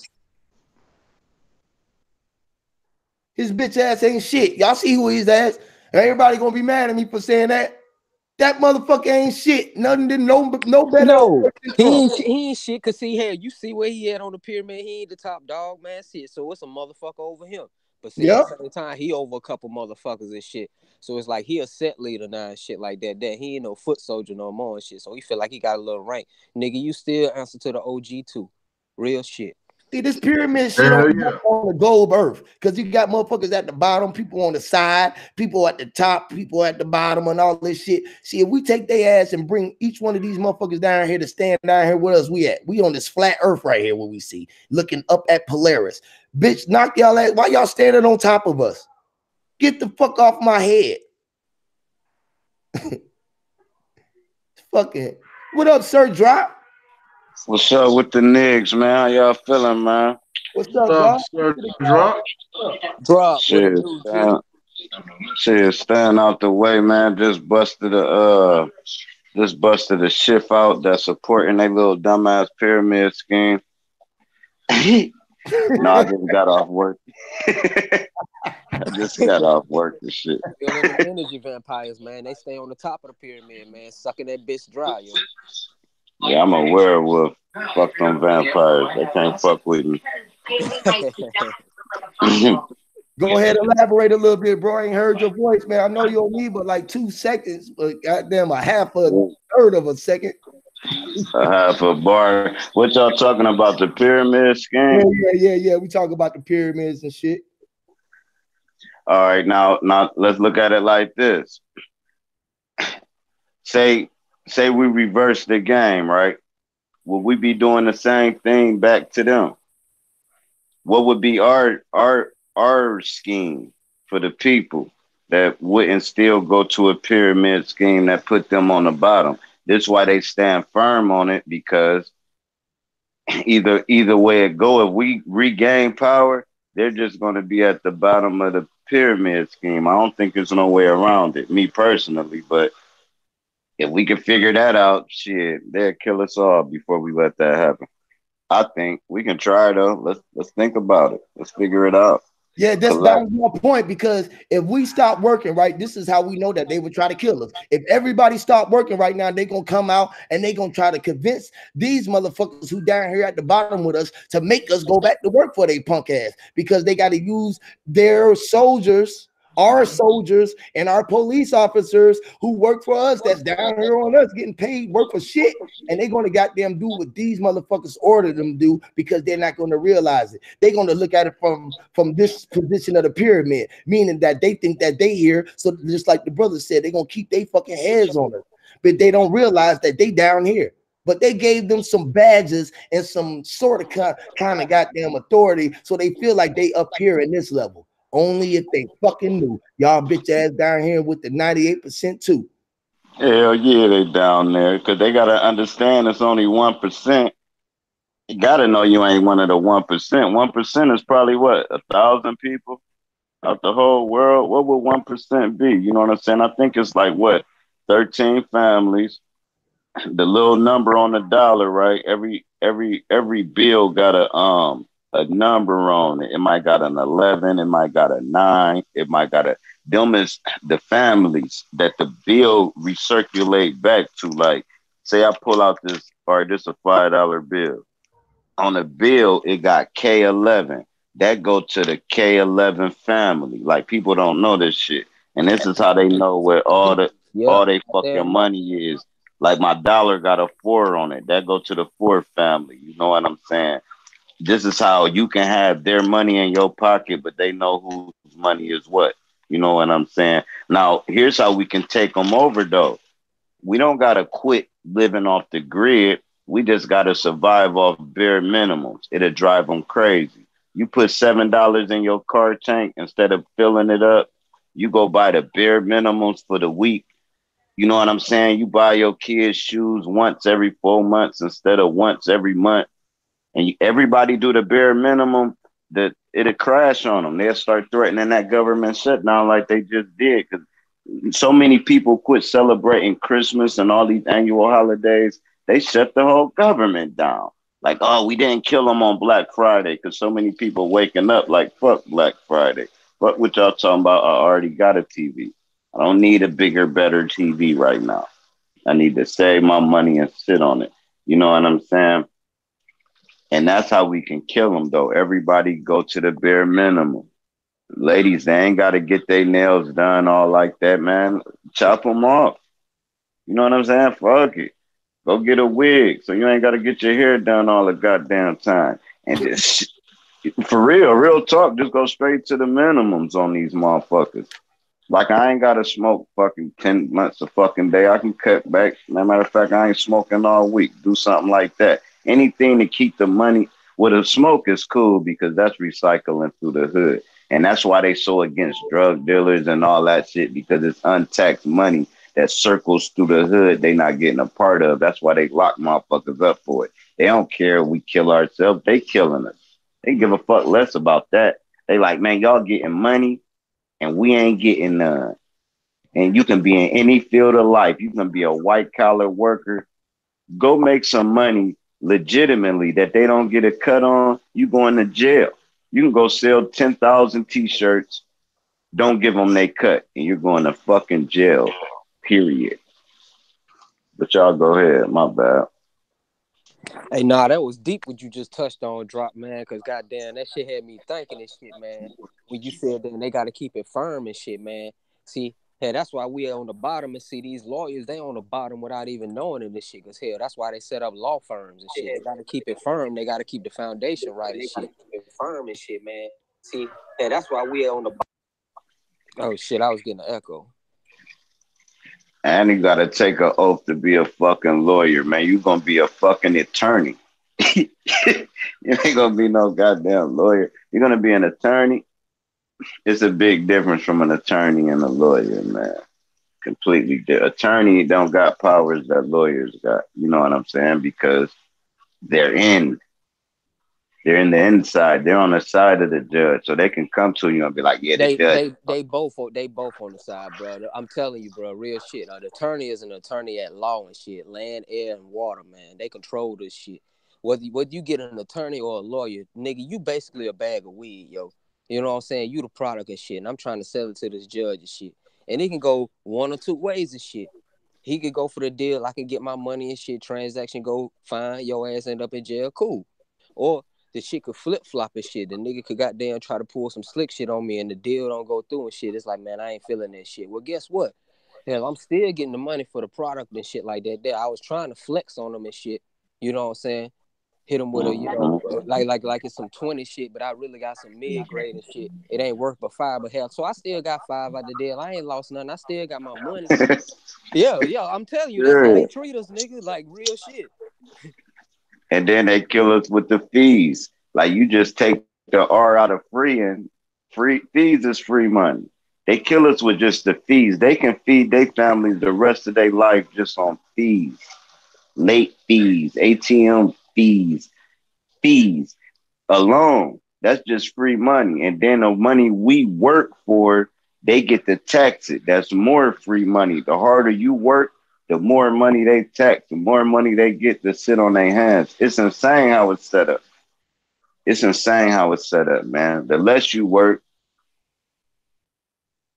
His bitch ass ain't shit. Y'all see who his ass? Everybody gonna be mad at me for saying that. That motherfucker ain't shit. Nothing than no better. No, he ain't shit. Cause see, here you see where he at on the pyramid. He ain't the top dog, man. Shit. So it's a motherfucker over him. But see, at the same time, he over a couple motherfuckers and shit. So it's like he a set leader now and shit like that. That he ain't no foot soldier no more and shit. So he feel like he got a little rank. Nigga, you still answer to the OG too. Real shit. See, this pyramid shit on the globe earth, because you got motherfuckers at the bottom, people on the side, people at the top, people at the bottom, and all this shit. See, if we take their ass and bring each one of these motherfuckers down here to stand down here with us, we at? We on this flat earth right here, what we see, looking up at Polaris. Bitch, knock y'all ass. Why y'all standing on top of us? Get the fuck off my head. Fucking. What up, Sir Drop? What's up with the niggas, man? How y'all feeling, man? What's up, Sir Drop? Drop. Shit, staying out the way, man. Just busted a shift out that's supporting their little dumbass pyramid scheme. No, I just got off work. I just got off work and shit. Feeling the energy vampires, man. They stay on the top of the pyramid, man, sucking that bitch dry, yo. Yeah, I'm a werewolf. Fuck them vampires. They can't fuck with me. Go ahead and elaborate a little bit, bro. I ain't heard your voice, man. I know you don't need but like 2 seconds, but goddamn, a third of a second. A half a bar. What y'all talking about? The pyramid scheme? Yeah. We talk about the pyramids and shit. All right, now let's look at it like this. Say we reverse the game, right? Will we be doing the same thing back to them? What would be our scheme for the people? that wouldn't still go to a pyramid scheme that put them on the bottom. This is why they stand firm on it, because either way it go, if we regain power, they're just going to be at the bottom of the pyramid scheme. I don't think there's no way around it, me personally. But if we can figure that out, shit, they'll kill us all before we let that happen. I think we can try though. Let's think about it. Let's figure it out. Yeah, that was my point, because if we stop working, right, this is how we know that they would try to kill us. If everybody stop working right now, they're going to come out and they're going to try to convince these motherfuckers who down here at the bottom with us to make us go back to work for their punk ass, because they got to use their soldiers, our soldiers, and our police officers who work for us, that's down here on us getting paid work for shit, and they're going to goddamn do what these motherfuckers order them to do, because they're not going to realize it. They're going to look at it from this position of the pyramid, meaning that they think that they here, so just like the brother said, they're going to keep their fucking heads on us, but they don't realize that they down here. But they gave them some badges and some sort of kind of goddamn authority, so they feel like they up here in this level. Only if they fucking knew. Y'all bitch ass down here with the 98% too. Hell yeah, they down there, because they got to understand it's only 1%. You got to know you ain't one of the 1%. 1% is probably what, 1,000 people out the whole world? What would 1% be? You know what I'm saying? I think it's like what, 13 families. The little number on the dollar, right? Every bill got a number on it. It might got an 11, it might got a 9, it might got a, them is the families that the bill recirculate back to. Like, say I pull out this, all right, this is a $5 bill. On the bill, it got K11. That go to the K11 family. Like, people don't know this shit. And this is how they know where all they fucking money is. Like, my dollar got a 4 on it. That go to the 4 family. You know what I'm saying? This is how you can have their money in your pocket, but they know whose money is what. You know what I'm saying? Now, here's how we can take them over, though. We don't got to quit living off the grid. We just got to survive off bare minimums. It'll drive them crazy. You put $7 in your car tank instead of filling it up. You go buy the bare minimums for the week. You know what I'm saying? You buy your kids shoes once every 4 months instead of once every month. And everybody do the bare minimum, that it'll crash on them. They'll start threatening that government shutdown like they just did. Because so many people quit celebrating Christmas and all these annual holidays. They shut the whole government down. Like, oh, we didn't kill them on Black Friday, because so many people waking up like, fuck Black Friday. Fuck what y'all talking about. I already got a TV. I don't need a bigger, better TV right now. I need to save my money and sit on it. You know what I'm saying? And that's how we can kill them, though. Everybody go to the bare minimum. Ladies, they ain't got to get their nails done all like that, man. Chop them off. You know what I'm saying? Fuck it. Go get a wig, so you ain't got to get your hair done all the goddamn time. And just, for real talk, just go straight to the minimums on these motherfuckers. Like, I ain't got to smoke fucking 10 months a fucking day. I can cut back. As a matter of fact, I ain't smoking all week. Do something like that. Anything to keep the money. Well, the smoke is cool because that's recycling through the hood. And that's why they so against drug dealers and all that shit, because it's untaxed money that circles through the hood they not getting a part of. That's why they lock motherfuckers up for it. They don't care if we kill ourselves. They killing us. They give a fuck less about that. They like, man, y'all getting money and we ain't getting none. And you can be in any field of life. You can be a white collar worker. Go make some money legitimately that they don't get a cut on. You going to jail. You can go sell 10,000 t-shirts. Don't give them their cut, and you're going to fucking jail, period. But y'all go ahead. My bad. Hey, nah, that was deep what you just touched on, Drop, man, because goddamn, that shit had me thinking and shit, man. When you said that they got to keep it firm and shit, man. See, hell, that's why we on the bottom, and see, these lawyers, they on the bottom without even knowing it and shit, because hell, that's why they set up law firms and shit. They got to keep it firm. They got to keep the foundation right and shit. Keep it firm and shit, man. See, hell, that's why we on the bottom. Oh, shit, I was getting an echo. And you gotta take an oath to be a fucking lawyer, man. You gonna be a fucking attorney. You ain't gonna be no goddamn lawyer. You're gonna be an attorney. it's a big difference from an attorney and a lawyer, man. Completely different. Attorney don't got powers that lawyers got. You know what I'm saying? Because they're in the inside. They're on the side of the judge, so they can come to you and be like, "Yeah, the judge." They both on the side, bro. I'm telling you, bro, real shit. The attorney is an attorney at law and shit, land, air, and water, man. They control this shit. Whether you get an attorney or a lawyer, nigga, you basically a bag of weed, yo. You know what I'm saying? You the product of shit, and I'm trying to sell it to this judge and shit. And it can go one or two ways and shit. He could go for the deal. I can get my money and shit. Transaction go fine. Your ass end up in jail. Cool. Or the shit could flip flop and shit. The nigga could goddamn try to pull some slick shit on me and the deal don't go through and shit. It's like, man, I ain't feeling that shit. Well, guess what? Hell, I'm still getting the money for the product and shit like that. I was trying to flex on them and shit. You know what I'm saying? Hit them with a, you know, like it's some 20 shit, but I really got some mid grade and shit. It ain't worth but 5, but hell, so I still got 5 out the deal. I ain't lost nothing. I still got my money. Yeah, I'm telling you, that's how they treat us, nigga. Like real shit. And then they kill us with the fees. Like you just take the R out of free, and free fees is free money. They kill us with just the fees. They can feed their families the rest of their life just on fees, late fees, ATM fees alone. That's just free money. And then the money we work for, they get to tax it. That's more free money. The harder you work, the more money they tax, the more money they get to sit on their hands. It's insane how it's set up. It's insane how it's set up, man. The less you work,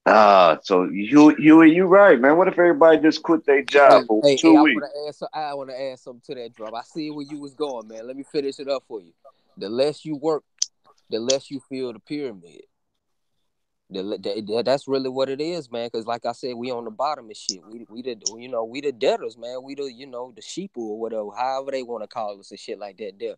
so you right, man. What if everybody just quit their job for 2 weeks? I want to add something to that, drop. I see where you was going, man. Let me finish it up for you. The less you work, the less you feel the pyramid. That's really what it is, man. Because like I said, we on the bottom of shit. We the debtors, man. We the the sheep or whatever, however they want to call us and shit like that. There,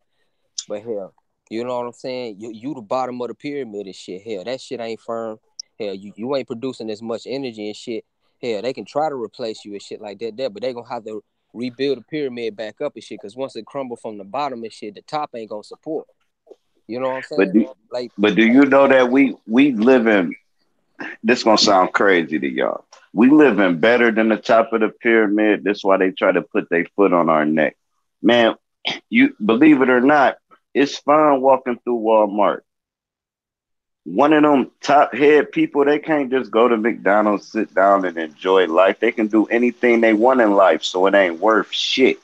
but hell, you know what I'm saying? You the bottom of the pyramid and shit. Hell, that shit ain't firm. Hell, you ain't producing as much energy and shit. Hell, they can try to replace you and shit like that there, but they gonna have to rebuild the pyramid back up and shit. Because once it crumble from the bottom and shit, the top ain't gonna support. You know what I'm saying? But do you know that we live in? This gonna sound crazy to y'all. We live in better than the top of the pyramid. That's why they try to put their foot on our neck. Man, you believe it or not, it's fun walking through Walmart. One of them top head people, they can't just go to McDonald's, sit down and enjoy life. They can do anything they want in life, so it ain't worth shit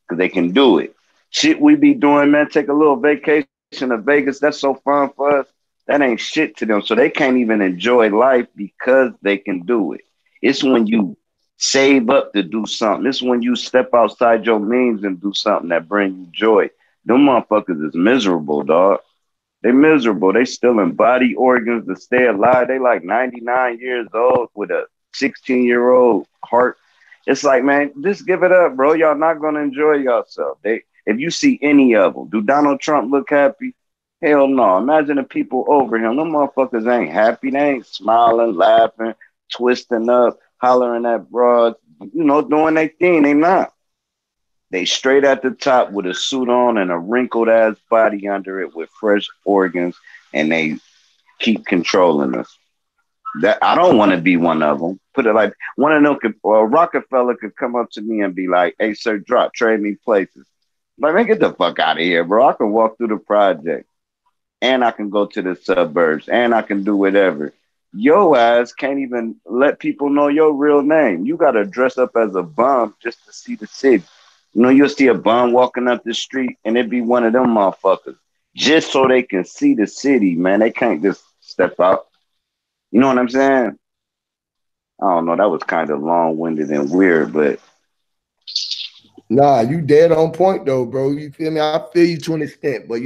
because they can do it. Shit we be doing, man, take a little vacation to Vegas. That's so fun for us. That ain't shit to them. So they can't even enjoy life because they can do it. It's when you save up to do something. It's when you step outside your means and do something that brings you joy. Them motherfuckers is miserable, dog. They miserable. They still in body organs to stay alive. They like 99 years old with a 16-year-old heart. It's like, man, just give it up, bro. Y'all not going to enjoy yourself. If you see any of them, do Donald Trump look happy? Hell no. Imagine the people over him. Them motherfuckers ain't happy. They ain't smiling, laughing, twisting up, hollering at broads, doing their thing. They not. They straight at the top with a suit on and a wrinkled ass body under it with fresh organs, and they keep controlling us. That I don't want to be one of them. Put it like one of them Rockefeller could come up to me and be like, "Hey, sir, trade me places." Like, man, get the fuck out of here, bro. I can walk through the project, and I can go to the suburbs, and I can do whatever. Your ass can't even let people know your real name. You got to dress up as a bum just to see the city. You'll see a bum walking up the street, and it be one of them motherfuckers just so they can see the city, man. They can't just step out. You know what I'm saying? I don't know. That was kind of long-winded and weird, but nah, you dead on point though, bro. You feel me? I feel you to an extent, but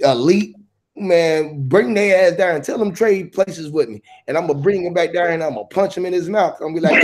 elite, man, bring their ass down and tell them trade places with me, and I'm gonna bring him back down and I'm gonna punch him in his mouth. I'm gonna be like,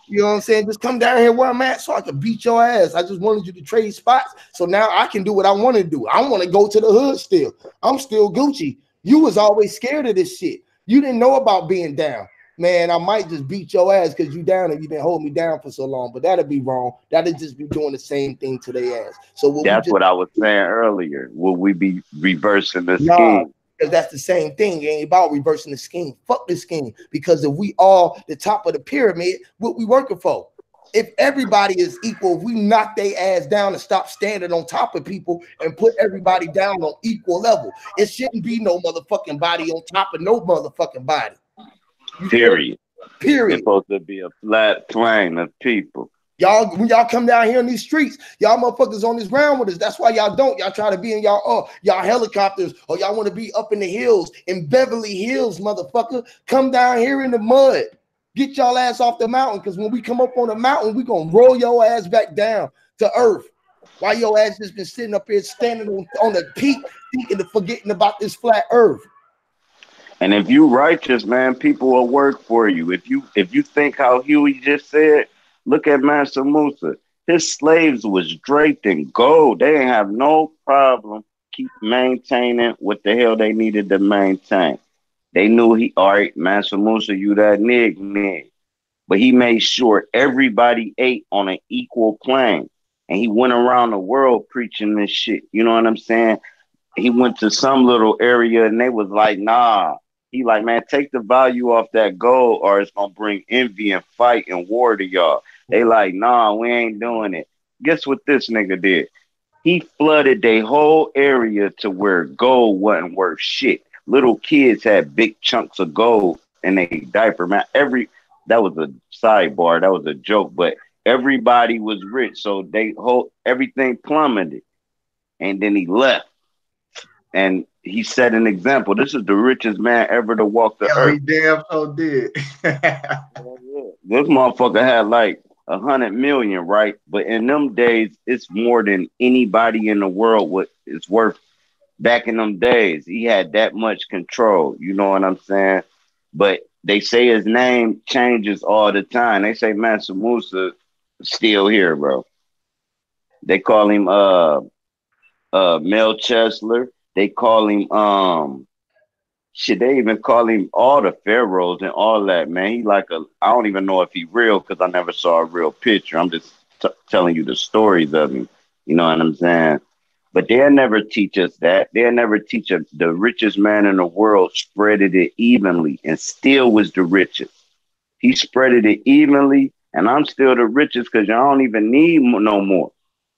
you know what I'm saying? Just come down here where I'm at so I can beat your ass. I just wanted you to trade spots, so now I can do what I want to do. I want to go to the hood still. I'm still Gucci. You was always scared of this shit. You didn't know about being down. man, I might just beat your ass because you down and you've been holding me down for so long. But that'd be wrong. That'd just be doing the same thing to their ass. So that's what I was saying earlier. Will we be reversing the scheme? Because that's the same thing. It ain't about reversing the scheme. Fuck the scheme. Because if we all the top of the pyramid, what we working for? If everybody is equal, if we knock their ass down and stop standing on top of people and put everybody down on equal level, it shouldn't be no motherfucking body on top of no motherfucking body. Period. Period. It's supposed to be a flat plane of people. Y'all, when y'all come down here in these streets, y'all motherfuckers on this ground with us. That's why y'all don't. Y'all try to be in y'all helicopters, or y'all want to be up in the hills, in Beverly Hills, motherfucker. Come down here in the mud. Get y'all ass off the mountain, because when we come up on the mountain, we gonna roll your ass back down to earth. Why your ass just been sitting up here standing on the peak, thinking and forgetting about this flat earth. And if you righteous, man, people will work for you. If you think how Huey just said, look at Mansa Musa. His slaves was draped in gold. They didn't have no problem keep maintaining what the hell they needed to maintain. They knew all right, Mansa Musa, you that nig. But he made sure everybody ate on an equal plane. And he went around the world preaching this shit. You know what I'm saying? He went to some little area and they was like, nah. He like, man, take the value off that gold or it's going to bring envy and fight and war to y'all. They like, nah, we ain't doing it. Guess what this nigga did? He flooded the whole area to where gold wasn't worth shit. Little kids had big chunks of gold in their diaper. Man, that was a sidebar. That was a joke, but everybody was rich. So everything plummeted. And then he left. And he set an example. This is the richest man ever to walk the earth. He damn so did. This motherfucker had like 100 million, right? But in them days, it's more than anybody in the world is worth. Back in them days, he had that much control. You know what I'm saying? But they say his name changes all the time. They say Mansa Musa still here, bro. They call him Mel Chesler. They call him they even call him all the pharaohs and all that, man. He like I don't even know if he real because I never saw a real picture. I'm just telling you the stories of him. You know what I'm saying? But they'll never teach us that. They'll never teach us the richest man in the world spreaded it evenly and still was the richest. He spreaded it evenly, and I'm still the richest because y'all don't even need no more.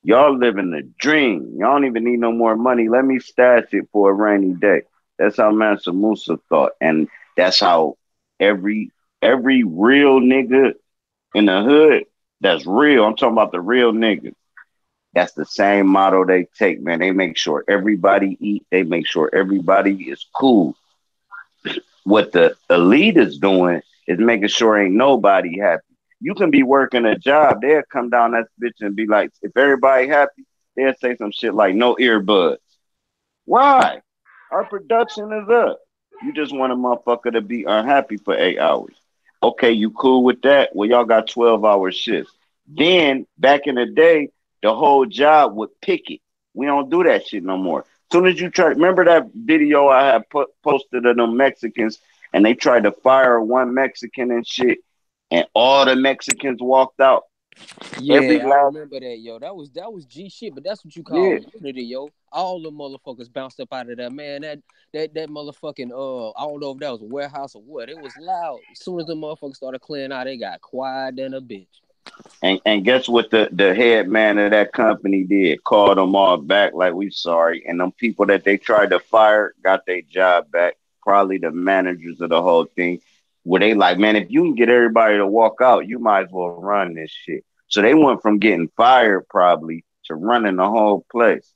Y'all living the dream. Y'all don't even need no more money. Let me stash it for a rainy day. That's how Mansa Musa thought. And that's how every real nigga in the hood that's real, I'm talking about the real niggas. That's the same motto they take, man. They make sure everybody eat. They make sure everybody is cool. What the elite is doing is making sure ain't nobody happy. You can be working a job. They'll come down that bitch and be like, if everybody happy, they'll say some shit like no earbuds. Why? Our production is up. You just want a motherfucker to be unhappy for 8 hours. Okay, you cool with that? Well, y'all got 12-hour shifts. Then, back in the day, the whole job would pick it. We don't do that shit no more. As soon as you remember that video I had posted of them Mexicans and they tried to fire one Mexican and shit and all the Mexicans walked out? Yeah, I remember that, yo. That was G shit, but that's what you call unity, yo. All the motherfuckers bounced up out of there, man. That motherfucking I don't know if that was a warehouse or what. It was loud. As soon as the motherfuckers started clearing out, they got quiet than a bitch. And guess what the head man of that company did? Called them all back like we sorry. And them people that they tried to fire got their job back. Probably the managers of the whole thing. Where they like, man, if you can get everybody to walk out, you might as well run this shit. So they went from getting fired probably to running the whole place.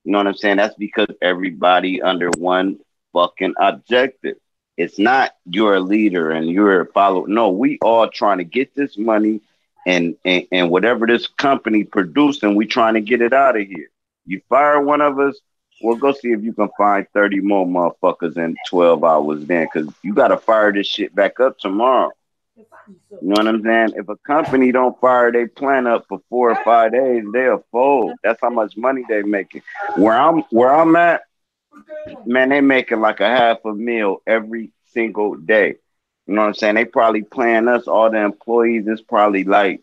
You know what I'm saying? That's because everybody under one fucking objective. It's not you're a leader and you're a follower. No, we all trying to get this money and whatever this company producing, we trying to get it out of here. You fire one of us, well, go see if you can find 30 more motherfuckers in 12 hours then, because you got to fire this shit back up tomorrow. You know what I'm saying? If a company don't fire their plant up for 4 or 5 days, they'll fold. That's how much money they making. Where I'm at, man, they making like $500,000 every single day. You know what I'm saying? They probably paying us, all the employees, it's probably like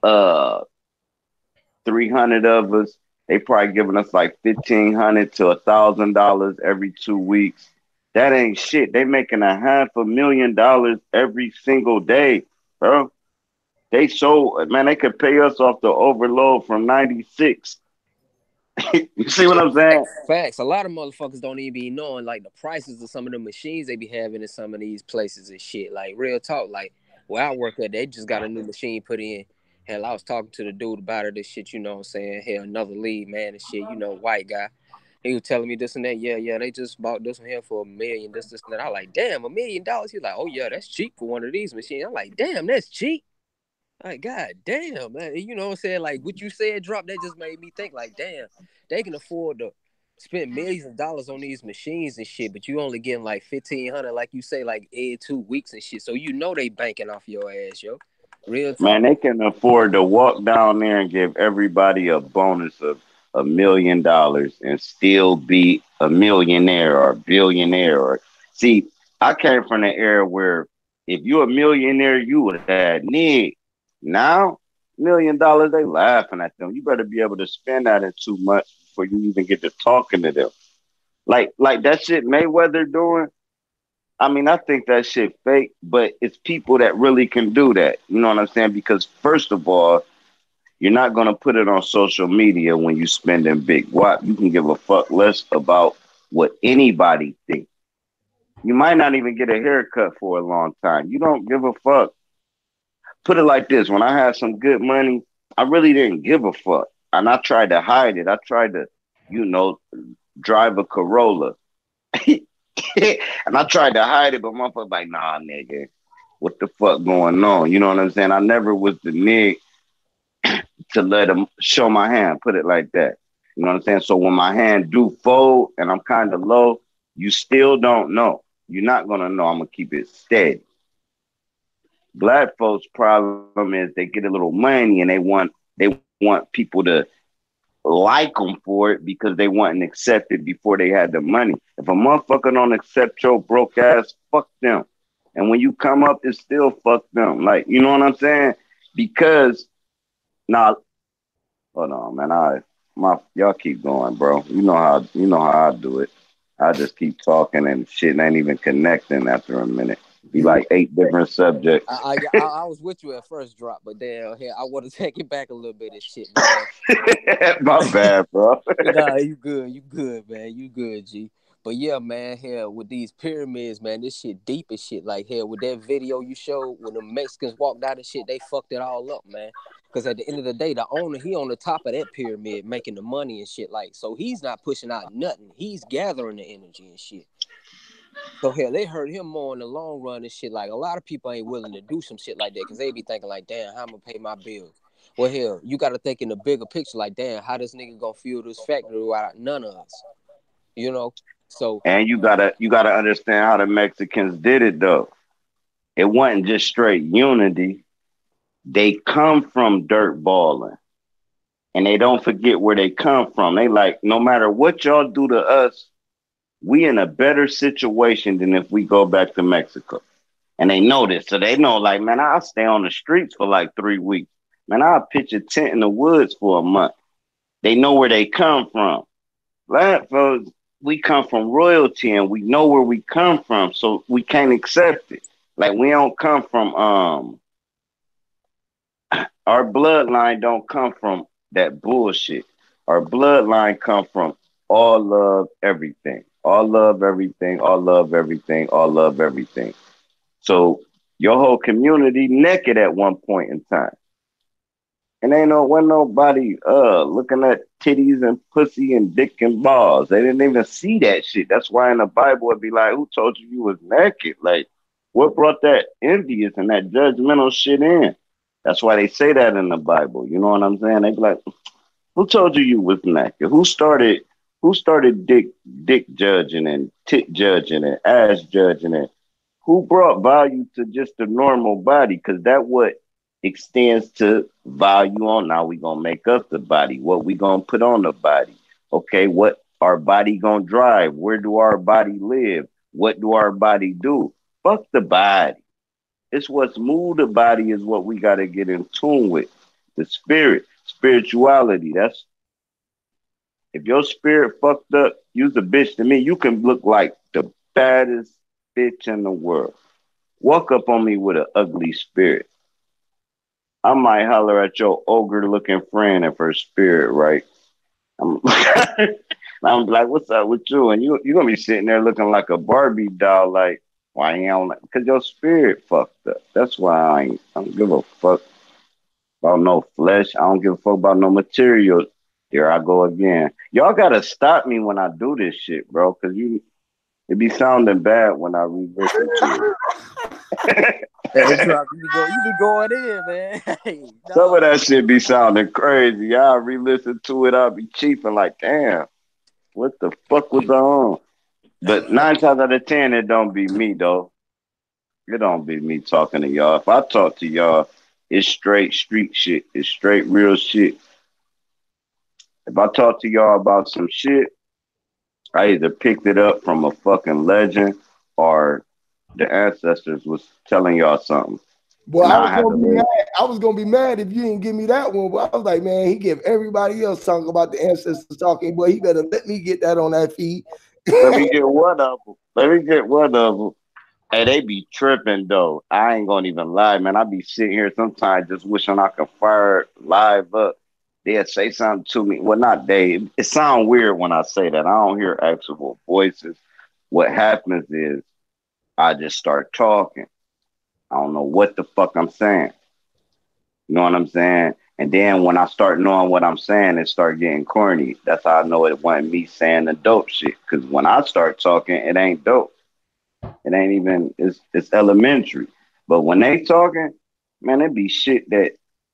300 of us. They probably giving us like $1,500 to $1,000 every 2 weeks. That ain't shit. They making $500,000 every single day, bro. They man, they could pay us off the overload from 96. You see what I'm saying? Facts. A lot of motherfuckers don't even be knowing like the prices of some of the machines they be having in some of these places and shit. Like real talk. Like where I work at, they just got a new machine put in. Hell, I was talking to the dude about it. This shit, you know what I'm saying? Hell, another lead man and shit. You know, white guy. He was telling me this and that. Yeah. They just bought this one here for $1 million. This and that. I like, damn, $1 million. He's like, oh yeah, that's cheap for one of these machines. I'm like, damn, that's cheap. Like, god damn, man. You know what I'm saying? Like, what you said, drop, that just made me think, like, damn, they can afford to spend millions of dollars on these machines and shit, but you only getting like $1,500, like you say, like every 2 weeks and shit. So you know they banking off your ass, yo. Real talk. Man, they can afford to walk down there and give everybody a bonus of $1 million and still be a millionaire or a billionaire. Or see, I came from the era where if you're a millionaire, you would have need. Now, $1 million, they laughing at them. You better be able to spend that in 2 months before you even get to talking to them. Like that shit Mayweather doing. I mean, I think that shit fake, but it's people that really can do that. You know what I'm saying? Because first of all, you're not gonna put it on social media when you spending big wop. You can give a fuck less about what anybody thinks. You might not even get a haircut for a long time. You don't give a fuck. Put it like this: when I had some good money, I really didn't give a fuck, and I tried to hide it. I tried to, drive a Corolla. And I tried to hide it, but motherfucker like, nah, nigga, what the fuck going on? You know what I'm saying? I never was the nigga to let him show my hand, put it like that. You know what I'm saying? So when my hand do fold and I'm kind of low, you still don't know. You're not going to know. I'm going to keep it steady. Black folks' problem is they get a little money and they want people to like them for it because they wasn't accepted before they had the money. If a motherfucker don't accept your broke ass, fuck them. And when you come up, it's still fuck them. Like, you know what I'm saying? Because hold on, man. Y'all keep going, bro. You know how I do it. I just keep talking and shit ain't even connecting after a minute. Be like 8 different subjects. I was with you at first, drop, but then here I want to take it back a little bit and shit, man. My bad, bro. Nah, you good, man. You good, G. But yeah, man, here with these pyramids, man, this shit deep as shit. Like here with that video you showed when the Mexicans walked out and shit, they fucked it all up, man. Because at the end of the day, the owner, he on the top of that pyramid making the money and shit. Like, so he's not pushing out nothing. He's gathering the energy and shit. So hell, they hurt him more in the long run and shit. Like a lot of people ain't willing to do some shit like that because they be thinking like, damn, how I'm gonna pay my bills? Well, hell, you got to think in the bigger picture. Like, damn, how this nigga gonna fuel this factory without none of us? You know. So and you gotta understand how the Mexicans did it though. It wasn't just straight unity. They come from dirt balling, and they don't forget where they come from. They like, no matter what y'all do to us, we in a better situation than if we go back to Mexico. And they know this. So they know, like, man, I'll stay on the streets for like 3 weeks. Man, I'll pitch a tent in the woods for a month. They know where they come from. Black folks, we come from royalty and we know where we come from, so we can't accept it. Like, we don't come from, our bloodline don't come from that bullshit. Our bloodline come from all love, everything. All love, everything. All love, everything. All love, everything. So your whole community naked at one point in time. And wasn't nobody looking at titties and pussy and dick and balls. They didn't even see that shit. That's why in the Bible it'd be like, who told you was naked? Like, what brought that envious and that judgmental shit in? That's why they say that in the Bible. You know what I'm saying? They be like, who told you was naked? Who started dick judging and tit judging and ass judging and who brought value to just the normal body? Because that what extends to value on. Now we gonna make up the body. What we gonna put on the body? Okay, what our body gonna drive? Where do our body live? What do our body do? Fuck the body. It's what's moved the body is what we got to get in tune with. The spirit, spirituality. That's if your spirit fucked up, you's a bitch to me. You can look like the baddest bitch in the world. Walk up on me with an ugly spirit. I might holler at your ogre looking friend if her spirit right. I'm, I'm like, what's up with you? And you gonna be sitting there looking like a Barbie doll, like, why you don't like? Because your spirit fucked up. That's why I don't give a fuck about no flesh. I don't give a fuck about no material. There I go again. Y'all gotta stop me when I do this shit, bro. Cause it be sounding bad when I re-listen to it. Hey, Drop, you be going in, man. Hey, Some of dog. that shit be sounding crazy. Y'all re-listen to it, I'll be chiefing like, damn, what the fuck was on? But 9 times out of 10, it don't be me though. It don't be me talking to y'all. If I talk to y'all, it's straight street shit. It's straight real shit. If I talk to y'all about some shit, I either picked it up from a fucking legend or the ancestors was telling y'all something. Boy, And I I was had to gonna be live. mad. I was gonna be mad if you didn't give me that one. But I was like, man, he give everybody else talking about the ancestors talking. Boy, he better let me get that on that feed. Let me get one of them. Let me get one of them. Hey, they be tripping though. I ain't gonna even lie, man. I be sitting here sometimes just wishing I could fire live up. They'll say something to me. Well, not they. It sounds weird when I say that. I don't hear actual voices. What happens is I just start talking. I don't know what the fuck I'm saying. You know what I'm saying? And then when I start knowing what I'm saying, it start getting corny. That's how I know it wasn't me saying the dope shit. Cause when I start talking, it ain't dope. It ain't even it's elementary. But when they talking, man, it be shit that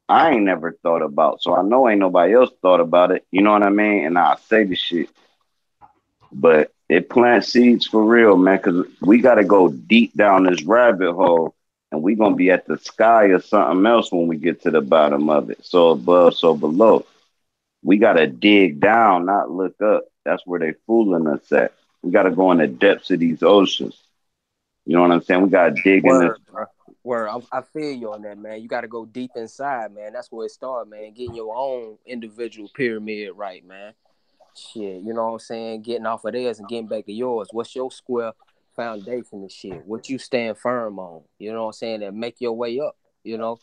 I ain't never thought about. So I know ain't nobody else thought about it. You know what I mean? And I say the shit. But it plants seeds for real, man, because we gotta go deep down this rabbit hole and we gonna be at the sky or something else when we get to the bottom of it. So above, so below. We gotta dig down, not look up. That's where they fooling us at. We gotta go in the depths of these oceans. You know what I'm saying? We gotta dig in this. Word, bro. Word. I feel you on that, man. You got to go deep inside, man. That's where it starts, man. Getting your own individual pyramid right, man. Shit, you know what I'm saying? Getting off of theirs and getting back to yours. What's your square foundation and shit? What you stand firm on? You know what I'm saying? And make your way up, you know?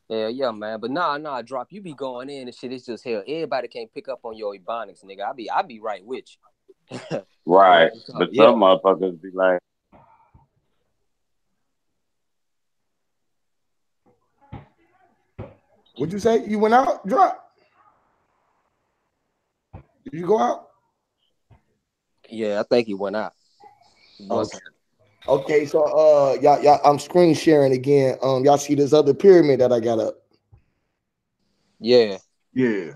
Yeah, man. But nah, Drop. You be going in and shit. It's just hell. Everybody can't pick up on your ebonics, nigga. I be right with you. Right. But Yeah. some motherfuckers be like, What'd you say? You went out? Drop. Did you go out? Yeah, I think he went out. Okay. Okay, so y'all, I'm screen sharing again. Y'all see this other pyramid that I got up? Yeah. Yeah.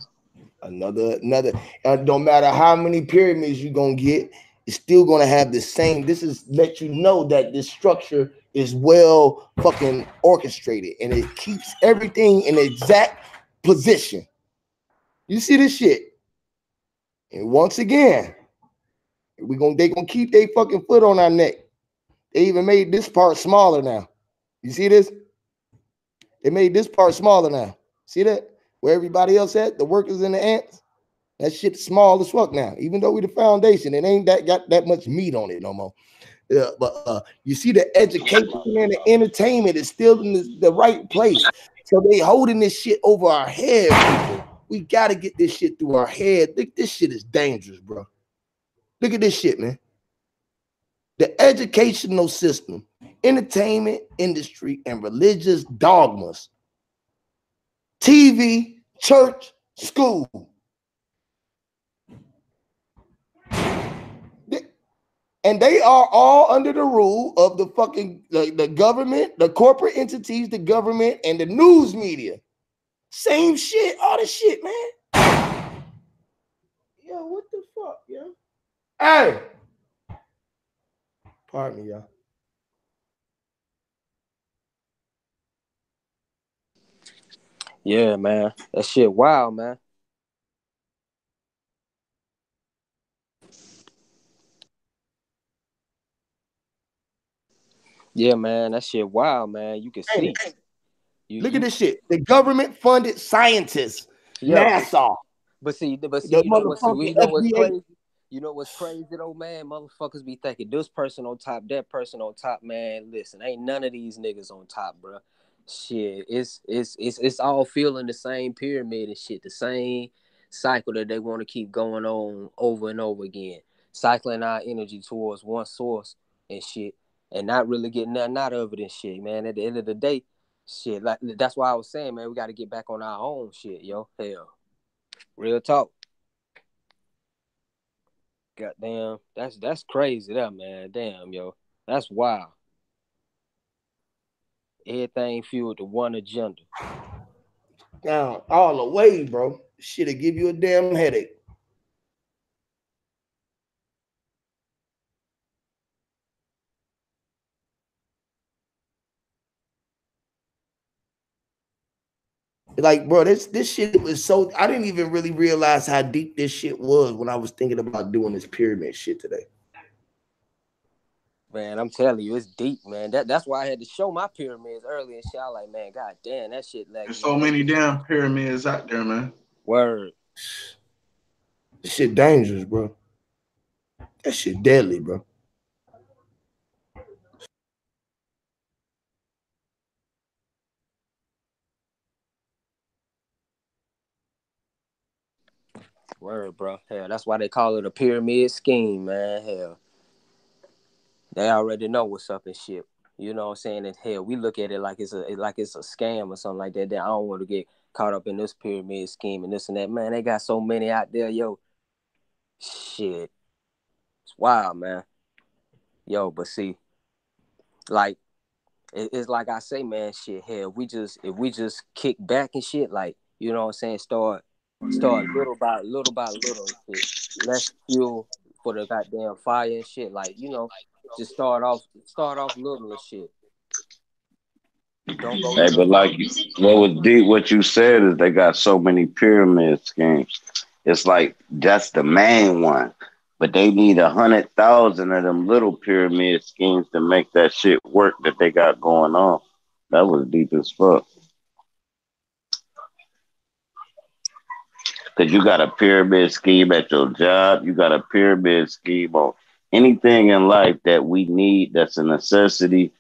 Another. Don't matter how many pyramids you gonna get, it's still gonna have the same. This is let you know that this structure is well fucking orchestrated and it keeps everything in the exact position. You see this shit? And once again, they gonna keep their fucking foot on our neck. They even made this part smaller now. You see this? They made this part smaller now. See that? Where everybody else at, the workers and the ants, that shit's small as fuck now. Even though we the foundation, it ain't got that much meat on it no more. But you see the education and the entertainment is still in the right place. So they holding this shit over our head, people. We gotta get this shit through our head. This shit is dangerous, bro. Look at this shit, man. The educational system, entertainment industry, and religious dogmas, TV, church, school. And they are all under the rule of the fucking the government, the corporate entities, the government, and the news media. Same shit, all the shit, man. Yo, what the fuck, yo? Hey, pardon me, y'all. Yeah, man. That shit wild, man. Yeah, man, that shit wild, man. You can see. Look at this shit. The government-funded scientists, NASA. But see, you know what's FDA. crazy? You know what's crazy though, man? Motherfuckers be thinking this person on top, that person on top, man. Listen, ain't none of these niggas on top, bro. Shit, it's all feeling the same pyramid and shit, the same cycle that they want to keep going on over and over again, cycling our energy towards one source and shit, and not really getting nothing out of it and shit, man. At the end of the day, shit, like that's why I was saying, man, we got to get back on our own shit, yo. Hell, real talk. Goddamn, that's crazy, that man. Damn, yo, that's wild. Everything fueled to one agenda. Down all the way, bro. Shit'll give you a damn headache. Like, bro, this shit was so. I didn't even really realize how deep this shit was when I was thinking about doing this pyramid shit today. Man, I'm telling you, it's deep, man. That's why I had to show my pyramids early and shit. I like, man, god damn, that shit like There's so many damn pyramids out there, man. Word. This shit dangerous, bro. That shit deadly, bro. Word, bro. Hell, that's why they call it a pyramid scheme, man. Hell, they already know what's up and shit. You know what I'm saying? And hell, we look at it like it's a scam or something like that. That I don't want to get caught up in this pyramid scheme and this and that. Man, they got so many out there, yo. Shit, it's wild, man. Yo, but see, like it's like I say, man. Shit, hell, if we just kick back and shit, like you know what I'm saying, start little by little and shit. Less fuel for the goddamn fire and shit. Like, you know, just start off little and shit. Don't go. Hey, but like what was deep, what you said is they got so many pyramid schemes. It's like that's the main one, but they need 100,000 of them little pyramid schemes to make that shit work that they got going on. That was deep as fuck. Because you got a pyramid scheme at your job, you got a pyramid scheme on anything in life that we need that's a necessity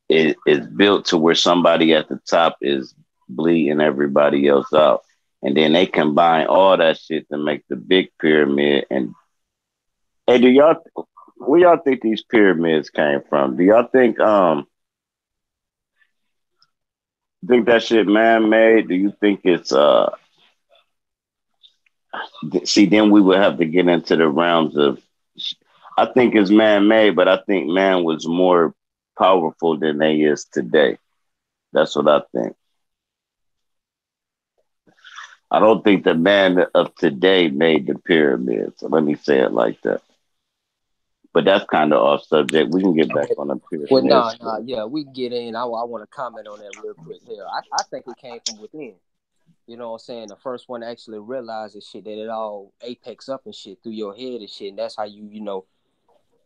is built to where somebody at the top is bleeding everybody else out. And then they combine all that shit to make the big pyramid. And hey, where y'all think these pyramids came from? Do y'all think that shit man-made? Do you think it's see, then we would have to get into the realms of, I think it's man-made, but I think man was more powerful than they is today. That's what I think. I don't think the man of today made the pyramids. So let me say it like that. But that's kind of off subject. We can get back on the pyramids. Well, yeah, we can get in. I want to comment on that real quick here. I think it came from within. You know what I'm saying? The first one to actually realize this shit, that it all apex up and shit through your head and shit. And that's how you know,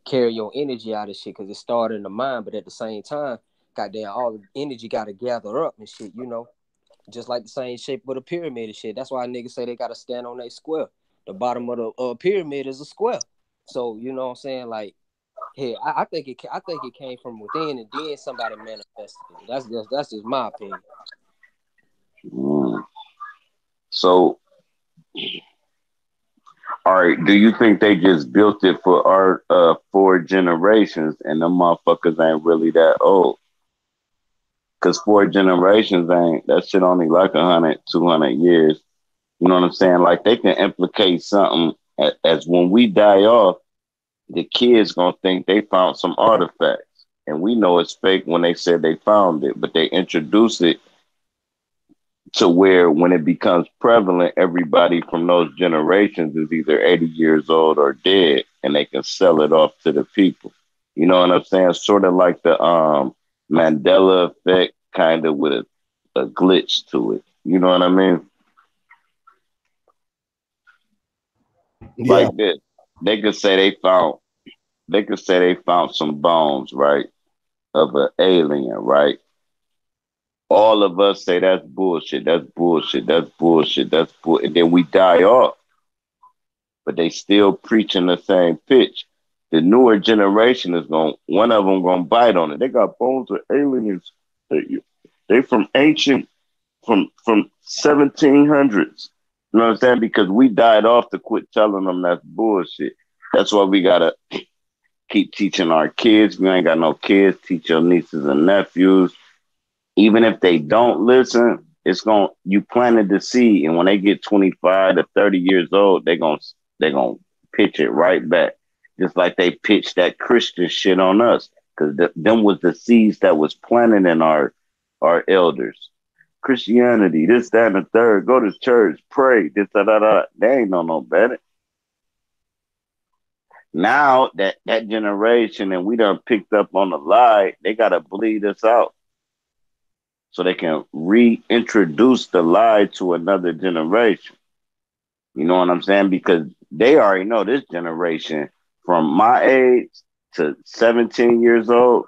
carry your energy out of shit, because it started in the mind, but at the same time, goddamn, all the energy got to gather up and shit, you know? Just like the same shape with a pyramid and shit. That's why niggas say they got to stand on their square. The bottom of the pyramid is a square. So, you know what I'm saying? Like, hey, I think it came from within, and then somebody manifested it. That's just my opinion. So, all right, do you think they just built it for our 4 generations and the motherfuckers ain't really that old? Because 4 generations ain't, that shit only like 100, 200 years. You know what I'm saying? Like they can implicate something as when we die off, the kids gonna think they found some artifacts. And we know it's fake when they said they found it, but they introduce it to where when it becomes prevalent, everybody from those generations is either 80 years old or dead, and they can sell it off to the people. You know what I'm saying? Sort of like the Mandela effect, kind of with a glitch to it. You know what I mean? Yeah. Like this. They could say they found some bones, right? of an alien, right? All of us say that's bullshit, that's bullshit, that's bullshit, that's bull, and then we die off. But they still preaching the same pitch. The newer generation is one of them gonna bite on it. They got bones of aliens. They from ancient, from 1700s. You know what I'm saying? Because we died off to quit telling them that's bullshit. That's why we gotta keep teaching our kids. We ain't got no kids. Teach your nieces and nephews. Even if they don't listen, you planted the seed, and when they get 25 to 30 years old, they're gonna pitch it right back, just like they pitched that Christian shit on us, because them was the seeds that was planted in our elders. Christianity, this, that, and the third. Go to church, pray, this, da, da, da. They ain't know no better. Now that generation, and we done picked up on the lie, they gotta bleed us out, so they can reintroduce the lie to another generation. You know what I'm saying? Because they already know this generation from my age to 17 years old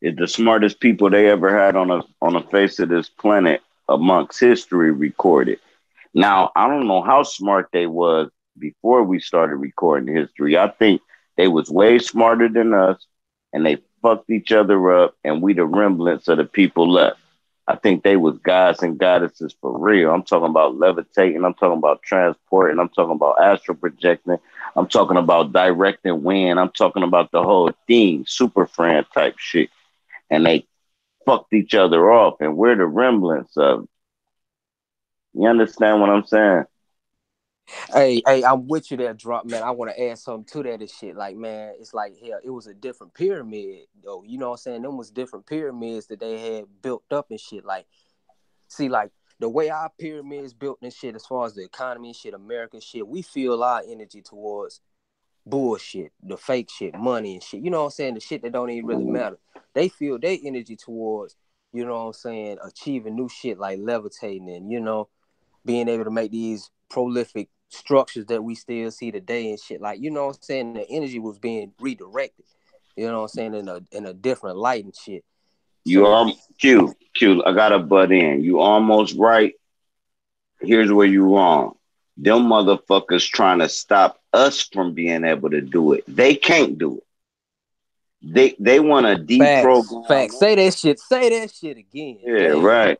is the smartest people they ever had on the face of this planet amongst history recorded. Now, I don't know how smart they was before we started recording history. I think they was way smarter than us, and they fucked each other up, and we the remnants of the people left. I think they was gods and goddesses for real. I'm talking about levitating. I'm talking about transporting. I'm talking about astral projecting. I'm talking about directing wind. I'm talking about the whole thing, super friend type shit. And they fucked each other off, and we're the remnants of it. You understand what I'm saying? Hey, I'm with you there, Drop, man. I want to add something to that and shit. Like, man, it's like, hell, it was a different pyramid, though. You know what I'm saying? Them was different pyramids that they had built up and shit. Like, see, like, the way our pyramids built and shit, as far as the economy and shit, American shit, we feel our energy towards bullshit, the fake shit, money and shit. You know what I'm saying? The shit that don't even really matter. They feel their energy towards, you know what I'm saying, achieving new shit like levitating and, you know, being able to make these prolific structures that we still see today and shit. Like, you know what I'm saying? The energy was being redirected. You know what I'm saying? In a different light and shit. You are Q. I gotta butt in. You almost right. Here's where you wrong. Them motherfuckers trying to stop us from being able to do it. They can't do it. They want to deprogram. Facts. Say that shit. Say that shit again. Yeah, damn. right.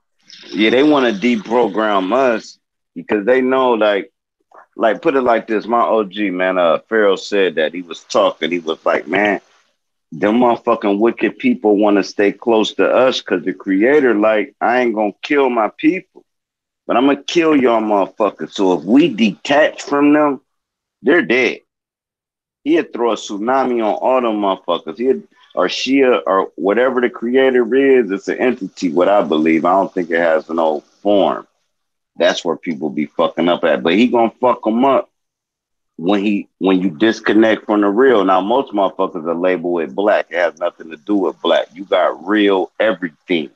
Yeah, they want to deprogram us because they know, like put it like this. My OG, man, Pharaoh said that he was talking. He was like, man, them motherfucking wicked people want to stay close to us because the creator, like, I ain't gonna kill my people, but I'm gonna kill y'all motherfuckers. So if we detach from them, they're dead. He'd throw a tsunami on all them motherfuckers. Or Shia, or whatever the creator is, it's an entity, what I believe. I don't think it has no form. That's where people be fucking up at. But he gonna fuck them up when you disconnect from the real. Now, most motherfuckers are labeled it black. It has nothing to do with black. You got real everything.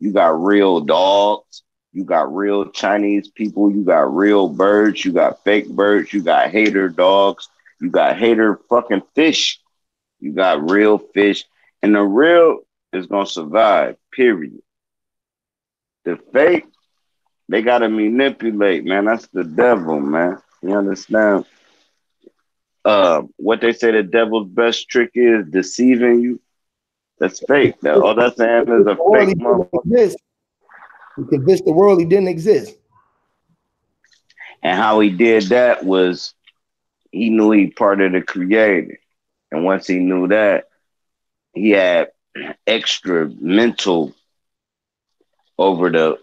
You got real dogs. You got real Chinese people. You got real birds. You got fake birds. You got hater dogs. You got hater fucking fish. You got real fish. And the real is going to survive, period. The fake, they got to manipulate, man. That's the devil, man. You understand? What they say the devil's best trick is deceiving you. That's fake. All that's saying is a fake motherfucker. He convinced the world he didn't exist. And how he did that was he knew he part of the creator. And once he knew that, he had extra mental over the.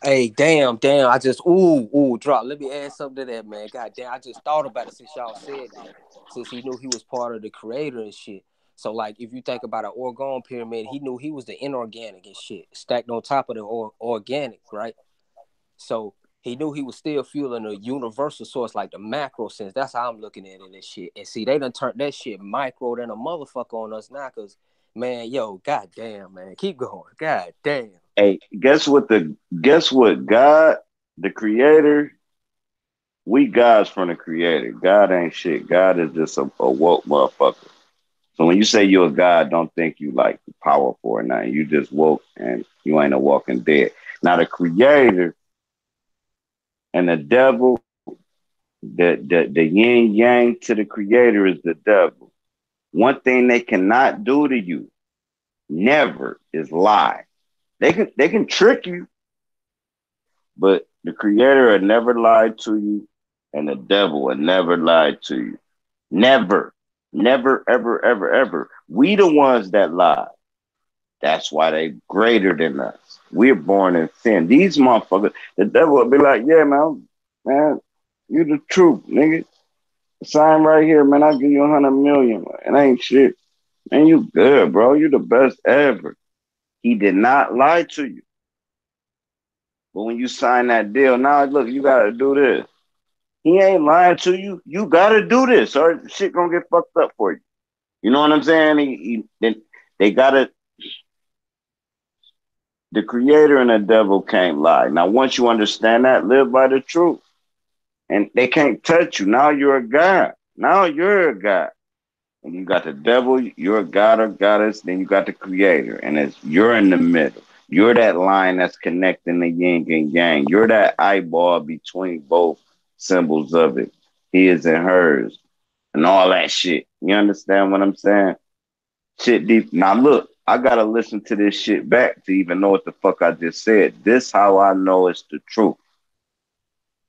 Hey, damn. I just, Drop. Let me add something to that, man. God damn, I just thought about it since y'all said that. Since he knew he was part of the creator and shit. So, like, if you think about an orgone pyramid, he knew he was the inorganic and shit, stacked on top of the organic, right? So, he knew he was still fueling a universal source, like the macro sense. That's how I'm looking at it and shit. And see, they done turned that shit micro than a motherfucker on us now, because, man, goddamn, man. Keep going. Goddamn. Hey, guess what, God, the creator, we gods from the creator. God ain't shit. God is just a woke motherfucker. So when you say you're a God, don't think you like powerful or nothing. You just woke and you ain't a walking dead. Now the creator and the devil, the yin yang to the creator is the devil. One thing they cannot do to you, never, is lie. They can trick you, but the creator will never lie to you, and the devil will never lie to you. Never, never, ever, ever, ever. We the ones that lie. That's why they greater than us. We're born in sin. These motherfuckers, the devil will be like, yeah, man, you the truth, nigga. Sign right here, man. I'll give you 100 million. It ain't shit. Man, you good, bro. You the best ever. He did not lie to you. But when you sign that deal, now look, you gotta do this. He ain't lying to you. You gotta do this, or shit gonna get fucked up for you. You know what I'm saying? They gotta. The creator and the devil can't lie. Now, once you understand that, live by the truth. And they can't touch you. Now you're a God. Now you're a God. And you got the devil, you're a God or goddess, then you got the creator. And you're in the middle. You're that line that's connecting the yin and yang. You're that eyeball between both symbols of it. His and hers. And all that shit. You understand what I'm saying? Shit deep. Now look, I gotta listen to this shit back to even know what the fuck I just said. This how I know it's the truth.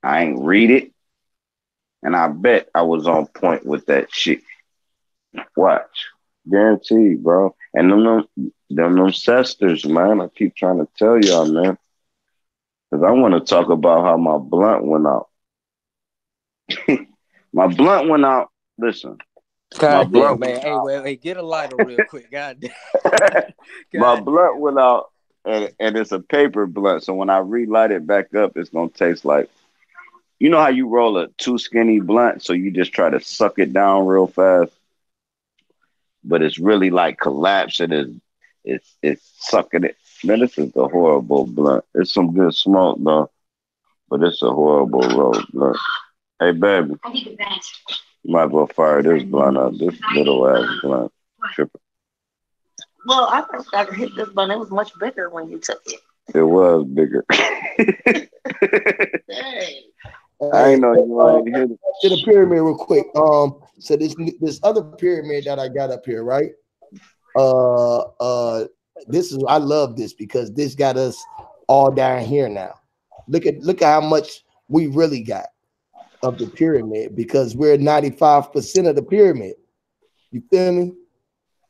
I ain't read it, and I bet I was on point with that shit. Watch, guaranteed, bro. And them sisters, man. I keep trying to tell y'all, man, because I want to talk about how my blunt went out. My blunt went out. Listen. God damn, man. Hey, get a lighter real quick. God damn. My blunt went out, and it's a paper blunt. So when I relight it back up, it's going to taste like, you know how you roll a too skinny blunt, so you just try to suck it down real fast, but it's really like collapsing. It's sucking it. Man, this is a horrible blunt. It's some good smoke, though, but it's a horrible roll blunt. Hey, baby. You might as well fire this blunt up. This little ass blunt. Tripping. Well, I first got to hit this blunt. It was much bigger when you took it. It was bigger. Dang. I ain't know you ain't hit it. To the pyramid real quick. So this other pyramid that I got up here, right? This is, I love this because this got us all down here now. Look at how much we really got of the pyramid, because we're 95% of the pyramid. You feel me?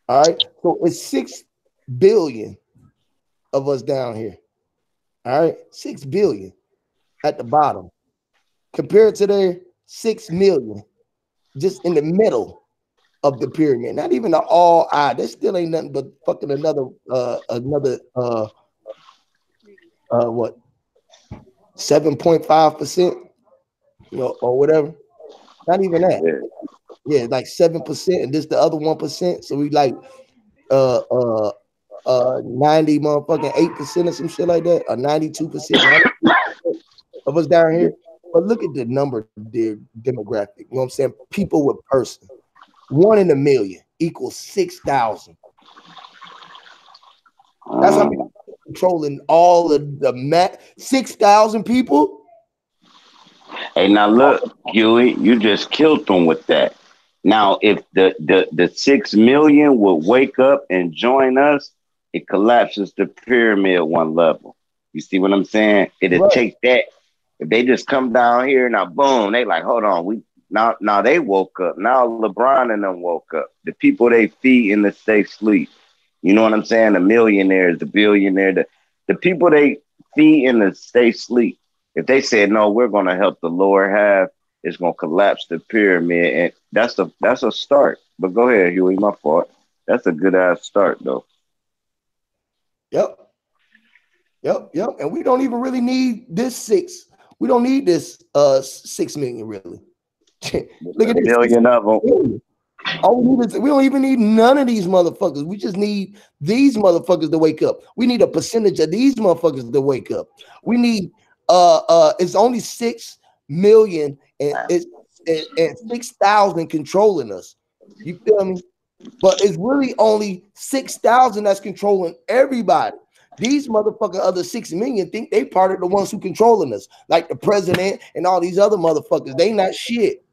All right. So it's 6 billion of us down here. All right. 6 billion at the bottom. Compared to their 6 million just in the middle of the pyramid. Not even the all eye. There still ain't nothing but fucking another what? 7.5%. You know, or whatever. Not even that. Yeah, like 7%, and this the other 1%. So we like 90 motherfucking 8% or some shit like that, or 92% of us down here. But look at the number, the demographic. You know what I'm saying? People with person. 1 in a million equals 6,000. That's how many controlling all of the 6,000 people. Hey, now look, Huey, you just killed them with that. Now, if the 6 million would wake up and join us, it collapses the pyramid one level. You see what I'm saying? It'll take that. If they just come down here, now boom, they like, hold on, now they woke up. Now LeBron and them woke up. The people they feed in the stay sleep. You know what I'm saying? The millionaires, the billionaires, the people they feed in the stay sleep. If they said, no, we're going to help the lower half, it's going to collapse the pyramid. And that's a start. But go ahead, Huey, my fault. That's a good ass start, though. Yep. And we don't even really need this 6. We don't need this 6 million, really. Look at this. Million of them. All we need is, we don't even need none of these motherfuckers. We just need these motherfuckers to wake up. We need a percentage of these motherfuckers to wake up. We need it's only 6 million and 6,000 controlling us. You feel me? But it's really only 6,000 that's controlling everybody. These motherfucking other 6 million think they part of the ones who controlling us, like the president and all these other motherfuckers. They not shit,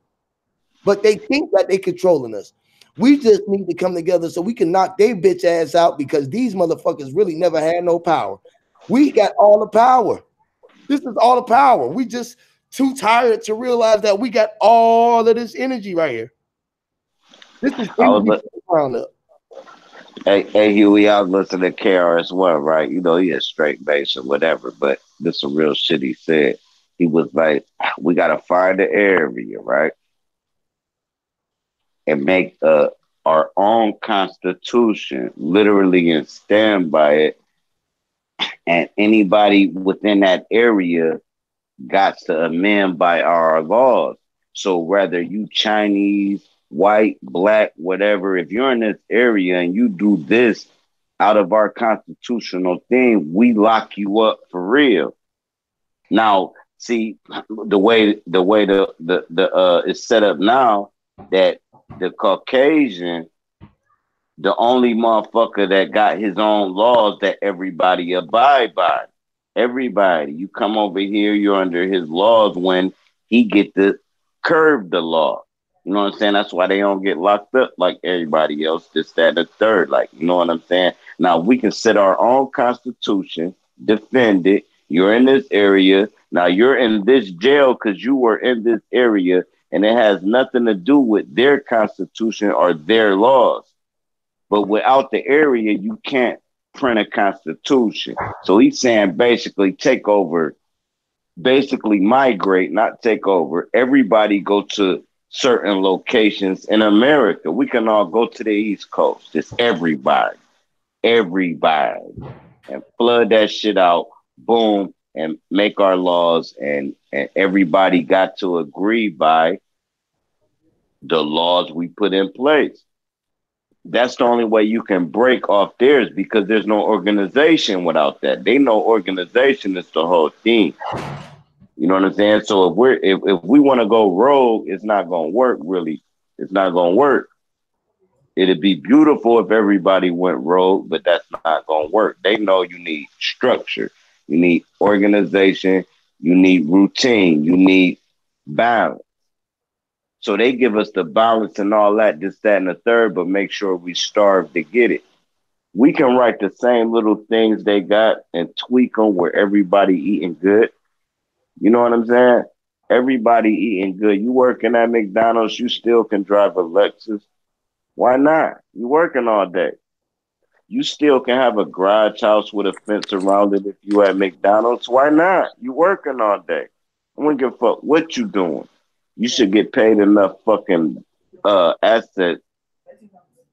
but they think that they controlling us. We just need to come together so we can knock their bitch ass out because these motherfuckers really never had no power. We got all the power. This is all the power. We just too tired to realize that we got all of this energy right here. This is I was energy ground up. Hey Huey, I was listening to KRS-One, right? You know, he is straight bass or whatever, but this is some real shit he said. He was like, we gotta find the area, right? And make our own constitution, literally, and stand by it. And anybody within that area got to amend by our laws. So whether you Chinese, white, black, whatever, if you're in this area and you do this out of our constitutional thing, we lock you up for real. Now, see the way the it's set up now that the Caucasian, the only motherfucker that got his own laws that everybody abide by. Everybody, you come over here, you're under his laws when he get to curb the law. You know what I'm saying? That's why they don't get locked up like everybody else, this, that, and the third. Like, you know what I'm saying? Now we can set our own constitution, defend it. You're in this area. Now you're in this jail because you were in this area, and it has nothing to do with their constitution or their laws. But without the area, you can't print a constitution. So he's saying basically take over, basically migrate, not take over. Everybody go to certain locations in America. We can all go to the East Coast. It's everybody, and flood that shit out. Boom, and make our laws, and everybody got to agree by the laws we put in place. That's the only way you can break off theirs because there's no organization without that. They know organization is the whole thing. You know what I'm saying? So if we want to go rogue, it's not gonna work really. It's not gonna work. It'd be beautiful if everybody went rogue, but that's not gonna work. They know you need structure, you need organization, you need routine, you need balance. So they give us the balance and all that, this, that, and the third, but make sure we starve to get it. We can write the same little things they got and tweak them where everybody eating good. You know what I'm saying? Everybody eating good. You working at McDonald's, you still can drive a Lexus. Why not? You working all day. You still can have a garage house with a fence around it if you at McDonald's. Why not? You working all day. I don't give a fuck what you doing. You should get paid enough fucking assets.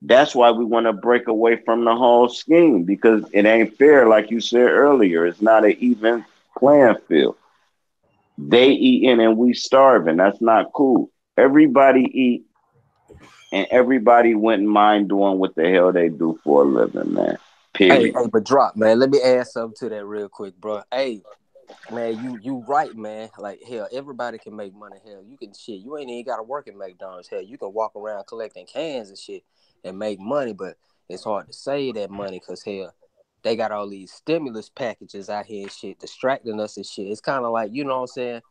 That's why we want to break away from the whole scheme, because it ain't fair, like you said earlier. It's not an even playing field. They eating and we starving. That's not cool. Everybody eat and everybody wouldn't mind doing what the hell they do for a living, man. Period. Hey, but drop, man. Let me add something to that real quick, bro. Hey, man, you right, man. Like, hell, everybody can make money. Hell, you can shit. You ain't even gotta work at McDonald's. Hell, you can walk around collecting cans and shit and make money, but it's hard to save that money because hell, they got all these stimulus packages out here and shit, distracting us and shit. It's kind of like, you know what I'm saying?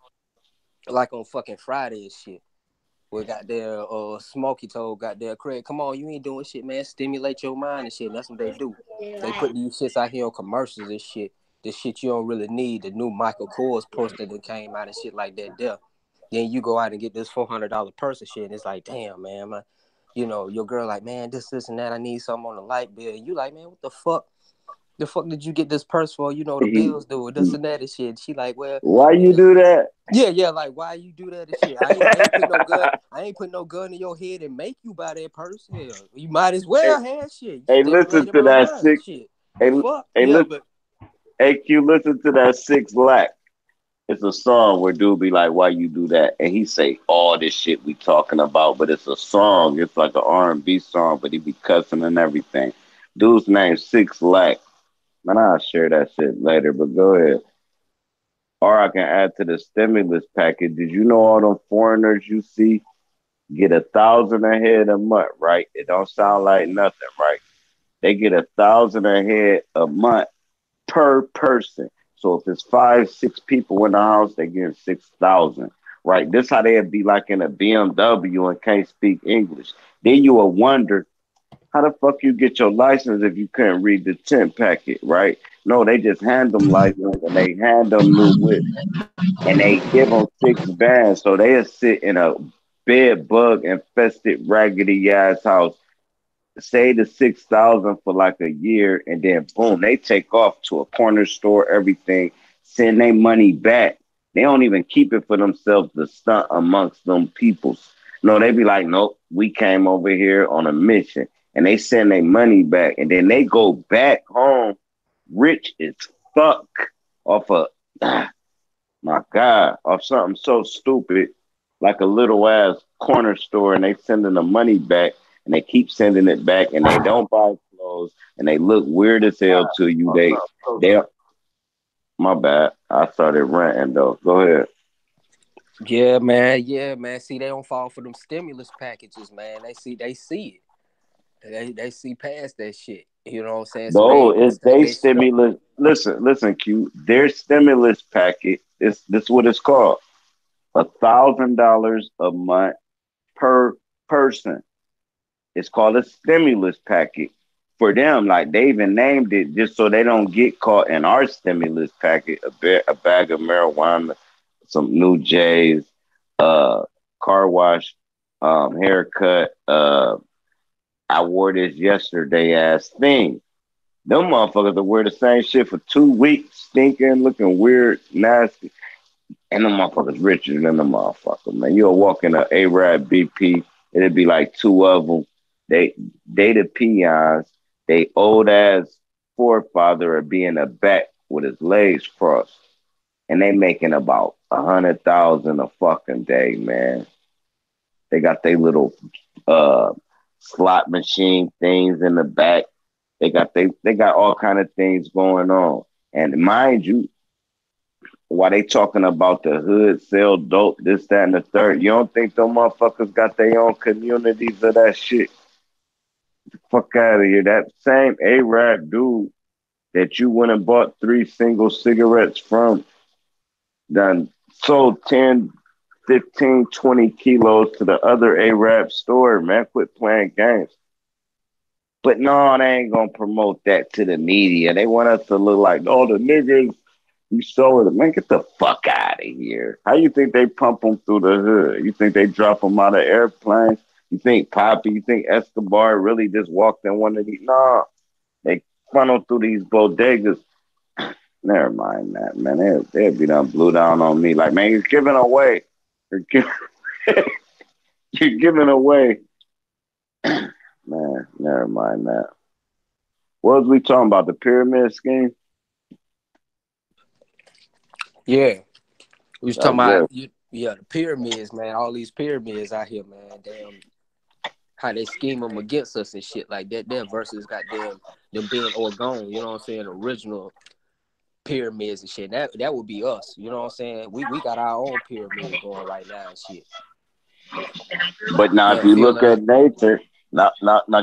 Like on fucking Friday and shit. We got their Smokey told got their Craig, come on, you ain't doing shit, man. Stimulate your mind and shit. And that's what they do. They put these shits out here on commercials and shit. The shit you don't really need. The new Michael Kors poster that came out and shit like that there. Then you go out and get this $400 purse and shit. And it's like, damn, man. You know, your girl like, man, this, and that. I need something on the light bill. And you like, man, what the fuck? The fuck did you get this purse for? You know, the bills do it, this and that and shit. She like, well, why you do that? Yeah, like why you do that and shit? I ain't put no gun in your head and make you buy that purse. Hell, you might as well have shit. Hey, listen to that six. Shit. Hey, fuck. Hey, yeah, listen. but Hey, Q, listen to that 6 Lack. It's a song where dude be like, why you do that? And he say all this shit we talking about, but it's a song. It's like an R&B song, but he be cussing and everything. Dude's name 6 Lack. Man, I'll share that shit later, but go ahead. Or I can add to the stimulus package. Did you know all them foreigners you see get 1,000 a head a month, right? It don't sound like nothing, right? They get 1,000 a head a month per person. So if it's 5, 6 people in the house, they get 6,000. Right. This how they'd be like in a BMW and can't speak English. Then you will wonder how the fuck you get your license if you couldn't read the 10 packet, right? No, they just hand them license and they hand them new whip and they give them 6 bands. So they'll sit in a bed bug infested raggedy ass house, say the 6,000 for like a year, and then boom, they take off to a corner store, everything, send their money back. They don't even keep it for themselves to stunt amongst them peoples. No, they be like, nope, we came over here on a mission, and they send their money back, and then they go back home rich as fuck off of my God, off something so stupid like a little ass corner store, and they sending the money back, and they keep sending it back, and they don't buy clothes, and they look weird as hell to you. They my bad. I started ranting though. Go ahead. Yeah, man. Yeah, man. See, they don't fall for them stimulus packages, man. They see it. They see past that shit. You know what I'm saying? So No, it's they they stuck. stimulus. Listen, Q. Their stimulus packet is this what it's called. $1,000 a month per person. It's called a stimulus packet for them. Like they even named it just so they don't get caught in our stimulus packet. A bag of marijuana, some new J's, uh, car wash, haircut. I wore this yesterday ass thing. Them motherfuckers will wear the same shit for 2 weeks, stinking, looking weird, nasty. And them motherfuckers richer than the motherfucker, man. You'll walk in a A-Rad BP, it'd be like two of them. They the peons. They old ass forefather would be in the back with his legs crossed. And they making about 100,000 a fucking day, man. They got their little slot machine things in the back. They got all kind of things going on. And mind you, while they talking about the hood, sell dope, this, that, and the third, you don't think them motherfuckers got their own communities of that shit? Fuck out of here. That same A-Rap dude that you went and bought 3 single cigarettes from done sold 10, 15, 20 kilos to the other A-Rap store, man. Quit playing games. But no, they ain't gonna promote that to the media. They want us to look like, oh, the niggas, you sold it. Man, get the fuck out of here. How you think they pump them through the hood? You think they drop them out of airplanes? You think Poppy, you think Escobar really just walked in one of these? No, they funnel through these bodegas. Never mind that, man. They'd be done blew down on me. Like, man, you're giving away. You're giving away. Man, never mind that. What was we talking about? The pyramid scheme? Yeah. We was talking about the pyramids, man. All these pyramids out here, man. Damn, how they scheme them against us and shit like that. There versus goddamn them being Oregon, you know what I'm saying? Original pyramids and shit. That would be us, you know what I'm saying? We got our own pyramid going right now and shit. But now, if you look at nature, not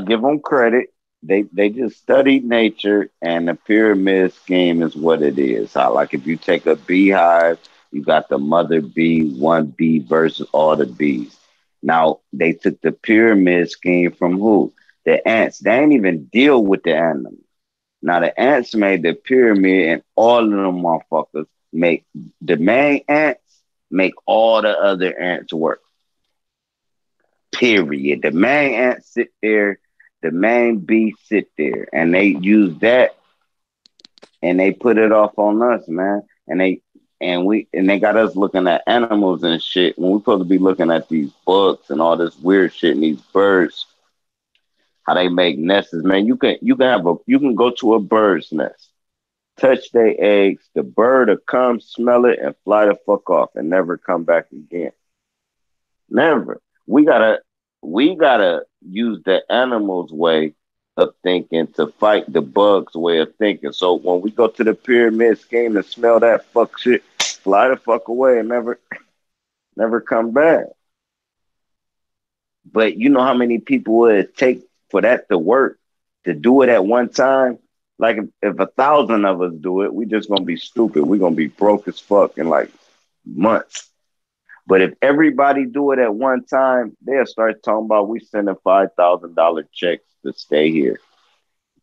give them credit. They just studied nature, and the pyramid scheme is what it is. How, like, if you take a beehive, you got the mother bee, one bee versus all the bees. Now, they took the pyramid scheme from who? The ants. They ain't even deal with the animals. Now, the ants made the pyramid, and all of them motherfuckers make the main ants make all the other ants work. Period. The main ants sit there, the main bee sit there, and they use that, and they put it off on us, man. And they got us looking at animals and shit when we're supposed to be looking at these bugs and all this weird shit and these birds. How they make nests, man. You can go to a bird's nest, touch their eggs, the bird will come, smell it, and fly the fuck off and never come back again. Never. We gotta use the animal's way of thinking to fight the bug's way of thinking. So when we go to the pyramid scheme and smell that fuck shit, fly the fuck away and never come back. But you know how many people would it take for that to work, to do it at one time? Like if 1,000 of us do it, we just gonna be stupid. We're gonna be broke as fuck in like months. But if everybody do it at one time, they'll start talking about we sending $5,000 checks to stay here.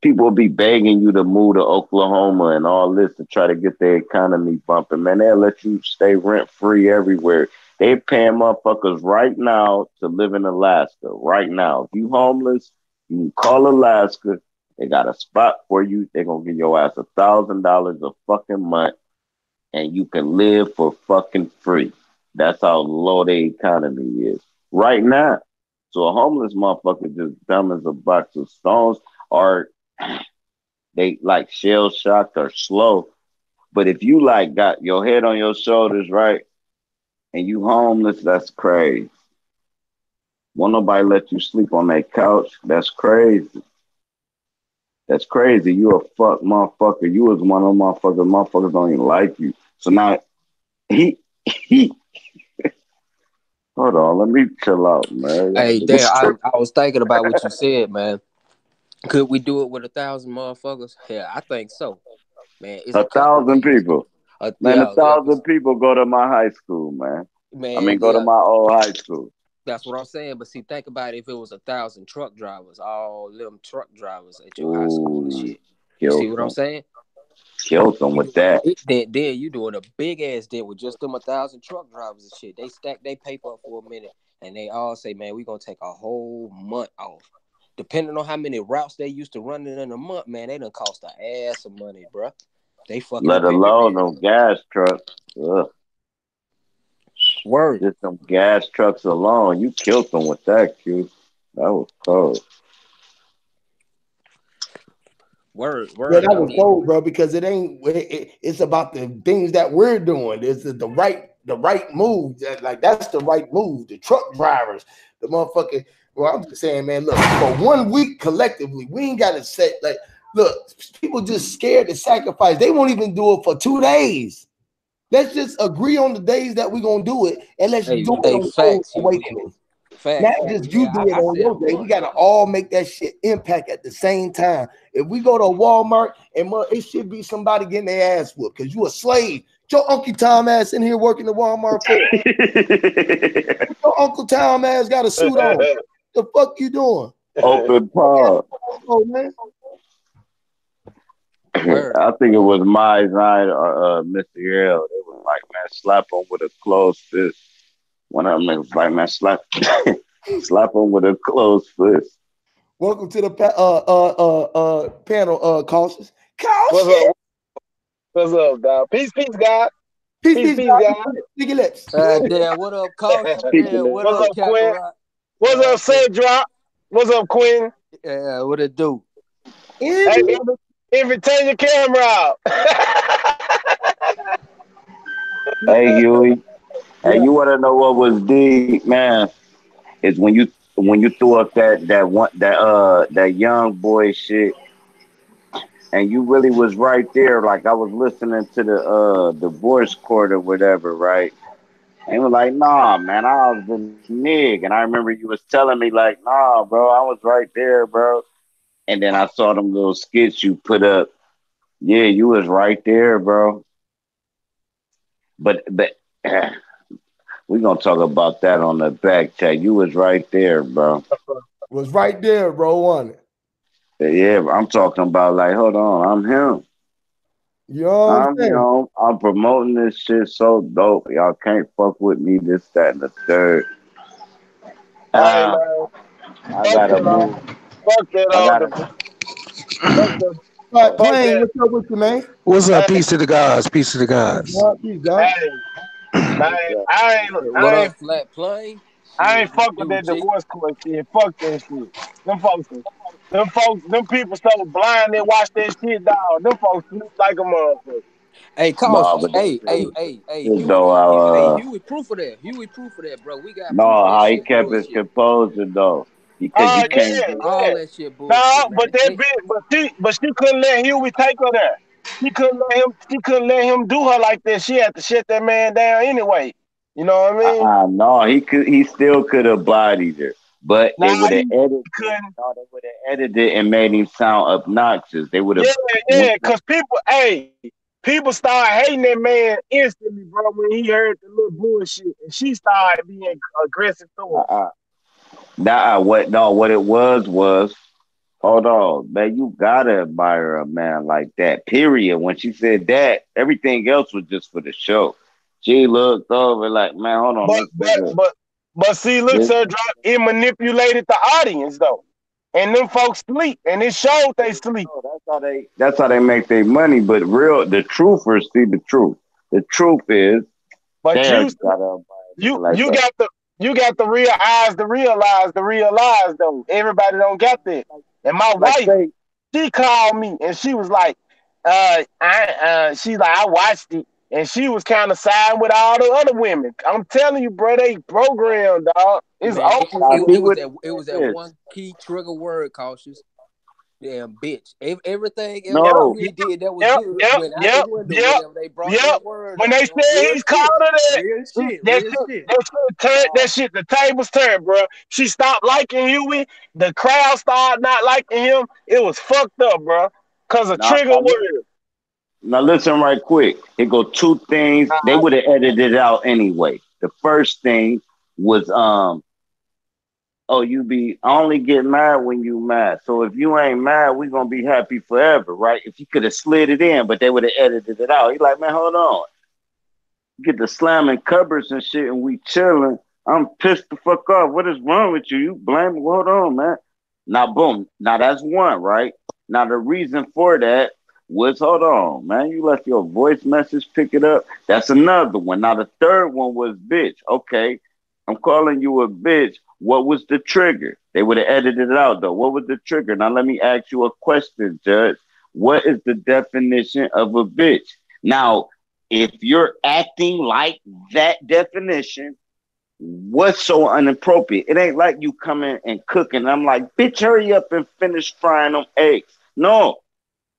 People will be begging you to move to Oklahoma and all this to try to get the economy bumping. Man, they'll let you stay rent free everywhere. They paying motherfuckers right now to live in Alaska. Right now. If you homeless, you can call Alaska. They got a spot for you. They're gonna give your ass $1,000 a fucking month and you can live for fucking free. That's how low the economy is right now. So a homeless motherfucker just dumb as a box of stones, or they like shell shocked or slow. But if you like got your head on your shoulders, right, and you homeless, that's crazy. Won't nobody let you sleep on that couch? That's crazy. That's crazy. You a fuck motherfucker. You was one of them motherfuckers. Motherfuckers don't even like you. So now he hold on, let me chill out, man. Hey, Dan, I was thinking about what you said, man. Could we do it with 1,000 motherfuckers? Yeah, I think so, man. It's a couple 1,000 ways. people. Man, Yeah, 1,000 people go to my high school, man. I mean, go to my old high school. That's what I'm saying. But see, think about it, if it was 1,000 truck drivers, all them truck drivers at your high school and shit. You see what I'm saying? Killed them with that. Then you doing a big ass deal with just them 1,000 truck drivers and shit. They stack their paper up for a minute and they all say, man, we gonna take a whole month off. Depending on how many routes they used to run in a month, man, they done cost an ass of money, bro. They fucking let alone no gas trucks. Ugh. Word. Just some gas trucks alone. You killed them with that, Q. That was cold. Word. Yeah, that was cold, bro, because it ain't. It's about the things that we're doing. It's the right move. That's the right move. The truck drivers, the motherfucking. Well, I'm just saying, man. Look, for 1 week collectively, we ain't got to set like. Look, people just scared to sacrifice. They won't even do it for 2 days. Let's just agree on the days that we're gonna do it, and let's do it on facts, awakening. Facts. Not just you do it on your day. We gotta all make that shit impact at the same time. If we go to Walmart and it should be somebody getting their ass whooped because you a slave. Your Uncle Tom ass in here working at Walmart for. Your Uncle Tom ass got a suit on. The fuck you doing? Open palm. Oh man. I think it was my night or Mr. L. They was like, man, slap him with a closed fist. One of them was like, man, slap him with a closed fist. Welcome to the panel, Cautious. What's up, dog? Peace, God. Peace, God. Sticky lips. Damn, what up, Cautious? What up, Quinn? What's up, Cedric? What's up, Quinn? Yeah, what it do? Hey, Envy, turn your camera out. Hey, Huey. Hey, you want to know what was deep, man? Is when you threw up that young boy shit, and you really was right there. Like I was listening to the divorce court or whatever, right? And he was like, nah, man, I was the nig. And I remember you was telling me like, nah, bro, I was right there, bro. And then I saw them little skits you put up. Yeah, you was right there, bro. But we're gonna talk about that on the back chat. You was right there, bro. Was right there, bro, wasn't it? Yeah, I'm talking about like, hold on, I'm him. You know what I'm saying? I'm promoting this shit so dope. Y'all can't fuck with me, this, that, and the third. I gotta move. Fuck that. Playing, what's up with you, man? What's up? Peace to the gods. Peace to the gods. Peace, God. I ain't flat plane. I ain't fuck with that divorce court shit. Fuck that shit. Them people so blind they watch that shit, dog. Them folks look like a motherfucker. Hey, Cautious. Hey, Huey, proof of that. Huey, proof of that, bro. We got no, how he kept his composure though. Because you can't all that shit bullshit. No, but she couldn't let Huey take her there. She couldn't let him do her like that. She had to shut that man down anyway. You know what I mean? No, he still could have bodied her. But they Nah, would have he edited. couldn't. No, they would have edited it and made him sound obnoxious. They would have. Yeah, because people started hating that man instantly, bro, when he heard the little bullshit, and she started being aggressive to him. What it was. Hold on, man. You gotta admire a man like that. Period. When she said that, everything else was just for the show. She looked over like, man, hold on, But let's but figure but but see, look, this. Sir Drop, it manipulated the audience though, and them folks sleep, and it showed they sleep. That's how they make their money. But the truthers see the truth. The truth is, But they you gotta you like you that. got the real eyes to realize though. Everybody don't get that. And my wife, she called me and she was like, she's like, I watched it, and she was kind of siding with all the other women. I'm telling you, bro, they programmed, dog. It's Man, over. it was that one key trigger word, Cautious. Damn bitch. Everything else No. he did that was good went out the window whenever they brought that word When up. they said he's called her that, that shit, the tables turned, bro. She stopped liking Huey. The crowd started not liking him. It was fucked up, bro. Cause of trigger word. Now listen right quick. It go two things. They would have edited it out anyway. The first thing was I only get mad when you mad. So if you ain't mad, we gonna be happy forever, right? If you could have slid it in, but they would have edited it out. He like, man, hold on. Get the slamming cupboards and shit and we chilling. I'm pissed the fuck off. What is wrong with you? You blame me. Hold on, man. Now boom. Now that's one, right? Now the reason for that was, hold on, man. You left your voice message, pick it up. That's another one. Now the third one was bitch. Okay. I'm calling you a bitch. What was the trigger? They would have edited it out though. What was the trigger? Now let me ask you a question, Judge. What is the definition of a bitch? Now, if you're acting like that definition, what's so inappropriate? It ain't like you coming and cooking. I'm like, bitch, hurry up and finish frying them eggs. No,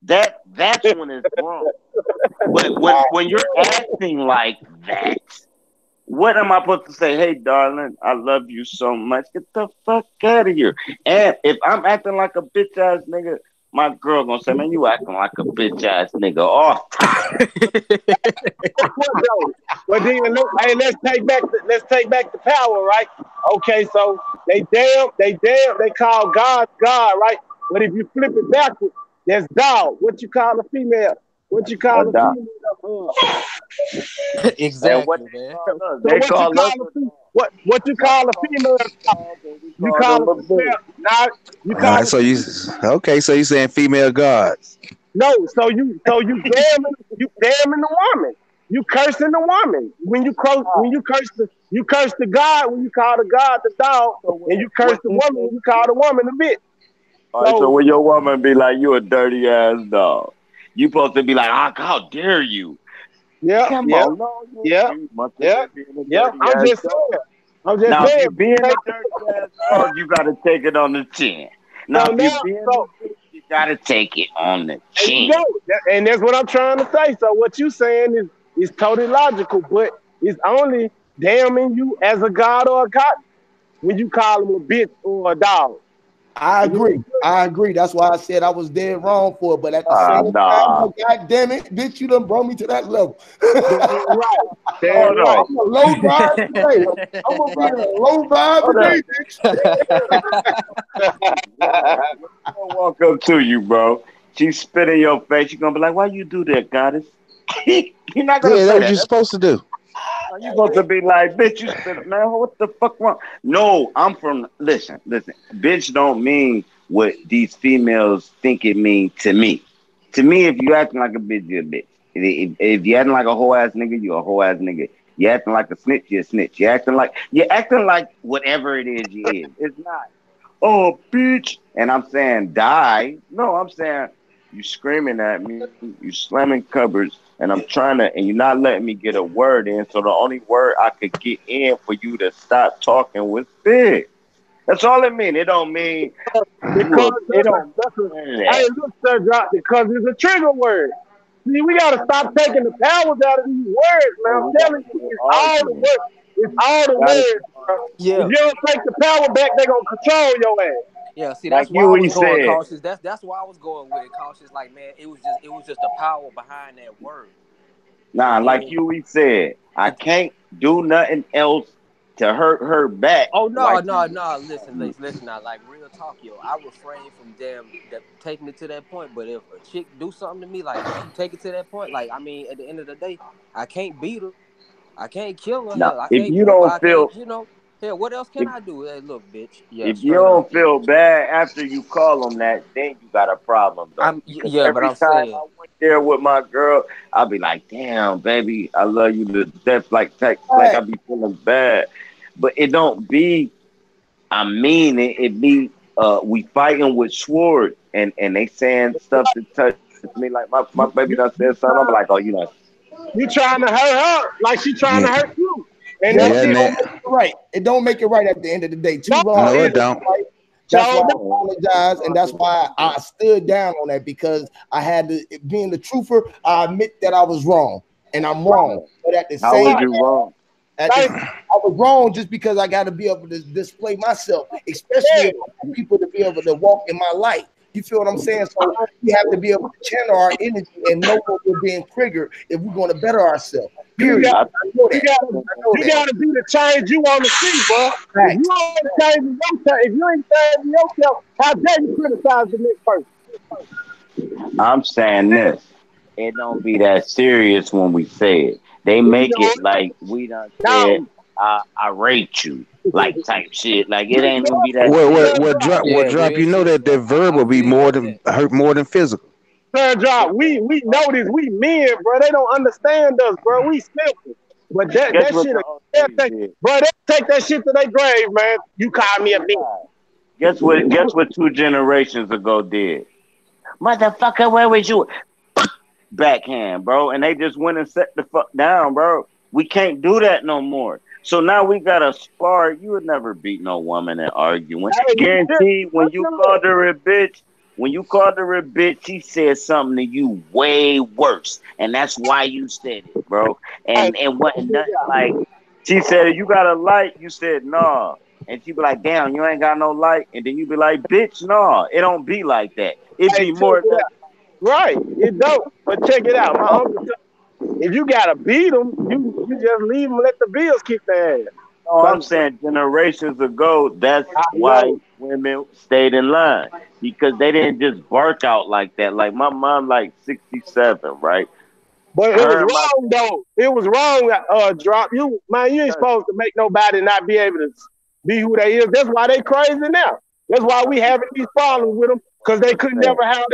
that's when it's wrong. But when you're acting like that, what am I supposed to say? Hey, darling, I love you so much. Get the fuck out of here. And if I'm acting like a bitch ass nigga, my girl gonna say, man, you acting like a bitch ass nigga all time. But then let's take back the power, right? Okay, so they call God God, right? But if you flip it backwards, that's dog. What you call a female? What you call a female? Exactly, man. What you call a female? You call a female. Now you call So you saying female gods? No, so you damning the woman. You cursing the woman. When you curse the God when you call the God the dog, and you curse the woman when you call the woman a bitch. All right, so when your woman be like, you a dirty ass dog, you supposed to be like, how dare you? Come on, I'm just saying. Now, if you being a dirty ass dog, you gotta take it on the chin. Now, if you being a bitch, you gotta take it on the chin. And that's what I'm trying to say. So what you saying is totally logical, but it's only damning you as a god or a god when you call him a bitch or a dog. I agree. That's why I said I was dead wrong for it. But at the same time, God damn it, bitch, you done brought me to that level. Right. I'm a low vibe today. I'm gonna be a low vibe today. Walk up to you, bro. She spit in your face. You're gonna be like, why you do that, goddess? You're not gonna say that's that. what you're supposed to do. You're supposed to be like, bitch, you spit, man, what the fuck wrong? No, listen. Bitch don't mean what these females think it mean to me. To me, if you acting like a bitch, you're a bitch. If you acting like a whole ass nigga, you're a whole ass nigga. You acting like a snitch, you're a snitch. You're acting like whatever it is you is. It's not, oh, bitch. And I'm saying die. No, I'm saying you screaming at me, you slamming cupboards, and and you're not letting me get a word in. So the only word I could get in for you to stop talking was big. That's all it mean. It don't mean because look, Sir Drop, because it's a trigger word. See, we gotta stop taking the powers out of these words, man. I'm telling you, it's all the words. It's all the Gotta- words, bro. Yeah. If you don't take the power back, they gonna control your ass. Yeah, see, Like that's why I Huey was going said. cautious. That's why I was going with it cautious. Like, man, it was just the power behind that word. Nah, And like then Huey said, I can't do nothing else to hurt her back. oh no, Like no, listen now, like real talk, yo. I refrain from taking it to that point. But if a chick do something to me, like if she take it to that point, like I mean, at the end of the day, I can't beat her, I can't kill her, now, hell, I if can't you whoop her, don't I can't, feel hell, what else if can I do? Hey, look, bitch, yeah, if you straight up, don't yeah. feel bad after you call them that, then you got a problem though. Because Yeah, but every I'm time saying, I went there with my girl, I'll be like, "Damn, baby, I love you to death." Like I be feeling bad, but it don't be. I mean it. It be we fighting with sword and they saying stuff to touch me. Like my baby done said something. I'm like, oh, you know. You trying to hurt her like she trying to Yeah, hurt you, and Yeah, that yeah, it shit. don't man. make it right. It don't make it right at the end of the day. Two No, wrongs No, don't it it make don't. it right. That's why so I apologize, and that's why I stood down on that because I had to. Being the truther, I admit that I was wrong, and I'm wrong. But at the How was same right. you wrong? Thank I was wrong just because I got to be able to display myself, especially you. if I want people to be able to walk in my light. You feel what I'm saying? So we have to be able to channel our energy and know what we're being triggered if we're going to better ourselves. You Period. got, I I know you that. got, I know you that. got to be the change you want to see, bro. If Facts. you ain't changing yourself, if you ain't changing yourself, how dare you criticize the next person? I'm saying this. It don't be that serious when we say it. They You make know, it like we done said, no, I rate you, like type shit. Like it you ain't even be that What serious. what drop? What yeah, drop? real You know shit. that Yeah, I verbal be feel you more on than that. hurt more than physical. Third Guess job. what? We know this. We men, bro. They don't understand us, bro. We simple. But Guess that what shit, the they'll OGs take, did? bro. They take that shit to their grave, man. You call me a bitch. Nah. Guess what 2 generations ago did? Motherfucker, where was you? Backhand, bro. And they just went and set the fuck down, bro. We can't do that no more. So now we gotta spar. You would never beat no woman in arguing. Hey, you Guaranteed when you serious? called her a bitch, she said something to you way worse. And that's why you said it, bro. Hey, And it wasn't nothing like she said, you got a light, you said nah. And she be like, damn, you ain't got no light. And then you be like, bitch, nah. It don't be like that. It hey, be check more it or less. out. Right, it don't. But check it out. My uncle, if you gotta beat them, you just leave them, let the bills kick their ass. No, I'm Cause saying generations ago, that's I why know. women stayed in line because they didn't just bark out like that. Like my mom, like 67, right? But it was Her and my wrong though. It was wrong. Drop you, man. You ain't supposed to make nobody not be able to be who they is. That's why they crazy now. That's why we having these problems with them because they couldn't never have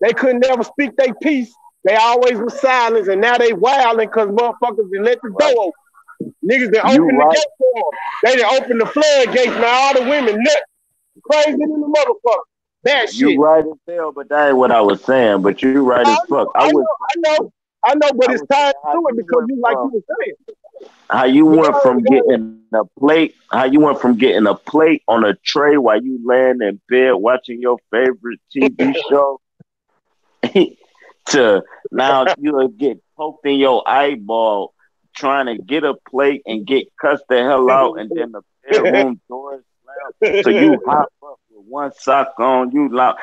they couldn't never speak their piece. They always was silent, and now they wilding because motherfuckers done let the door open. Niggas that you open the right, gate for them. They done open the floodgates. Now all the women nut crazy than the motherfucker. That you shit. right as hell, but that ain't what I was saying. But you right I as know, fuck. I I was, know, I know, I know, but I it's was time saying to do it because you like you were saying. how you You went gotta from go. getting a plate on a tray while you laying in bed watching your favorite TV show to now you'll get poked in your eyeball trying to get a plate and get cussed the hell out, and then the bedroom door slammed. So you hop up with one sock on. You like,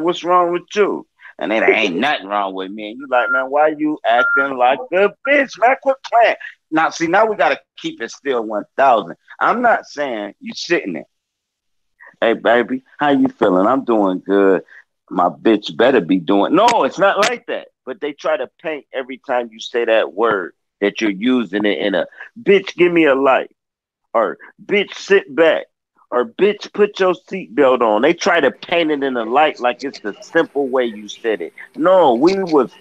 what's wrong with you? And then there ain't nothing wrong with me. And you like, man, why you acting like a bitch, man? Quit playing. Now, see, now we gotta keep it still 1,000. I'm not saying you sitting there. Hey, baby, how you feeling? I'm doing good. My bitch better be doing. No, it's not like that. But they try to paint every time you say that word that you're using it in a bitch, give me a light, or bitch, sit back, or bitch, put your seatbelt on. They try to paint it in a light like it's the simple way you said it. No, we was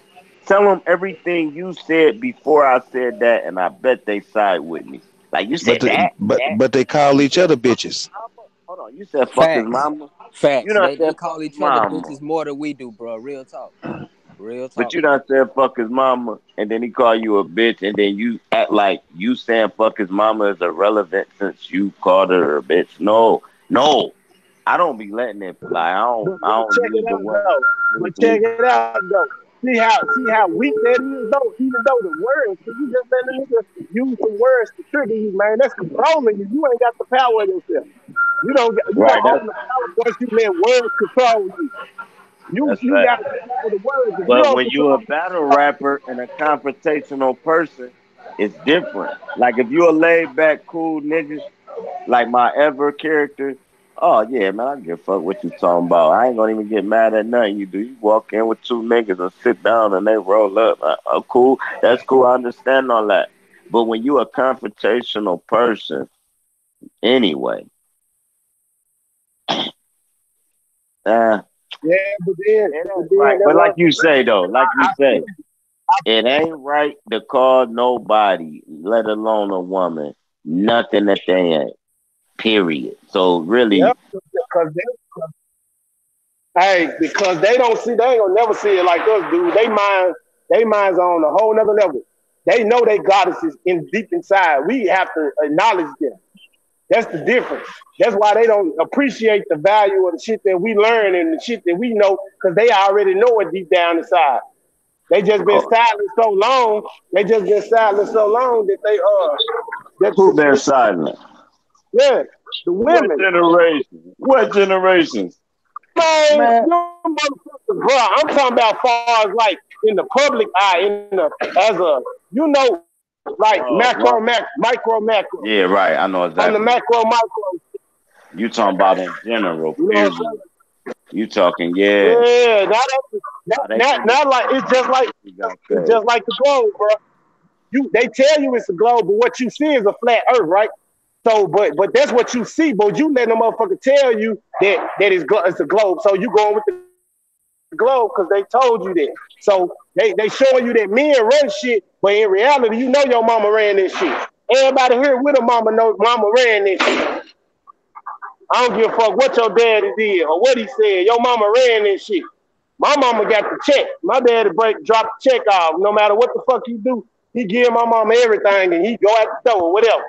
tell them everything you said before I said that, and I bet they side with me. Like you But said the, that, but that. but they call You each said other fuck his bitches. mama. Hold on, you said fuck his Facts, mama. You facts. done They said fuck call his each other mama. bitches more than we do, bro. Real But talk. you done said fuck his mama, and then he call you a bitch, and then you act like you saying fuck his mama is irrelevant since you called her a bitch. No, no, I don't be letting it fly. I But don't check use it the out word though. But check loosely. it out though. see how weak that is though. Even though the words, cause you just let a nigga use some words to trigger you, man. That's controlling you. You ain't got the power of yourself. You don't Right. own the power once you let words control you. You That's you right. got to control the words. If you But don't when you control a battle rapper and a confrontational person, it's different. Like if you a laid back, cool nigga, like my ever character, oh yeah, man, I don't give a fuck what you talking about. I ain't gonna even get mad at nothing you do. You walk in with two niggas and sit down and they roll up. Oh, cool. That's cool. I understand all that. But when you a confrontational person, anyway, yeah, but then right. that's But like what you say though, like you I say, it ain't right to call nobody, let alone a woman, nothing that they ain't. Period. So really, yep, because they don't see, they ain't gonna never see it like us, dude. They minds are on a whole nother level. They know they goddesses in deep inside. We have to acknowledge them. That's the difference. That's why they don't appreciate the value of the shit that we learn and the shit that we know, because they already know it deep down inside. They just been silent so long. who been silent? Yeah, the women. What generation? What generations? Man, you motherfuckers, bro. I'm talking about far as like in the public eye, as a like micro. Yeah, right. I know On exactly. the macro. You talking about in general, You know period. what I'm You talking, yeah. Yeah, not like it's just like the globe, bro. They tell you it's a globe, but what you see is a flat earth, right? So, but that's what you see, but you let them motherfucker tell you that it's a globe. So you going with the globe because they told you that. So they showing you that men run shit, but in reality, you know your mama ran this shit. Everybody here with a mama know mama ran this shit. I don't give a fuck what your daddy did or what he said. Your mama ran this shit. My mama got the check. My daddy drop the check off. No matter what the fuck he do, he give my mama everything and he go out the door, whatever.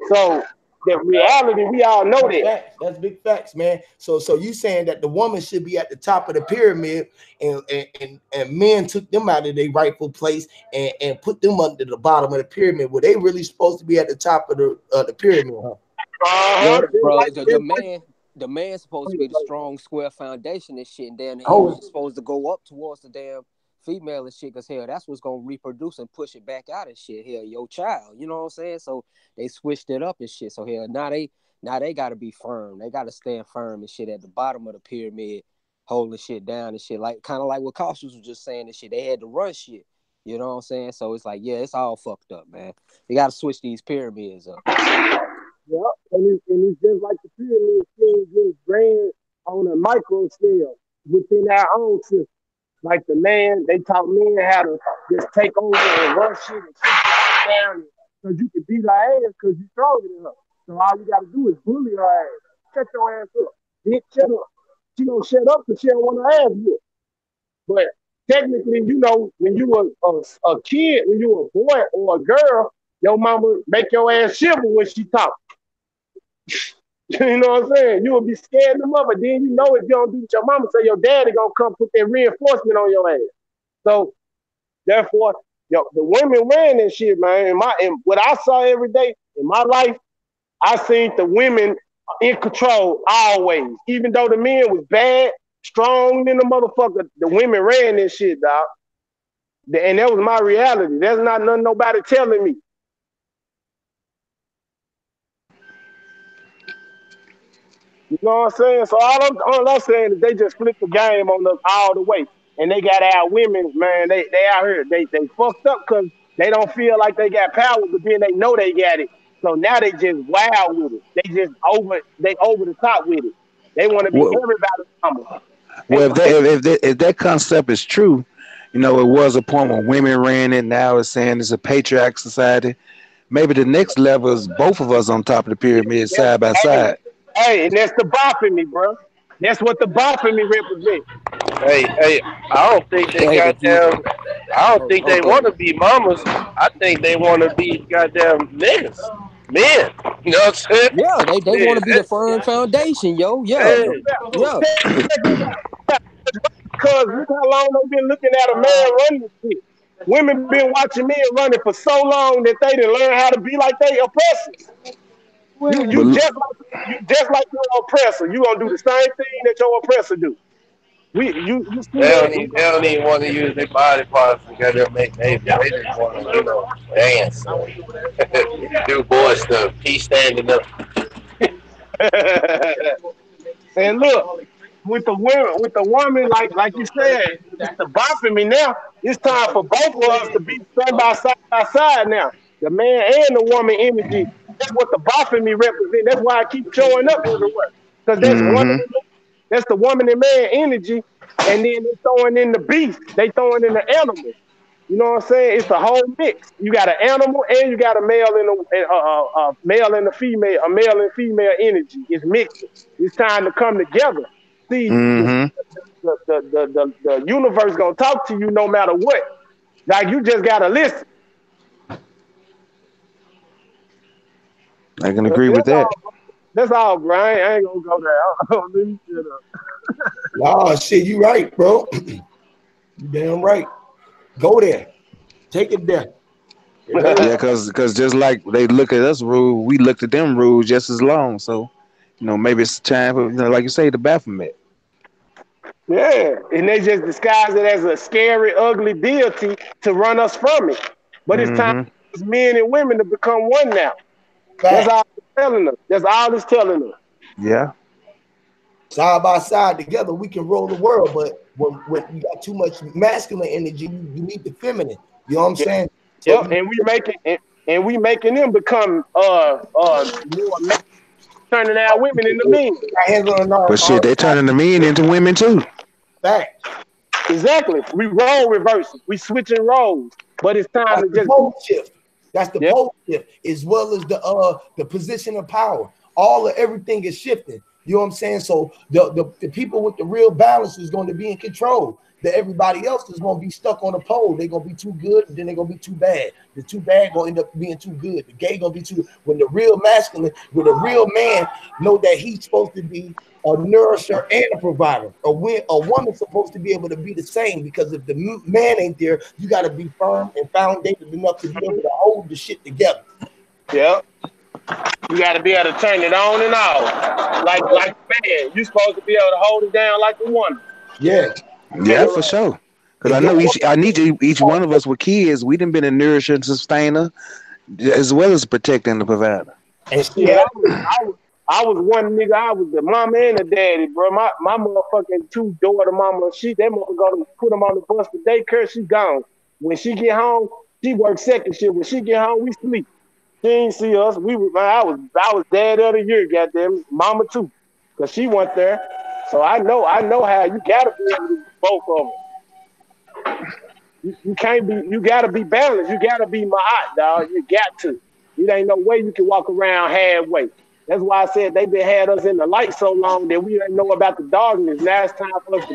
So the reality, we all know that. That's big facts, man. So you saying that the woman should be at the top of the pyramid, and men took them out of their rightful place and put them under the bottom of the pyramid, where they really supposed to be at the top of the pyramid, huh? Yeah, bro, the man's supposed to be the strong square foundation and shit, and then he's supposed to go up towards the damn female and shit, because hell, that's what's gonna reproduce and push it back out and shit. Hell, your child, you know what I'm saying? So they switched it up and shit. So hell, now they gotta be firm. They gotta stand firm and shit at the bottom of the pyramid, holding shit down and shit. Like kind of like what Cautious was just saying and shit. They had to run shit. You know what I'm saying? So it's like, yeah, it's all fucked up, man. They gotta switch these pyramids up. Yeah, and it's just like the pyramid scheme gets ran on a micro scale within our own system. Like they taught men how to just take over and run shit and shit down, because you can beat her ass because you're stronger than her. So all you got to do is bully her ass. Shut your ass up. Bitch, shut up. She don't shut up because she don't want her ass whipped. But technically, when you were a kid, when you were a boy or a girl, your mama make your ass shiver when she talk. You know what I'm saying? You will be scared them up, but then you know if you don't do what your mama say, your daddy gonna come put that reinforcement on your ass. So therefore, the women ran that shit, man. And what I saw every day in my life, I seen the women in control always. Even though the men was bad, strong than the motherfucker, the women ran this shit, dog. And that was my reality. There's not nothing nobody telling me. You know what I'm saying? So all I'm saying is they just flipped the game on us all the way. And they got our women, man, they out here. They fucked up because they don't feel like they got power, but then they know they got it. So now they just wild with it. They just over the top with it. They want to be everybody's mama. Well, if that concept is true, it was a point when women ran it. Now it's saying it's a patriarch society. Maybe the next level is both of us on top of the pyramid, side by side. Hey, and that's the bop in me, bro. That's what the bop in me represents. Hey, I don't think they goddamn. I don't think they want to be mamas. I think they want to be goddamn niggas, men. You know what I'm saying? Yeah, they want to be the firm foundation, yo. Yeah. because look how long they've been looking at a man running this shit. Women been watching men running for so long that they didn't learn how to be like they oppressors. You just like your oppressor. You gonna do the same thing that your oppressor do. You see that? They don't even want to use their body parts together to make babies. They just want to, dance. Do boy stuff. Keep standing up. And look, with the woman, like you said, it's the bopping me now. It's time for both of us to be side by side now. The man and the woman energy. That's what the bopping me represent. That's why I keep showing up everywhere. Because that's the woman and man energy. And then they throwing in the beast. They throwing in the animal. You know what I'm saying? It's the whole mix. You got an animal and you got a male and male and a female, a male and female energy. It's mixed. It's time to come together. See, the universe gonna talk to you no matter what. Like you just gotta listen. I can agree with that. That's all, Brian. I ain't gonna go there. Let me shut up. Nah, shit, you right, bro. You damn right. Go there. Take it there. Yeah, because just like they look at us rules, we looked at them rules just as long. So, maybe it's time for, like you say, the Baphomet. Yeah, and they just disguise it as a scary, ugly deity to run us from it. But it's time for men and women to become one now. That's all it's telling us. That's all it's telling us. Yeah. Side by side together, we can roll the world. But when you got too much masculine energy, you need the feminine. You know what I'm saying? So, and we making them become more turning our women into men. But shit, they turning the men into women too. Fact. Exactly. We role reversing. We switching roles. But it's time to just shift. That's the pole shift, as well as the position of power. Everything is shifting. You know what I'm saying? So the people with the real balance is going to be in control. Everybody else is going to be stuck on a pole. They're going to be too good, then they're going to be too bad. The too bad going to end up being too good. The gay going to be too. When the real masculine, when the real man know that he's supposed to be a nourisher and a provider. A woman's supposed to be able to be the same, because if the man ain't there, you got to be firm and founded enough to be able to hold the shit together. Yeah. You got to be able to turn it on and off. Like man, you're supposed to be able to hold it down like a woman. Yeah. Yeah, for sure. Because I know each one of us with kids, we done been a nourisher and sustainer, as well as protecting the provider. And I was one nigga. I was the mama and the daddy, bro. My motherfucking two daughter mama. That mother go to put them on the bus for daycare. She gone. When she get home, she works second shift. When she get home, we sleep. She ain't see us. I was dad of the year, goddamn mama too, cause she went there. So I know how you gotta be able to do both of them. You can't be. You gotta be balanced. You gotta be ma'at, dog. You got to. It ain't no way you can walk around halfway. That's why I said they been had us in the light so long that we didn't know about the darkness. Now it's time for us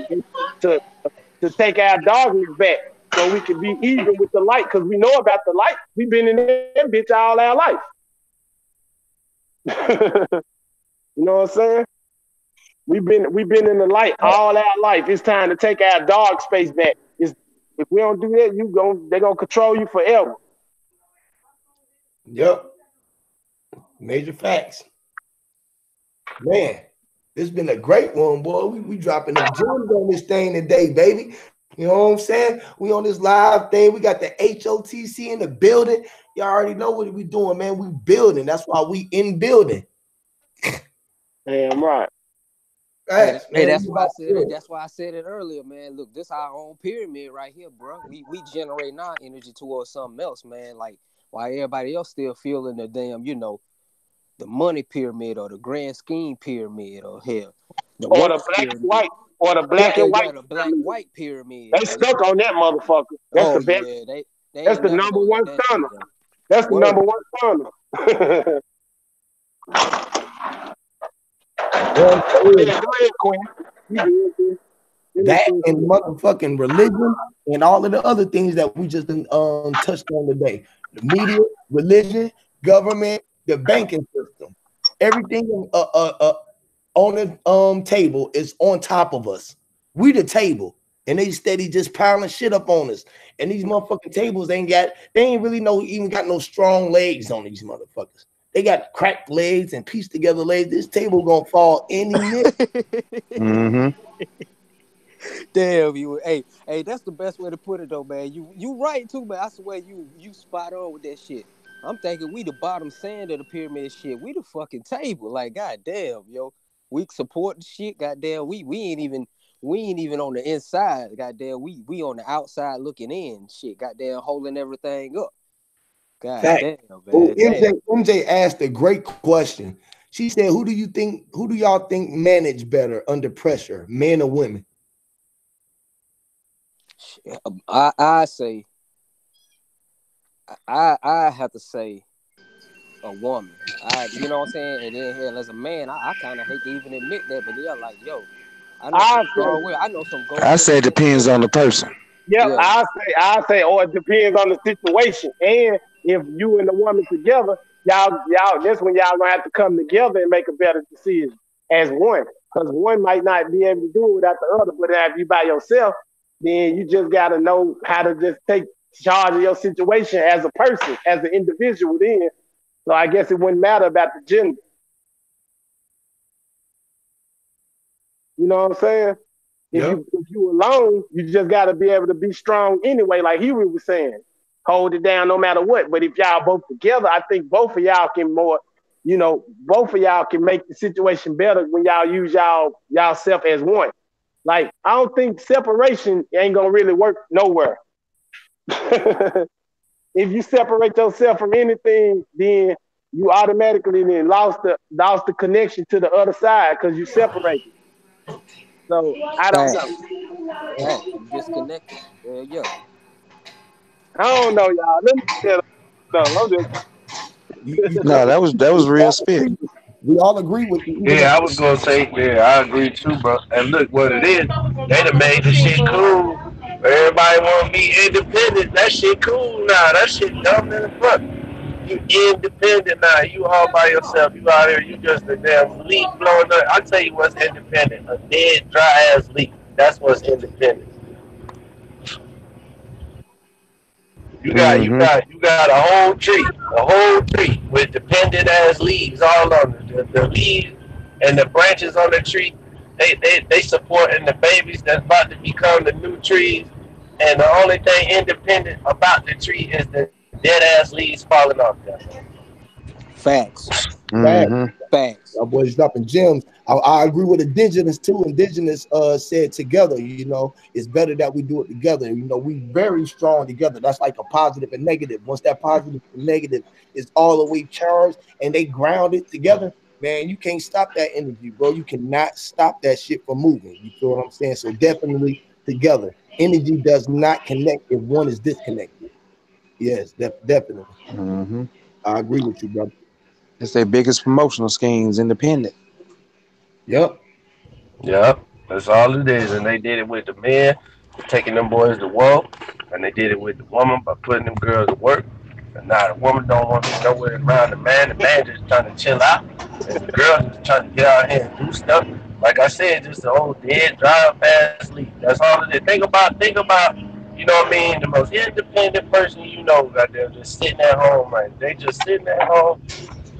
to take our darkness back, so we can be even with the light, because we know about the light. We've been in that bitch all our life. You know what I'm saying? We've been in the light all our life. It's time to take our dark space back. If we don't do that, they're gonna control you forever. Yep. Major facts. Man, this has been a great one, boy. We dropping the gems on this thing today, baby. You know what I'm saying? We on this live thing. We got the HOTC in the building. Y'all already know what we doing, man. We building. That's why we in building. Damn right. Hey, that's why I said it earlier, man. Look, this our own pyramid right here, bro. We generate our energy towards something else, man. Like, while everybody else still feeling the damn, the money pyramid or the grand scheme pyramid, or hell, the black and white, or the black and white, the black white pyramid. They stuck on that motherfucker. That's the best. Yeah, that's the number one stunner. That's the number one stunner. Go ahead, Quinn. That and motherfucking religion and all of the other things that we just touched on today. The media, religion, government, the banking system. Everything on the table is on top of us. We the table. and they steady just piling shit up on us. And these motherfucking tables ain't really even got no strong legs on these motherfuckers. They got cracked legs and pieced together legs. This table gonna fall any minute. Mm-hmm. Damn you. Hey, that's the best way to put it though, man. You right too, man. I swear you spot on with that shit. I'm thinking we the bottom sand of the pyramid shit. We the fucking table. Like, goddamn, yo. We support the shit, goddamn. We ain't even on the inside, goddamn. We on the outside looking in, shit, goddamn, holding everything up. Goddamn, man. Oh, MJ asked a great question. She said, who do y'all think manage better under pressure, men or women? I say I have to say a woman. You know what I'm saying? And then hell, as a man, I kind of hate to even admit that, but they're like, yo, I know some strong women. I know some I say it depends on the person. Yeah, I say, or it depends on the situation. And if you and the woman together, y'all, that's when y'all gonna have to come together and make a better decision as one. Because one might not be able to do it without the other. But if you by yourself, then you just gotta know how to just take charge of your situation as a person, as an individual. Then, so I guess it wouldn't matter about the gender. You know what I'm saying? If you alone, you just got to be able to be strong anyway, like Huey was saying. Hold it down no matter what. But if y'all both together, I think both of y'all can both of y'all can make the situation better when y'all use y'all self as one. Like, I don't think separation ain't going to really work nowhere. If you separate yourself from anything, then you automatically then lost the connection to the other side because you separated. So I don't know. Hey, you disconnected. Yeah. I don't know, y'all. Let me tell you. No, that was real spit. We all agree with you. Yeah, I was gonna say, I agree too, bro. And look what it is. They done made the shit cool. Everybody wanna be independent. That shit cool now. That shit dumb as fuck. You independent now. You all by yourself. You out here. You just a damn leaf blowing up. I tell you what's independent. A dead, dry ass leaf. That's what's independent. You got a whole tree with dependent ass leaves all on it. The leaves and the branches on the tree, they supporting the babies that's about to become the new trees. And the only thing independent about the tree is the dead ass leaves falling off there. Facts. Facts. Our boys dropping gems. I agree with Indigenous too. Indigenous said together, it's better that we do it together. We very strong together. That's like a positive and negative. Once that positive and negative is all the way charged and they ground it together, man, you can't stop that energy, bro. You cannot stop that shit from moving. You feel what I'm saying? So definitely together. Energy does not connect if one is disconnected. Yes, definitely. Mm-hmm. I agree with you, brother. It's their biggest promotional schemes, independent. Yep. That's all it is. And they did it with the men, taking them boys to war, and they did it with the woman by putting them girls to work. And now the woman don't want to be nowhere around the man. The man just trying to chill out, and the girl just trying to get out here and do stuff. Like I said, just the old dead, dry up ass sleep. That's all it is. Think about, you know what I mean? The most independent person goddamn, just sitting at home, right? They just sitting at home.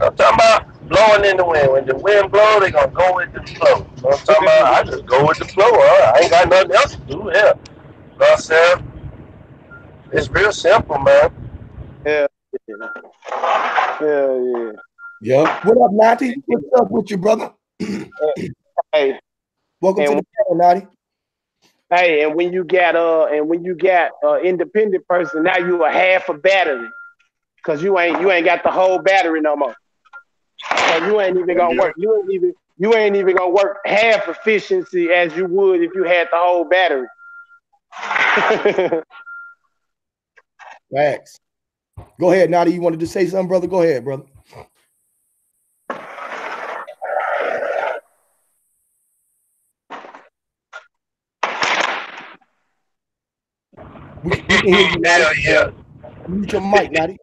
I'm talking about blowing in the wind. When the wind blows, they gonna go with the flow. You know what I'm talking about? I just go with the flow. I ain't got nothing else to do here. You know what I'm saying? It's real simple, man. Yeah. Yeah. What up, Natty? What's up with you, brother? Hey. Welcome to the channel, Natty. Hey, and when you got independent person, now you a half a battery. Cause you ain't got the whole battery no more. So you ain't even gonna work. You ain't even gonna work half efficiency as you would if you had the whole battery. Facts. Go ahead, Nadi. You wanted to say something, brother? Go ahead, brother. We can hear you, Nadi. Yeah. Mute your mic, Nadi.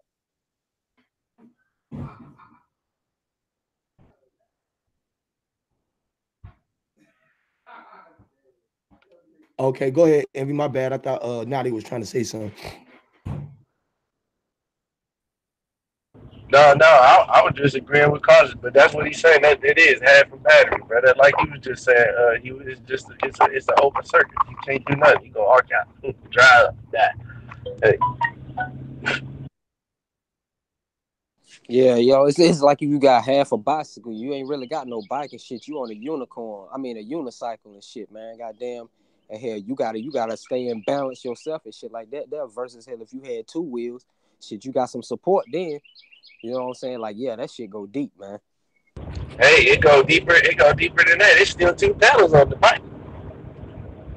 Okay, go ahead, Envy. My bad. I thought Naughty was trying to say something. No, I was just agreeing with Carson, but that's what he's saying. That it is half a battery, brother. Like he was just saying, it's an open circuit. You can't do nothing. You go arc out, dry up, die. Hey. Yeah, yo, it's like if you got half a bicycle, you ain't really got no bike and shit. You on a unicorn. I mean a unicycle and shit, man. Goddamn. And hell, you gotta stay in balance yourself and shit like that. There versus hell, if you had 2 wheels, shit, you got some support then. You know what I'm saying? Like, yeah, that shit go deep, man. Hey, it go deeper than that. It's still 2 pedals on the bike.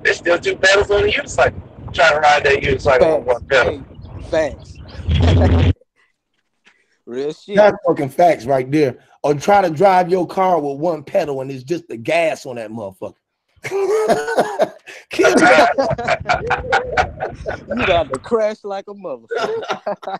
There's still 2 pedals on the unicycle. Trying to ride that unicycle on 1 pedal. Hey, facts. Real shit. That's fucking facts right there. Or try to drive your car with 1 pedal and it's just the gas on that motherfucker. You got to crash like a motherfucker.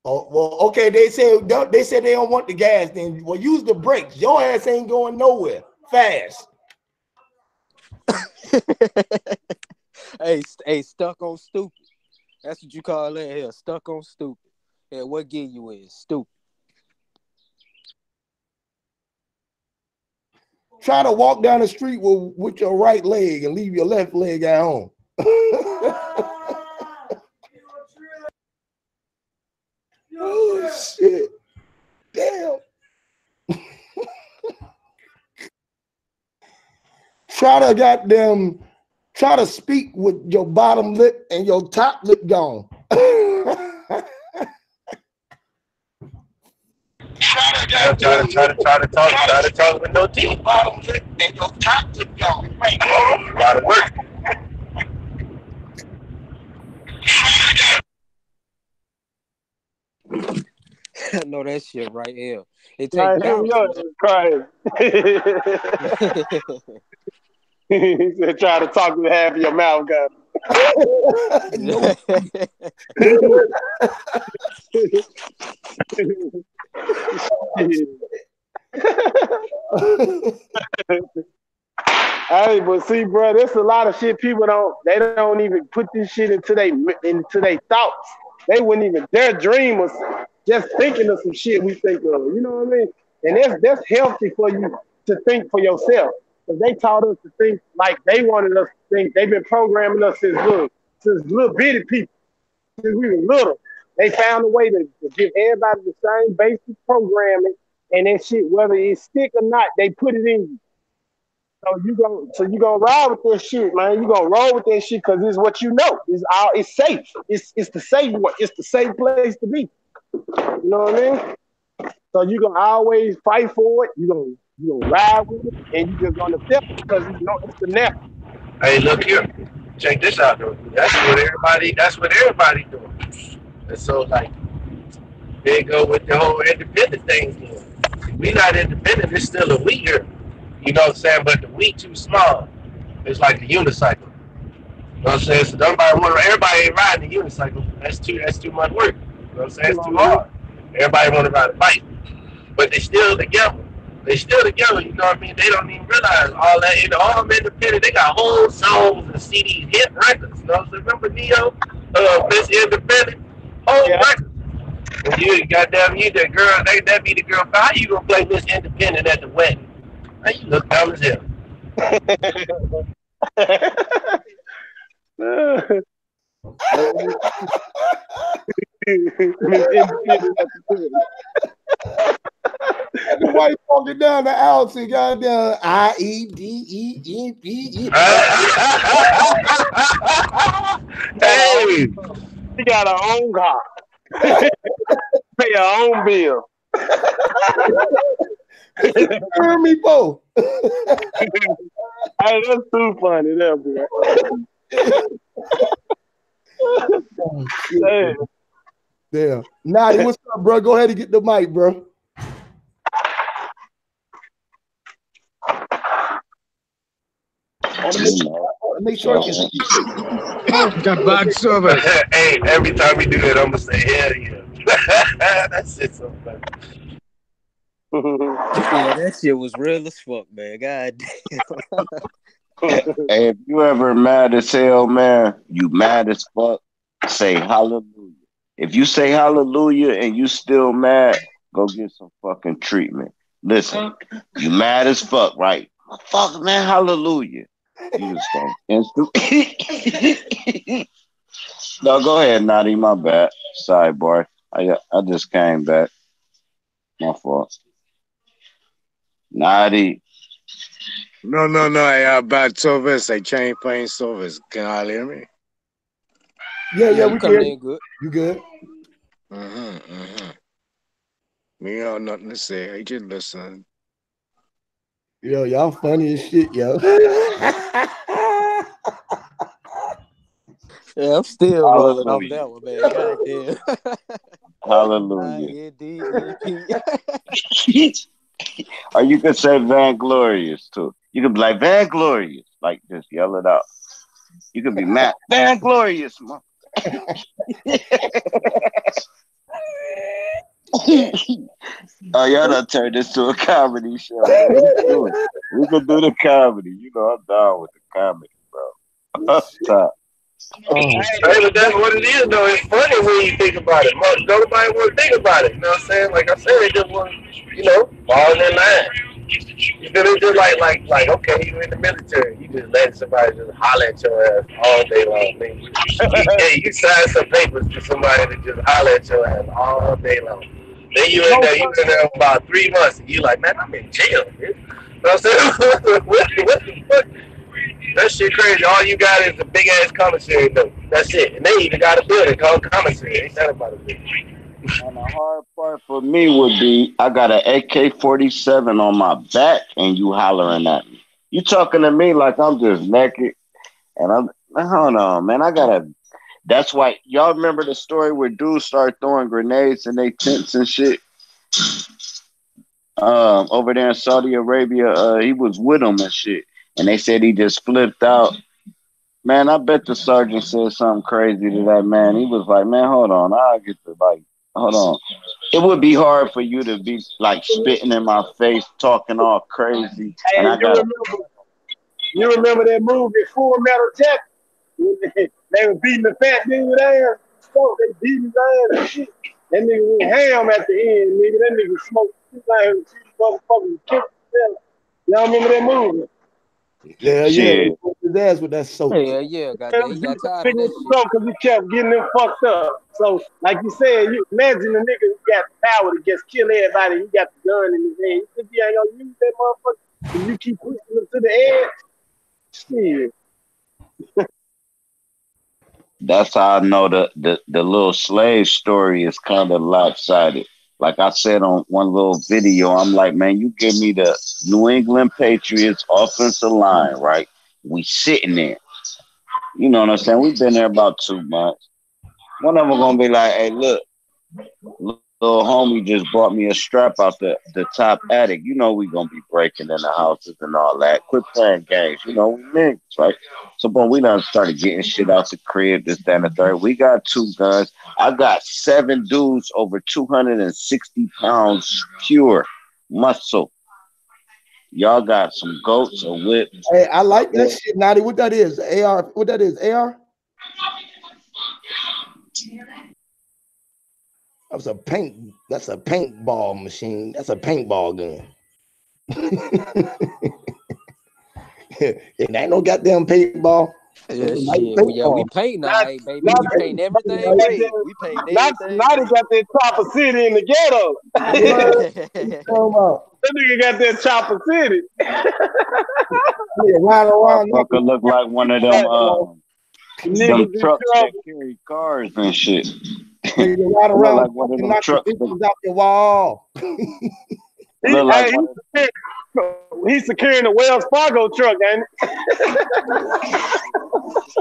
Oh, well, okay. They said they don't want the gas. Then, well, use the brakes. Your ass ain't going nowhere fast. Hey, stuck on stupid. That's what you call that here. Stuck on stupid. Yeah, what gear you in? Stupid. Try to walk down the street with your right leg and leave your left leg at home. Oh shit! Damn. Try to speak with your bottom lip and your top lip gone. Try to talk with no teeth. Bottom lip and your top lip gone. A lot of work. I know that shit right here. It Nah, takes him, balance. yo, crying. He said, try to talk with half of your mouth gone. Hey, but see, bro, there's a lot of shit people don't even put this shit into their thoughts. They wouldn't even dare dream of just thinking of some shit we think of. You know what I mean? And that's healthy for you to think for yourself. Because they taught us to think like they wanted us to think. They've been programming us since little bitty people. Since we were little. They found a way to give everybody the same basic programming, and that shit, whether it stick or not, they put it in you. So you gonna ride with that shit, man. You gonna roll with that shit because it's what you know. It's safe. It's the safe one. It's the safe place to be. You know what I mean? So you gonna always fight for it. You gonna ride with it, and you just gonna accept it because you know it's the next. Hey, look here. Check this out, though. That's what everybody doing. And so, like, they go with the whole independent thing. We not independent. It's still a we here. You know what I'm saying? But the we too small. It's like the unicycle. You know what I'm saying? So everybody ain't riding the unicycle. That's too much work. You know what I'm saying? It's too hard. Everybody want to ride a bike. But they still together. You know what I mean? They don't even realize all that. All them independent, they got whole songs and CDs, hit records. You know what I'm saying? Remember Neo? Miss Independent? Whole records. And you goddamn you that girl, that be the girl. How you gonna play Miss Independent at the wedding? How you look dumb as hell. Everybody walking down the aisle to goddamn IEDEEPE. Hey, she got her own car. Pay her own bill. Hear me, Bo. Hey, that's too funny, there, bro. Damn. Damn. Naughty, what's up, bro? Go ahead and get the mic, bro. Make sure you got bad service. Hey, every time we do that, I'm gonna say hell yeah. That's it so funny. Yeah, that shit was real as fuck, man. God damn. Hey, if you ever mad as hell, man, you mad as fuck, say hallelujah. If you say hallelujah and you still mad, go get some fucking treatment. Listen, you mad as fuck, right? Fuck, man, hallelujah. You just go instant. No, go ahead, Nadi. My bad. Sidebar. I just came back. My fault. Nadi. No, I bad service. I change playing service. Can I hear me? Yeah, we coming can. in good. You good? Me got nothing to say. I just listen. Yo, y'all funny as shit, yo. Yeah, I'm still rolling off Hallelujah. that one, man. God damn. Hallelujah. INDEP. Or you could say vainglorious too. You could be like vainglorious, like just yell it out. You could be mad, vainglorious, man. Oh, y'all done turned this to a comedy show. Man. We could do the comedy. You know, I'm down with the comedy, bro. Up top. Hey, but that's what it is, though. It's funny when you think about it. Nobody want to think about it. You know what I'm saying? Like I said, they just want, fall in their line. You feel it? Just like, okay, you in the military. You just let somebody just holler at your ass all day long. Man. You sign some papers for somebody to just holler at your ass all day long. Then you in there about 3 months, and you like, man, I'm in jail. You know what I'm saying? what the fuck? That shit crazy. All you got is a big ass commissary though. That's it. And they even got a building called commissary. Ain't that about it? And the hard part for me would be I got an AK-47 on my back and you hollering at me. You talking to me like I'm just naked. And I don't know, man. That's why y'all remember the story where dudes started throwing grenades in their tents and shit. Over there in Saudi Arabia, he was with them and shit. And they said he just flipped out. Man, I bet the sergeant said something crazy to that man. He was like, man, hold on. Hold on. It would be hard for you to be like spitting in my face, talking all crazy. Hey, And you remember that movie Full Metal Jacket? They were beating the fat dude ass. So they beat his ass and shit. That nigga went ham at the end, nigga. That nigga smoked motherfucking killed himself. Y'all remember that movie? Yeah. His ass with that soap. Yeah, goddamn, he got tired of that shit. Because he kept getting them fucked up. So, like you said, you imagine the nigga who got the power to just kill everybody. He got the gun in his hand. You think he ain't gonna use that motherfucker? If you keep pushing him to the edge, shit. that's how I know the little slave story is kind of lopsided. Like I said on one little video, I'm like, man, you give me the New England Patriots offensive line, right? We sitting there. You know what I'm saying? We've been there about 2 months. One of them gonna be like, hey, look, little homie just brought me a strap out the top attic. You know we gonna be breaking in the houses and all that. Quit playing games. You know, we niggas, right? So, boom, we done started getting shit out the crib, this, that, and the third. We got 2 guns. I got 7 dudes over 260 pounds pure muscle. Y'all got some goats, a whip. Hey, I like that shit, Nadi. What that is? AR? What that is? AR? That's a paintball machine. That's a paintball gun. It ain't no goddamn paintball. Yeah, we paint now, baby. We paint everything red. We paint everything. Now they got that Chopper City in the ghetto. That nigga got that Chopper City. Fucker look like one of them trucks that carry cars and shit. Ride around like one of them trucks out the wall. He's securing the Wells Fargo truck, ain't it?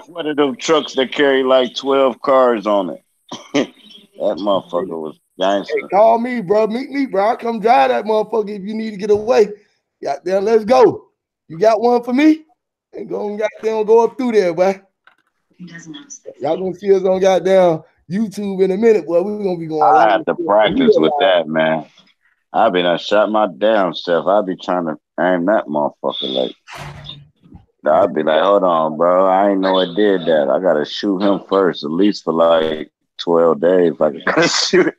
One of them trucks that carry like 12 cars on it. That motherfucker was gangster. Hey, call me, bro. Meet me, bro. I'll come drive that motherfucker if you need to get away. Goddamn, let's go. You got one for me? And go up through there, boy. Y'all gonna see us on goddamn YouTube in a minute, boy. We're gonna be going. I have to practice with that, man. I be done shot my damn self. I be trying to aim that motherfucker like. I'd be like, hold on, bro. I ain't know I did that. I gotta shoot him first, at least for like 12 days. I can shoot.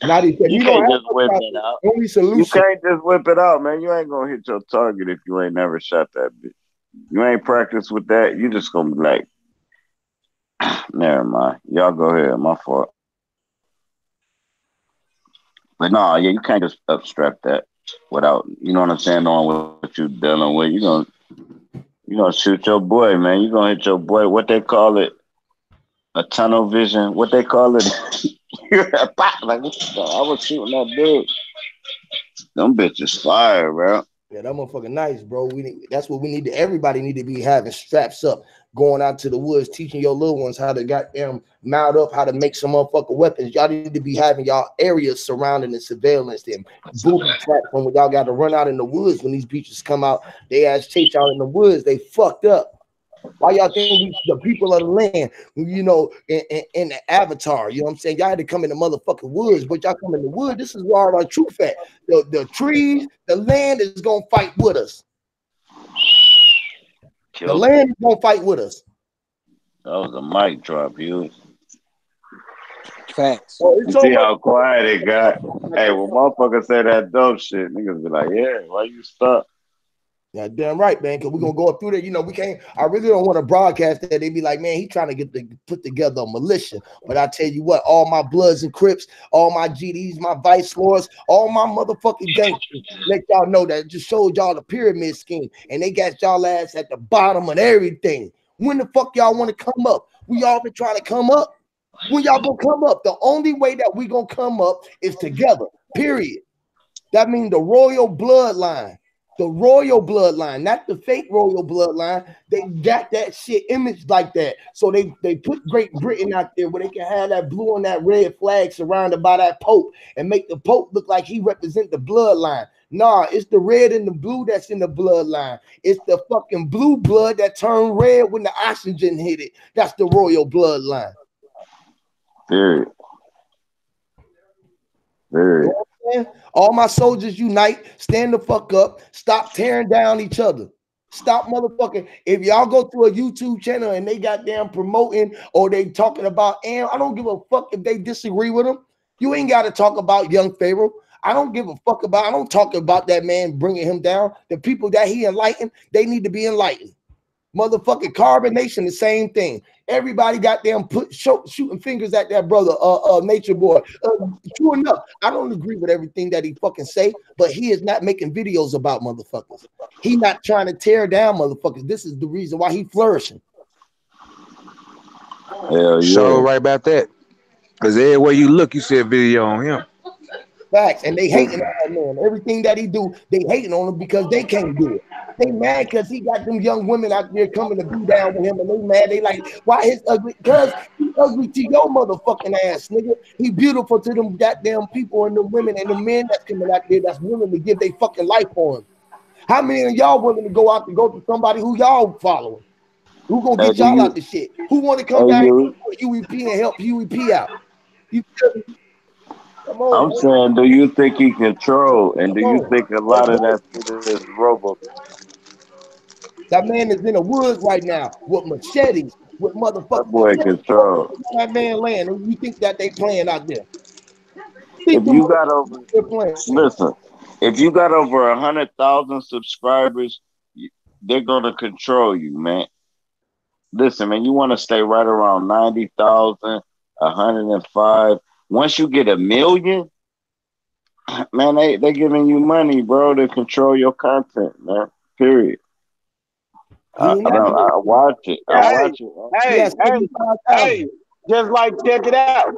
Not even, You you don't can't have just whip it out. only You solution. can't just whip it out, man. You ain't gonna hit your target if you ain't never shot that bitch. You ain't practiced with that. You just gonna be like, never mind. Y'all go ahead. My fault. But no, yeah, you can't just upstrap that without, you know what I'm saying, knowing what you're dealing with. You gonna shoot your boy, man. You gonna hit your boy. What they call it? A tunnel vision. What they call it? Like, I was shooting that dude. Them bitches fire, bro. Yeah, that motherfucker nice, bro. That's what we need to. Everybody need to be having straps up, going out to the woods, teaching your little ones how to goddamn mount up, how to make some motherfucking weapons. Y'all need to be having y'all areas surrounding the surveillance, them booby traps when y'all got to run out in the woods when these beaches come out. They ass chase y'all in the woods. They fucked up. Why y'all think the people of the land, you know, in the Avatar, you know what I'm saying? Y'all had to come in the motherfucking woods, but y'all come in the woods. This is where all our truth at. The trees, the land is gonna fight with us. The land is gonna fight with us. That was a mic drop, you. Facts. You see how quiet it got? Hey, when motherfuckers say that dope shit, niggas be like, yeah, why you stuck? Yeah, damn right, man. Because we're gonna go through there. You know, we can't. I really don't want to broadcast that. They be like, man, he trying to put together a militia. But I tell you what, all my Bloods and Crips, all my GDs, my Vice Lords, all my motherfucking gangsters, let y'all know that it just showed y'all the pyramid scheme, and they got y'all ass at the bottom of everything. When the fuck y'all want to come up? We all been trying to come up. When y'all gonna come up? The only way that we gonna come up is together. Period. That means the royal bloodline. The royal bloodline, not the fake royal bloodline. They got that shit image like that. So they put Great Britain out there where they can have that blue and that red flag surrounded by that Pope and make the Pope look like he represent the bloodline. Nah, it's the red and the blue that's in the bloodline. It's the fucking blue blood that turned red when the oxygen hit it. That's the royal bloodline. Period. Period. All my soldiers unite, stand the fuck up, stop tearing down each other. Stop motherfucking. If y'all go to a YouTube channel and they goddamn promoting or they talking about Am, I don't give a fuck if they disagree with them. You ain't got to talk about young Pharaoh. I don't give a fuck about. I don't talk about that man bringing him down. The people that he enlightened, they need to be enlightened. Motherfucking Carbonation, the same thing. Everybody got them shooting fingers at that brother, Nature Boy. True enough, I don't agree with everything that he fucking say, but he is not making videos about motherfuckers. He not trying to tear down motherfuckers. This is the reason why he flourishing. Hell yeah. So right about that. Because everywhere you look, you see a video on him. Facts, and they hating on that man. Everything that he do, they hating on him because they can't do it. They mad because he got them young women out there coming to be down with him, and they mad. They like, why his ugly? Because he ugly to your motherfucking ass, nigga. He beautiful to them goddamn people and the women and the men that's coming out there that's willing to give their fucking life for him. How many of y'all willing to go out to go to somebody who y'all following? Who gonna get y'all out the shit? Who want to come down here for UEP and help UEP out? You feel me? I'm saying, do you think he control, and do you think a lot of that shit is robo? That man is in the woods right now with machetes, with motherfuckers. That boy control. That man laying, and you think that they playing out there? If you got over, listen, if you got over 100,000 subscribers, they're gonna control you, man. Listen, man, you want to stay right around 90,000, 105. Once you get 1 million, man, they giving you money, bro, to control your content, man. Period. I watch it. I watch it. Hey, just like check it out.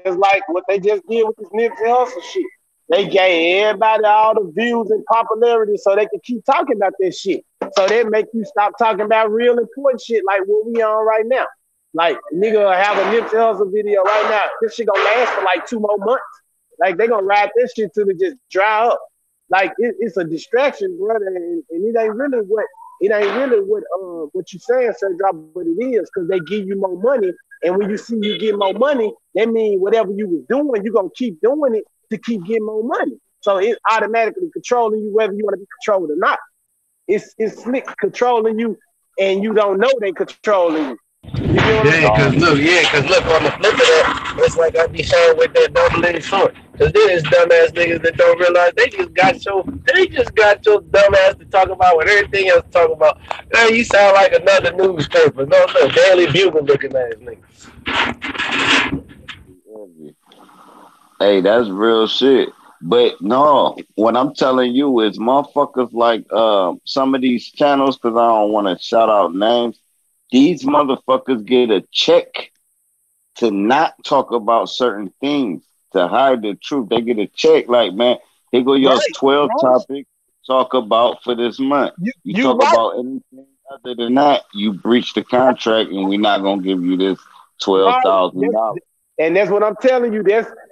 Just like what they just did with this Nipsey Hussle shit. They gave everybody all the views and popularity so they can keep talking about this shit. So they make you stop talking about real important shit like what we on right now. Like, nigga have a Nipsey Hussle video right now. This shit gonna last for like 2 more months. Like, they gonna ride this shit till it just dry up. Like, it's a distraction, brother, and it ain't really what you saying, Sir Drop, but it is because they give you more money, and when you see you get more money, that means whatever you was doing, you gonna keep doing it to keep getting more money. So it's automatically controlling you whether you want to be controlled or not. It's slick controlling you, and you don't know they controlling you. Yeah, cause look on the flip of that, it's like I be saying with that double-edged sword. Cause there's dumbass niggas that don't realize they just got your dumbass to talk about what everything else to talk about. Man, you sound like another newspaper. No, Daily Bugle looking ass nigga. Hey, that's real shit. But no, what I'm telling you is motherfuckers like some of these channels, because I don't want to shout out names, these motherfuckers get a check to not talk about certain things, to hide the truth. They get a check like, man, here go your 12 topics talk about for this month. You talk about anything other than that, you breach the contract and we're not going to give you this $12,000. And that's what I'm telling you.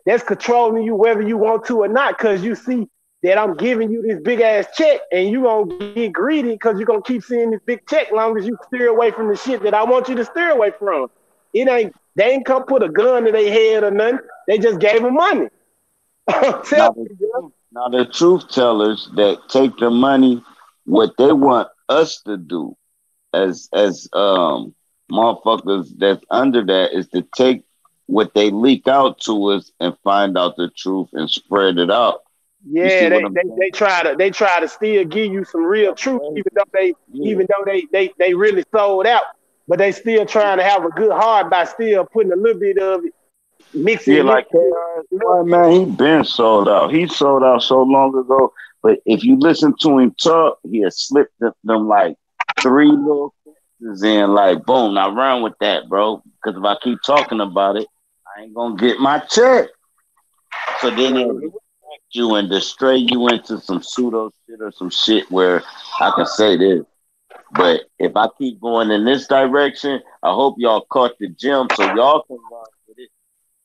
That's controlling you whether you want to or not, because you see that I'm giving you this big ass check and you gonna get greedy because you're gonna keep seeing this big check long as you steer away from the shit that I want you to steer away from. They ain't come put a gun to their head or nothing. They just gave them money. Now the truth tellers that take the money, what they want us to do as motherfuckers that's under that is to take what they leak out to us and find out the truth and spread it out. Yeah, they try to still give you some real truth, even though they really sold out, but they still trying to have a good heart by still putting a little bit of it mixing. Yeah, like man, he been sold out. He sold out so long ago. But if you listen to him talk, he has slipped them like 3 little sentences in, like boom. Now run with that, bro. Because if I keep talking about it, I ain't gonna get my check. So then they'll distract you and stray you into some pseudo shit or some shit where I can say this. But if I keep going in this direction, I hope y'all caught the gem so y'all can run with it.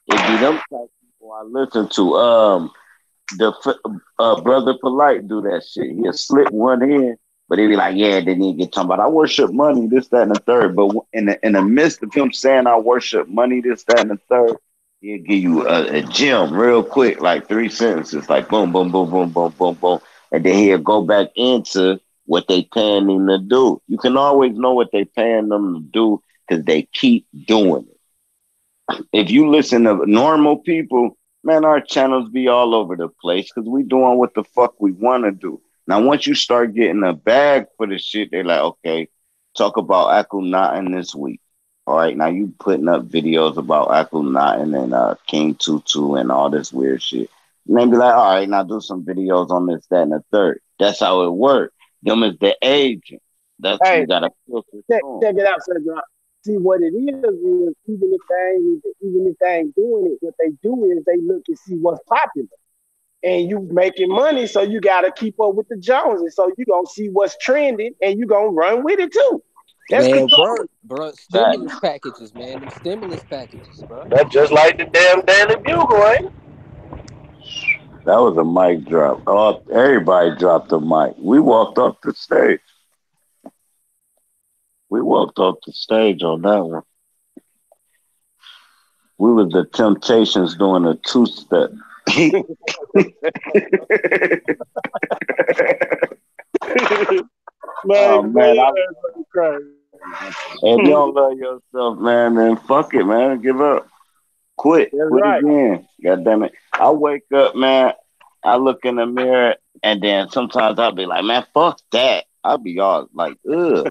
It be them type of people I listen to. The Brother Polite do that shit. He'll slip one in, but he be like, yeah, then he get talking about I worship money, this, that, and the third. But in the midst of him saying I worship money, this, that, and the third, he'll give you a gem real quick, like 3 sentences, like boom, boom, boom, boom, boom, boom, boom. And then he'll go back into what they paying him to do. You can always know what they paying them to do because they keep doing it. If you listen to normal people, man, our channels be all over the place because we doing what the fuck we want to do. Now, once you start getting a bag for the shit, they're like, okay, talk about Akhenaten this week. All right, now you putting up videos about Akhenaten and King Tutu and all this weird shit. And they be like, all right, now do some videos on this, that, and the third. That's how it works. Them is the agent. That's what you gotta filter. Check it out, sir. See what it is even if they ain't doing it, what they do is they look and see what's popular. And you making money, so you gotta keep up with the Joneses. So you gonna see what's trending and you gonna run with it too. That's man, bro, stimulus packages, man. Them stimulus packages, bro. That's just like the damn Daily Bugle, ain't it? That was a mic drop. Oh, everybody dropped the mic. We walked off the stage. We walked off the stage on that one. We was the Temptations doing a 2-step. Oh, man. If you don't love yourself, man, then fuck it, man. Give up. Quit. Quit again. God damn it. I wake up, man. I look in the mirror, and then sometimes I'll be like, man, fuck that. I'll be all like, ugh.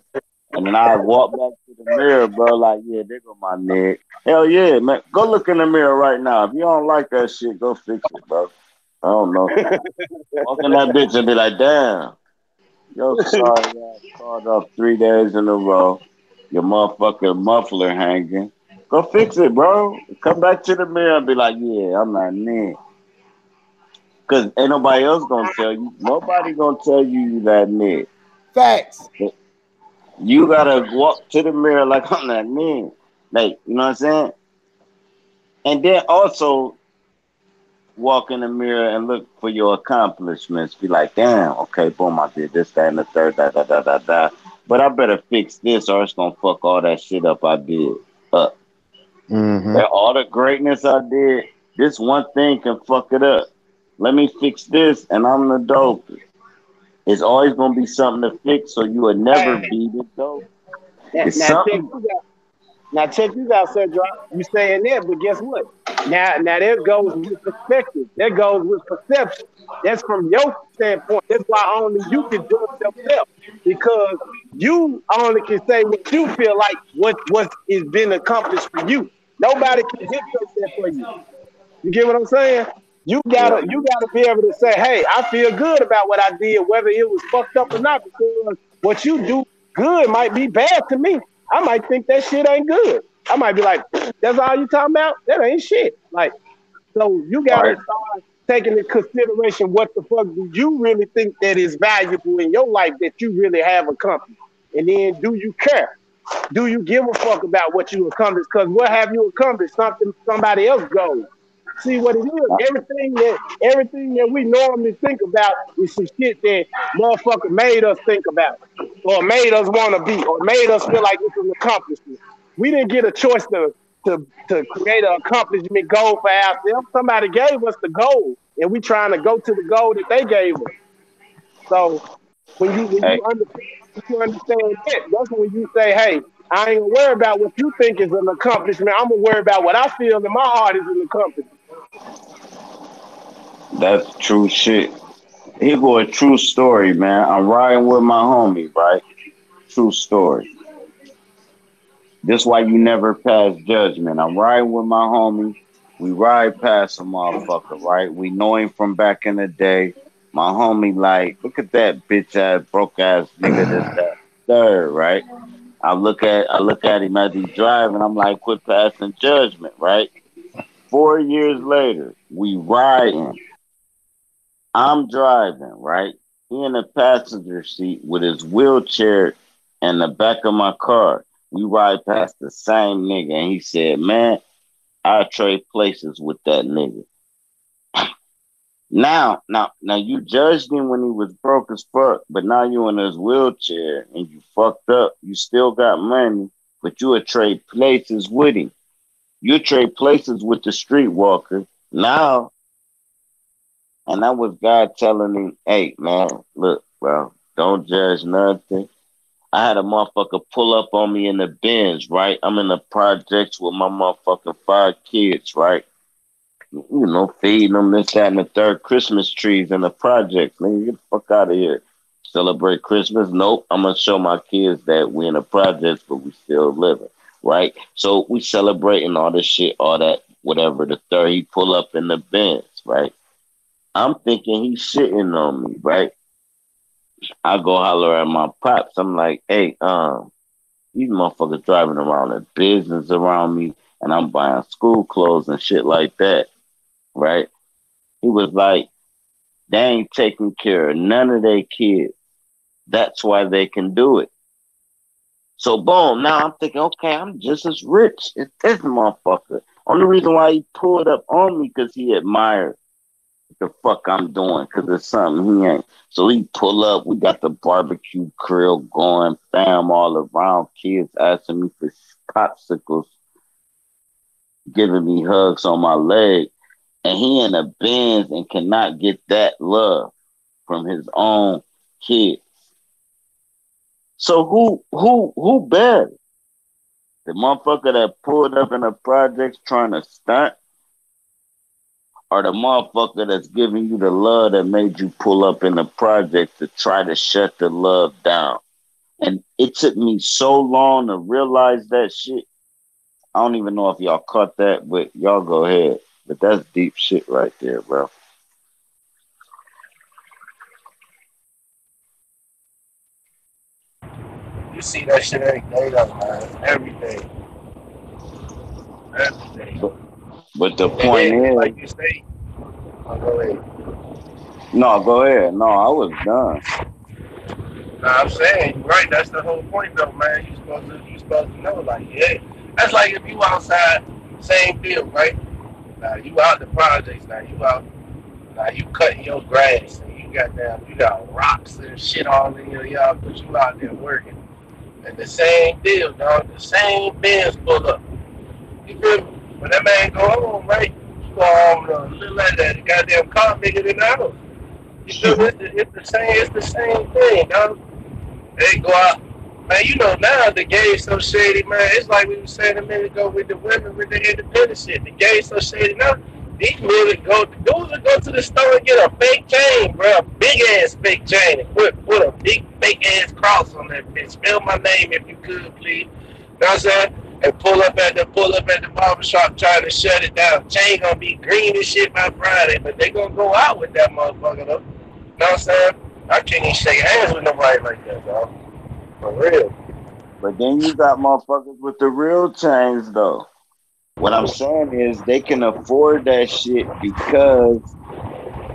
And then I walk back to the mirror, bro, like, yeah, there go my neck. Hell yeah, man. Go look in the mirror right now. If you don't like that shit, go fix it, bro. I don't know. Walk in that bitch and be like, damn. Yo, sorry, I called off 3 days in a row. Your motherfucking muffler hanging. Go fix it, bro. Come back to the mirror and be like, yeah, I'm not near. Because ain't nobody else going to tell you. Nobody going to tell you that near. Facts. You got to walk to the mirror like I'm not near. Like, you know what I'm saying? And then also walk in the mirror and look for your accomplishments. Be like, damn, okay, boom, I did this, that, and the third, da. But I better fix this or it's going to fuck all that shit up I did up. Mm-hmm. And all the greatness I did, this one thing can fuck it up. let me fix this, and I'm the dopest. It's always gonna be something to fix, so you will never Hey, be the dope. now, It's now check something. this out. Now check this out, Sir Drop. You saying that, but guess what? Now there goes with perspective. That goes with perception. That's from your standpoint. That's why only you can judge yourself because you only can say what you feel like what is been accomplished for you. Nobody can get yourself for you. You get what I'm saying? Yeah. You gotta be able to say, hey, I feel good about what I did, whether it was fucked up or not, because what you do good might be bad to me. I might think that shit ain't good. I might be like, that's all you talking about? That ain't shit. Like, so you gotta Right. start taking into consideration what the fuck do you really think that is valuable in your life that you really have accomplished. And then do you care? Do you give a fuck about what you accomplished? Because what have you accomplished? Something somebody else goes. See what it is. Everything that we normally think about is some shit that motherfucker made us think about, or made us want to be, or made us feel like it's an accomplishment. We didn't get a choice to create an accomplishment goal for ourselves. Somebody gave us the goal, and we trying to go to the goal that they gave us. So when Hey, you understand that, that's when you say, hey, I ain't gonna worry about what you think is an accomplishment. I'm gonna worry about what I feel in my heart is an accomplishment. that's true shit. Here go a true story, man. I'm riding with my homie, right? True story. This why you never pass judgment. I'm riding with my homie. We ride past a motherfucker, right? We know him from back in the day. My homie, like, look at that bitch ass, broke ass nigga. This, that, third, right? I look at him as he driving. I'm like, quit passing judgment, right? 4 years later, we riding. I'm driving, right? He in the passenger seat with his wheelchair in the back of my car. We ride past the same nigga, and he said, "Man, I trade places with that nigga." Now, you judged him when he was broke as fuck, but now you in his wheelchair and you fucked up. You still got money, but you would trade places with him. You trade places with the streetwalker. Now, and that was God telling him, "Hey, man, look, bro, don't judge nothing." I had a motherfucker pull up on me in the Benz, right? I'm in the projects with my motherfucking 5 kids, right? Feeding them this, that, and the third, Christmas trees in the projects. Nigga, get the fuck out of here. Celebrate Christmas? Nope. I'm gonna show my kids that we in the projects, but we still living, right? So we celebrating all this shit, all that, whatever. The third, he pull up in the Benz, right? I'm thinking he's shitting on me, right? I go holler at my pops. I'm like, hey, these motherfuckers driving around in business around me, and I'm buying school clothes and shit like that, right? He was like, they ain't taking care of none of their kids. That's why they can do it. So boom, now I'm thinking, okay, I'm just as rich as this motherfucker. Only reason why he pulled up on me because he admired the fuck I'm doing, because it's something he ain't. So he pull up, we got the barbecue grill going, fam all around, kids asking me for popsicles, giving me hugs on my leg, and he in a Benz and cannot get that love from his own kids. So who better? The motherfucker that pulled up in the projects trying to stunt, or the motherfucker that's giving you the love that made you pull up in the project to try to shut the love down? And it took me so long to realize that shit. I don't even know if y'all caught that, but y'all go ahead. But that's deep shit right there, bro. You see that shit every day, though, man. Every day. Every day. But the And point then, is, like you say, go ahead. no, go ahead. No, I was done. Nah, I'm saying, you're right. That's the whole point, though, man. You supposed to know, like, yeah. That's like if you outside, same field, right? Now you out the projects. Now you cutting your grass, and you got rocks and shit all in your yard, but you out there working. And the same deal, dog. The same Benz pull up. You feel me? When that man go home, right? Little like that. The goddamn car bigger than ours. You feel me? It's the same thing, dog. They go out. Man, you know now the game's so shady, man. It's like we were saying a minute ago with the women with the independent shit. The game's so shady now. These dudes will go to the store and get a fake chain, bro. A big ass fake chain. And put a big fake ass cross on that bitch. Spell my name if you could, please. You know what I'm saying? And pull up at the barber shop trying to shut it down. Chain gonna be green as shit by Friday, but they gonna go out with that motherfucker though. You know what I'm saying? I can't even shake hands with nobody like that, dog. For real. But then you got motherfuckers with the real chains though. What I'm saying is they can afford that shit because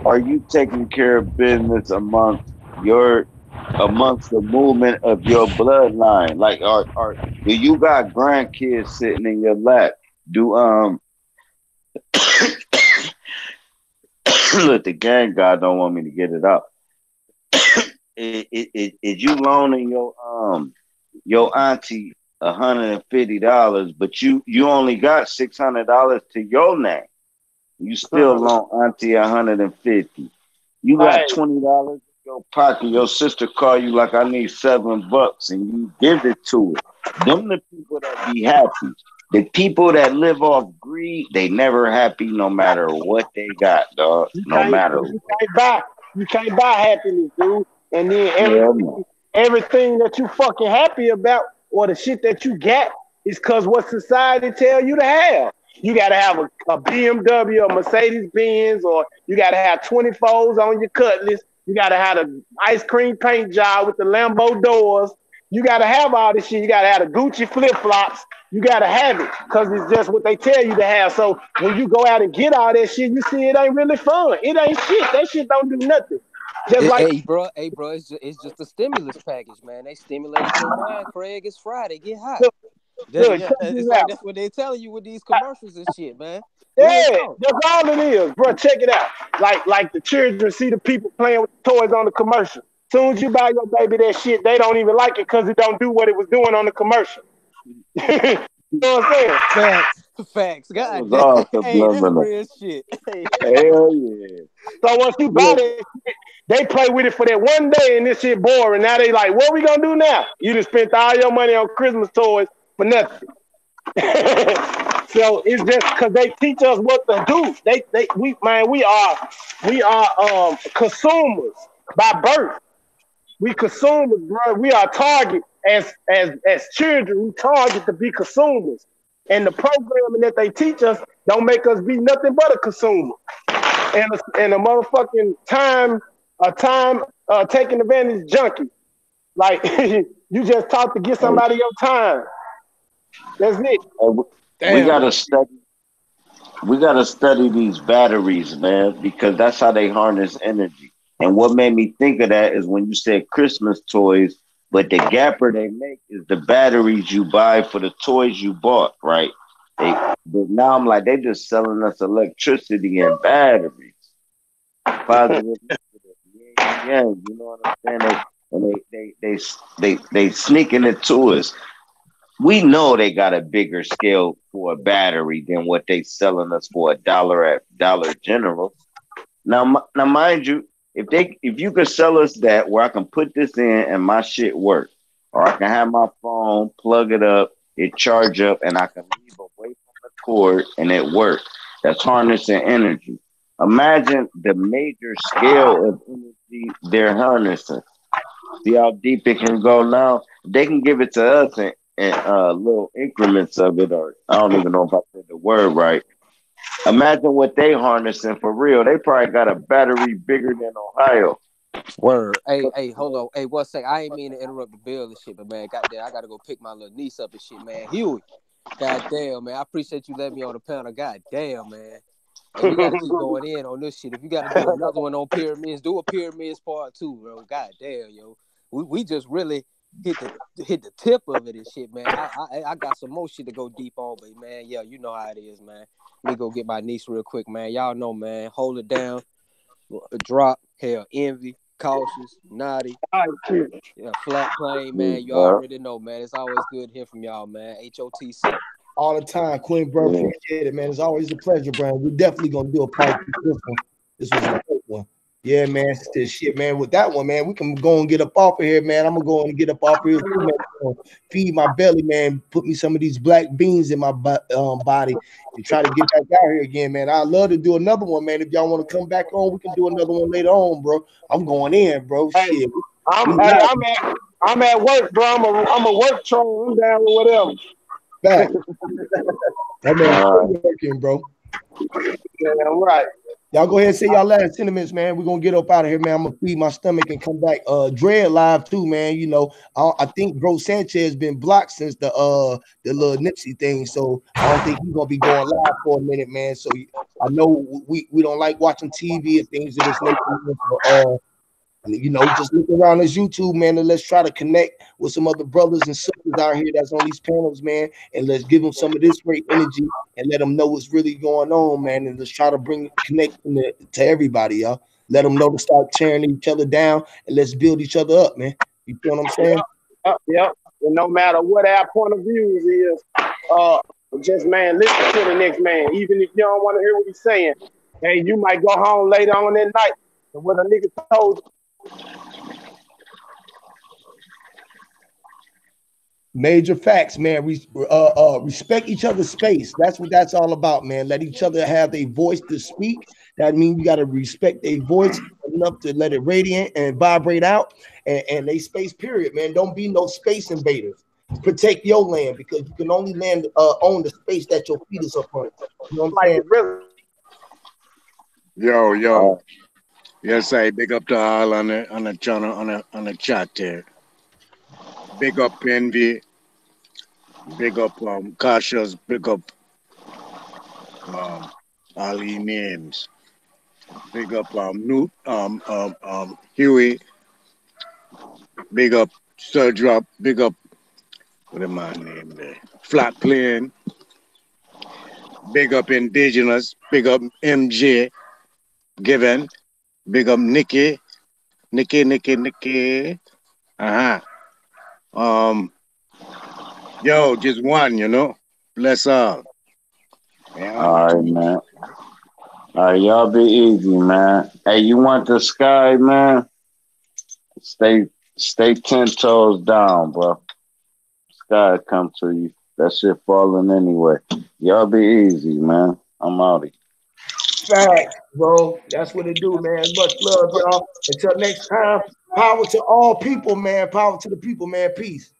are you taking care of business amongst the movement of your bloodline? Like do you got grandkids sitting in your lap? Look, the gang guy don't want me to get it up. Is you loaning your auntie $150, but you only got $600 to your name. You still loan auntie $150. You got $20 in your pocket. Your sister call you like I need $7, and you give it to her. Them the people that be happy. The people that live off greed, they never happy no matter what they got, dog. No matter what. You can't buy happiness, dude. And then everything that you fucking happy about or the shit that you got is because what society tell you to have. You got to have a BMW, a Mercedes-Benz, or you got to have 24s on your Cutlass. You got to have an ice cream paint job with the Lambo doors. You got to have all this shit. You got to have the Gucci flip-flops. You got to have it because it's just what they tell you to have. So when you go out and get all that shit, you see it ain't really fun. It ain't shit. That shit don't do nothing. Hey, bro, it's just a stimulus package, man. They stimulated your mind, Craig. It's Friday. Get hot. That's what they telling you with these commercials and shit, man. Yeah, that's all it is, bro. Check it out. Like the children see the people playing with toys on the commercial. Soon as you buy your baby that shit, they don't even like it because it don't do what it was doing on the commercial. You know what I'm saying? Facts. God damn. Awesome, Hey, that's real shit. Hell yeah. So once you buy that shit, they play with it for that one day and this shit boring. Now they like, what we gonna do now? You just spent all your money on Christmas toys for nothing. So it's just because they teach us what to do. We are consumers by birth. We consumers, bro. We are target as children. We target to be consumers, and the programming that they teach us don't make us be nothing but a consumer. And a motherfucking time taking advantage junkie. Like you just talk to get somebody your time. That's it. We gotta study these batteries, man, because that's how they harness energy. And what made me think of that is when you said Christmas toys, but the gapper they make is the batteries you buy for the toys you bought, right? But now I'm like, they just selling us electricity and batteries. Positive, yeah, you know what I'm saying? They sneaking it to us. We know they got a bigger scale for a battery than what they selling us for $1 at Dollar General. Now, mind you, if you could sell us that where I can put this in and my shit work, or I can have my phone, plug it up, it charge up, and I can leave away from the cord and it works. That's harnessing energy. Imagine the major scale of energy they're harnessing. See how deep it can go now? They can give it to us in little increments of it, or I don't even know if I said the word right. Imagine what they harnessing for real. They probably got a battery bigger than Ohio. Word. Hey, hold on. Hey, one sec. I ain't mean to interrupt the bill and shit, but man, goddamn, I gotta go pick my little niece up and shit, man. Huey. Goddamn, man. I appreciate you letting me on the panel. Goddamn, man. And we gotta keep going in on this shit. If you gotta do another one on pyramids, do a pyramids part 2, bro. Goddamn, yo. We just really hit the tip of it and shit, man. I got some more shit to go deep on, but man, yeah, you know how it is, man. Let me go get my niece real quick, man. Y'all know, man. Hold it down. Drop. Hell, Envy. Cautious. Naughty. Yeah, Flat Plane, man. You already know, man. It's always good to hear from y'all, man. HOTC. All the time, Queen, bro. Yeah. Appreciate it, man. It's always a pleasure, bro. We're definitely gonna do a part 2 of this one. This was a great one. Yeah, man. This shit, man. With that one, man, we can go and get up off of here, man. I'm gonna go and get up off here too, man. Feed my belly, man. Put me some of these black beans in my body and try to get back out here again, man. I'd love to do another one, man. If y'all want to come back on, we can do another one later on, bro. I'm going in, bro. Shit. I'm at work, bro. I'm a work troll. I'm down with whatever. Back. That man working, bro. Yeah, right. Y'all go ahead and say y'all last sentiments, man. We're gonna get up out of here, man. I'm gonna feed my stomach and come back. Dread live too, man. You know, I think Bro Sanchez been blocked since the little Nipsey thing, so I don't think he's gonna be going live for a minute, man. So I know we don't like watching TV and things of this nature. You know, just look around this YouTube, man, and let's try to connect with some other brothers and sisters out here that's on these panels, man, and let's give them some of this great energy and let them know what's really going on, man, and let's try to bring connection to everybody, y'all. Let them know to start tearing each other down and let's build each other up, man. You feel what I'm saying? Yep. And no matter what our point of views is, just, man, listen to the next man. Even if you don't want to hear what he's saying, hey, you might go home later on that night and what a nigga told you. Major facts, man. Respect each other's space. That's what that's all about, man. Let each other have a voice to speak. That means you got to respect their voice enough to let it radiate and vibrate out and they space, period, man. Don't be no space invaders. Protect your land because you can only own the space that your feet is upon. You know what I'm saying? Yo. Yes, I big up to all on the channel on the chat there. Big up Envy. Big up Cautious. Big up all the names. Big up Huey. Big up Sir Drop. Big up what am I name there? Flat Plane. Big up Indigenous. Big up MJ. Given. Big up Nikki. Yo, just one, you know. Bless all. Yeah, all right, man. All right, y'all be easy, man. Hey, you want the sky, man? Stay 10 toes down, bro. Sky come to you. That shit falling anyway. Y'all be easy, man. I'm out of here. Facts, bro. That's what it do, man. Much love, y'all. Until next time, power to all people, man. Power to the people, man. Peace.